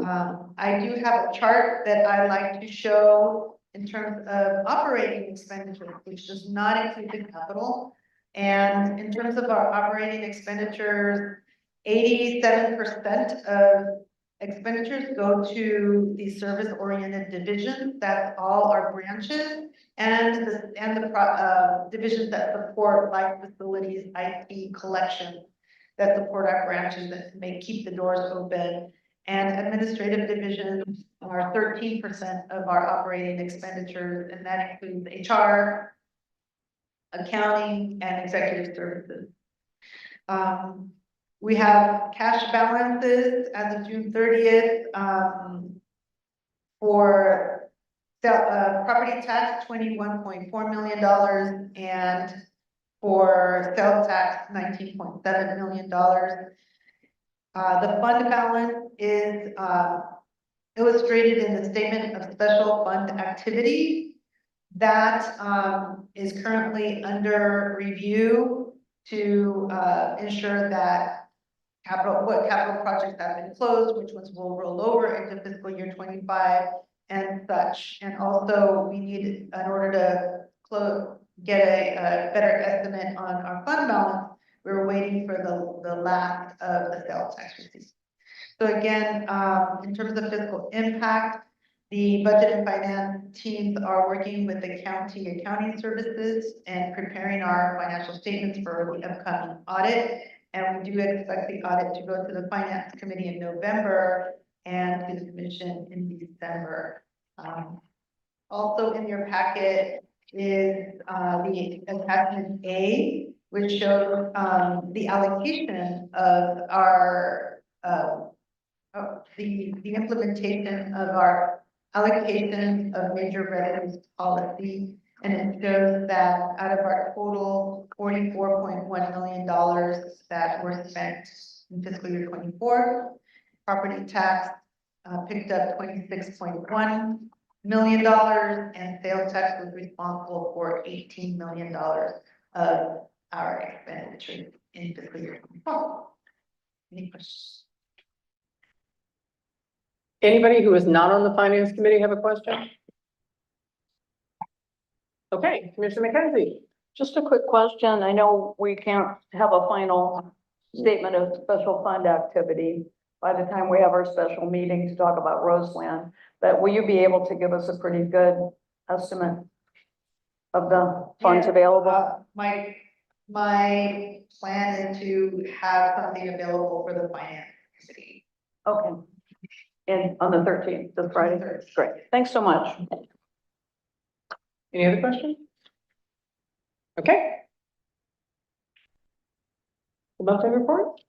Speaker 5: I do have a chart that I like to show in terms of operating expenditures, which does not include the capital. And in terms of our operating expenditures, 87% of expenditures go to the service-oriented divisions. That's all our branches and the divisions that support, like facilities, IT, collection, that support our branches, that may keep the doors open. And administrative divisions are 13% of our operating expenditures, and that includes HR, accounting, and executive services. We have cash balances as of June 30th for property tax, $21.4 million, and for sales tax, $19.7 million. The fund balance is illustrated in the statement of special fund activity that is currently under review to ensure that what capital projects have been closed, which ones will roll over into fiscal year 25 and such. And also we need, in order to get a better estimate on our fund balance, we were waiting for the last of the sales tax receipts. So again, in terms of fiscal impact, the budget and finance teams are working with the county accounting services and preparing our financial statements for the upcoming audit. And we do expect the audit to go to the finance committee in November and to the commission in December. Also in your packet is the attachment A, which shows the allocation of our the implementation of our allocation of major revenues policy. And it shows that out of our total $44.1 million that were spent in fiscal year 24, property tax picked up $26.1 million, and sales tax was responsible for $18 million of our expenditure in fiscal year 24. Any questions?
Speaker 2: Anybody who is not on the finance committee have a question? Okay, Commissioner McKenzie.
Speaker 1: Just a quick question. I know we can't have a final statement of special fund activity by the time we have our special meeting to talk about Roseland. But will you be able to give us a pretty good estimate of the funds available?
Speaker 19: My plan is to have something available for the finance committee.
Speaker 1: Okay. And on the 13th, this Friday? Great. Thanks so much.
Speaker 2: Any other questions? Okay. The monthly report?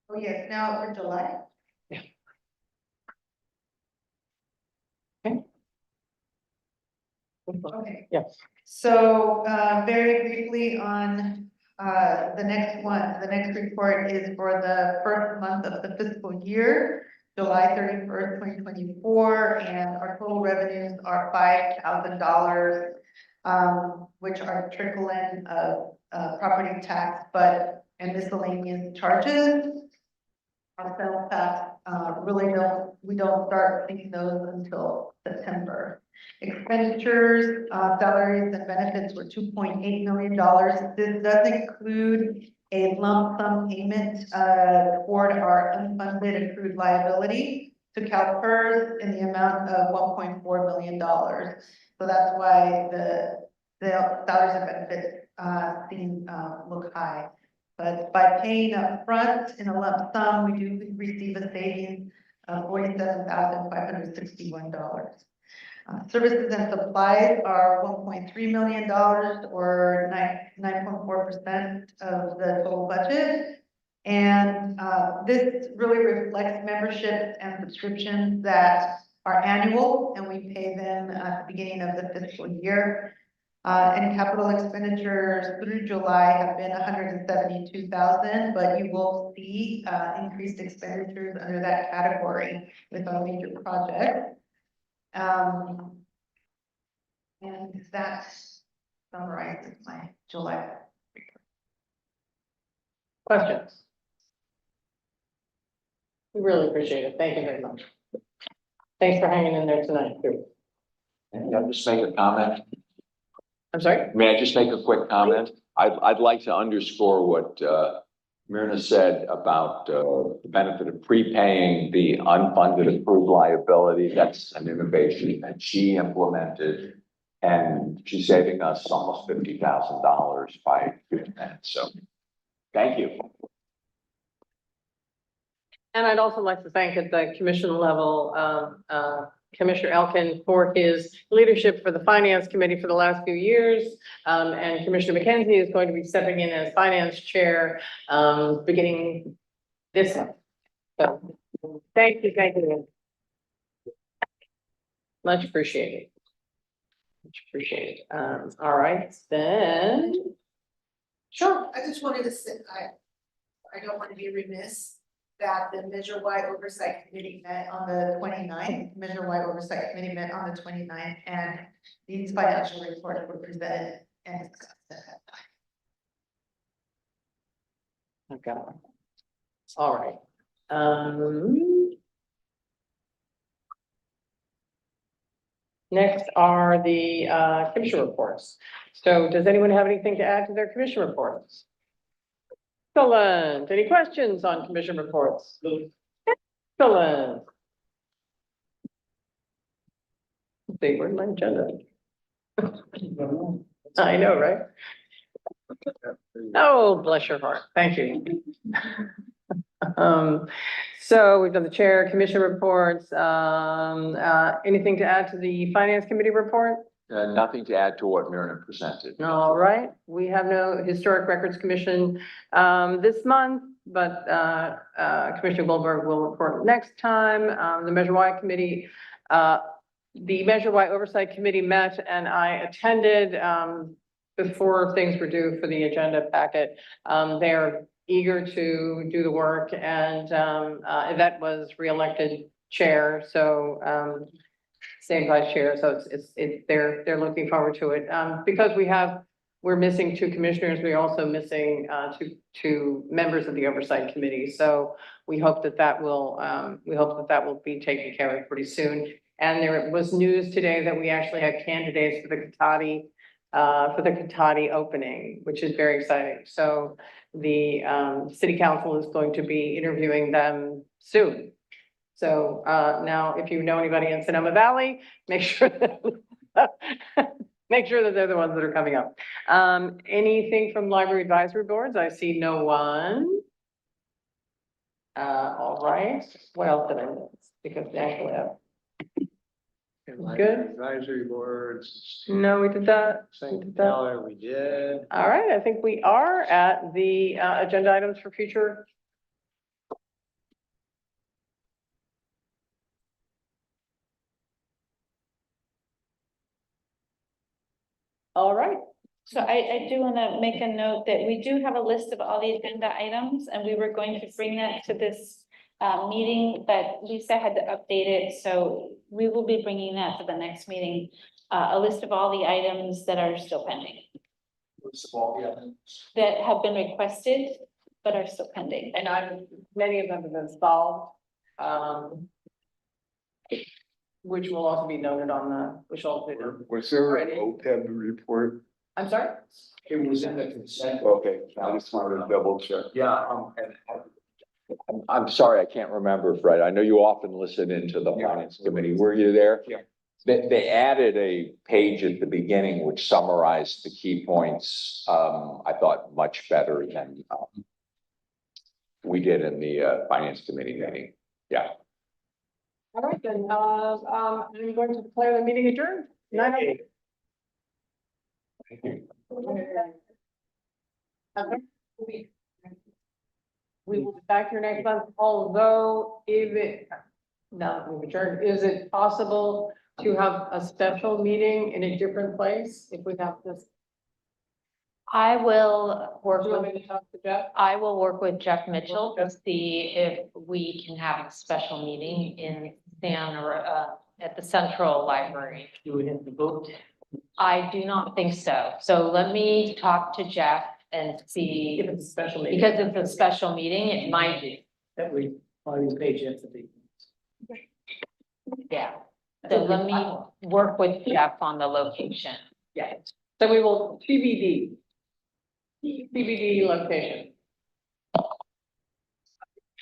Speaker 19: Oh, yes, now for July. Okay.
Speaker 2: Yes.
Speaker 19: So, very briefly on, the next one, the next report is for the first month of the fiscal year, July 31st, 2024, and our total revenues are $5,000, which are trickle in of, property tax, and miscellaneous charges. Our sales tax, we don't start seeing those until September. Expenditures, salaries and benefits were $2.8 million. This does include a lump sum payment, toward our unfunded accrued liability to CalPERS in the amount of $1.4 million. So that's why the salaries and benefits, look high. But by paying up front in a lump sum, we do receive a savings of $47,561. Services and supplies are $1.3 million, or 9.4% of the total budget. And this really reflects memberships and subscriptions that are annual, and we pay them at the beginning of the fiscal year. And capital expenditures through July have been $172,000, but you will see increased expenditures under that category with our major projects. And that summarizes my July.
Speaker 2: Questions? We really appreciate it. Thank you very much. Thanks for hanging in there tonight, too.
Speaker 12: Can I just make a comment?
Speaker 2: I'm sorry?
Speaker 12: May I just make a quick comment? I'd like to underscore what Myrna said about the benefit of prepaying the unfunded approved liability. That's an innovation that she implemented, and she's saving us almost $50,000 by doing that. So, thank you.
Speaker 2: And I'd also like to thank at the commission level, Commissioner Elkin for his leadership for the Finance Committee for the last few years. And Commissioner McKenzie is going to be stepping in as Finance Chair, beginning this month. So, thank you. Much appreciated. Much appreciated. All right, then. Sure.
Speaker 19: I just wanted to say, I don't want to be remiss that the Measure Y Oversight Committee met on the 29th. Measure Y Oversight Committee met on the 29th, and these financial reports were presented and discussed at that time.
Speaker 2: Okay. All right. Next are the commission reports. So does anyone have anything to add to their commission reports? Excellent. Any questions on commission reports? Excellent. Let's see, where's my agenda? I know, right? Oh, bless your heart. Thank you. So we've done the chair, commission reports. Anything to add to the finance committee report?
Speaker 12: Nothing to add to what Myrna presented.
Speaker 2: All right, we have no historic records commission this month, but Commissioner Goldberg will report next time. The Measure Y committee, the Measure Y Oversight Committee met, and I attended before things were due for the agenda packet. They're eager to do the work, and Yvette was reelected chair, so same vice chair, so they're looking forward to it. Because we're missing two commissioners, we're also missing two members of the oversight committee. So we hope that will be taken care of pretty soon. And there was news today that we actually had candidates for the Cotati for the Katati opening, which is very exciting. So the city council is going to be interviewing them soon. So now, if you know anybody in Sonoma Valley, make sure that make sure that they're the ones that are coming up. Anything from library advisory boards? I see no one. All right, what else did I miss? Because they actually have. Good.
Speaker 11: Advisory boards.
Speaker 2: No, we did that.
Speaker 11: St.
Speaker 2: did that.
Speaker 11: Keller, we did.
Speaker 2: All right, I think we are at the agenda items for future. All right.
Speaker 13: So I do want to make a note that we do have a list of all the agenda items, and we were going to bring that to this meeting, but Lisa had to update it, so we will be bringing that to the next meeting. A list of all the items that are still pending, that have been requested, but are still pending.
Speaker 2: And many of them have been solved. Which will also be noted on the, which also.
Speaker 16: Was there
Speaker 2: Already.
Speaker 16: an OPEB report?
Speaker 2: I'm sorry?
Speaker 11: It was in the consent.
Speaker 16: Okay, I just wanted to double check.
Speaker 11: Yeah,
Speaker 12: I'm sorry, I can't remember, Fred. I know you often listen into the finance committee. Were you there?
Speaker 11: Yeah.
Speaker 12: They added a page at the beginning which summarized the key points, I thought much better than we did in the finance committee meeting. Yeah.
Speaker 2: All right, then, I'm going to declare the meeting adjourned. Okay. We will be back here next month, although we've adjourned, is it possible to have a special meeting in a different place if we have this?
Speaker 3: I will work
Speaker 2: Do you want
Speaker 3: with,
Speaker 2: me to talk to Jeff?
Speaker 3: I will work with Jeff Mitchell to see if we can have a special meeting in at the Central Library.
Speaker 10: Do it in the boat.
Speaker 3: I do not think so. So let me talk to Jeff and see,
Speaker 10: If it's a special meeting.
Speaker 3: because it's a special meeting, it might be,
Speaker 10: That we, on these pages, to be.
Speaker 3: yeah. So let me work with Jeff on the location.
Speaker 2: Yeah, so we will TBD location.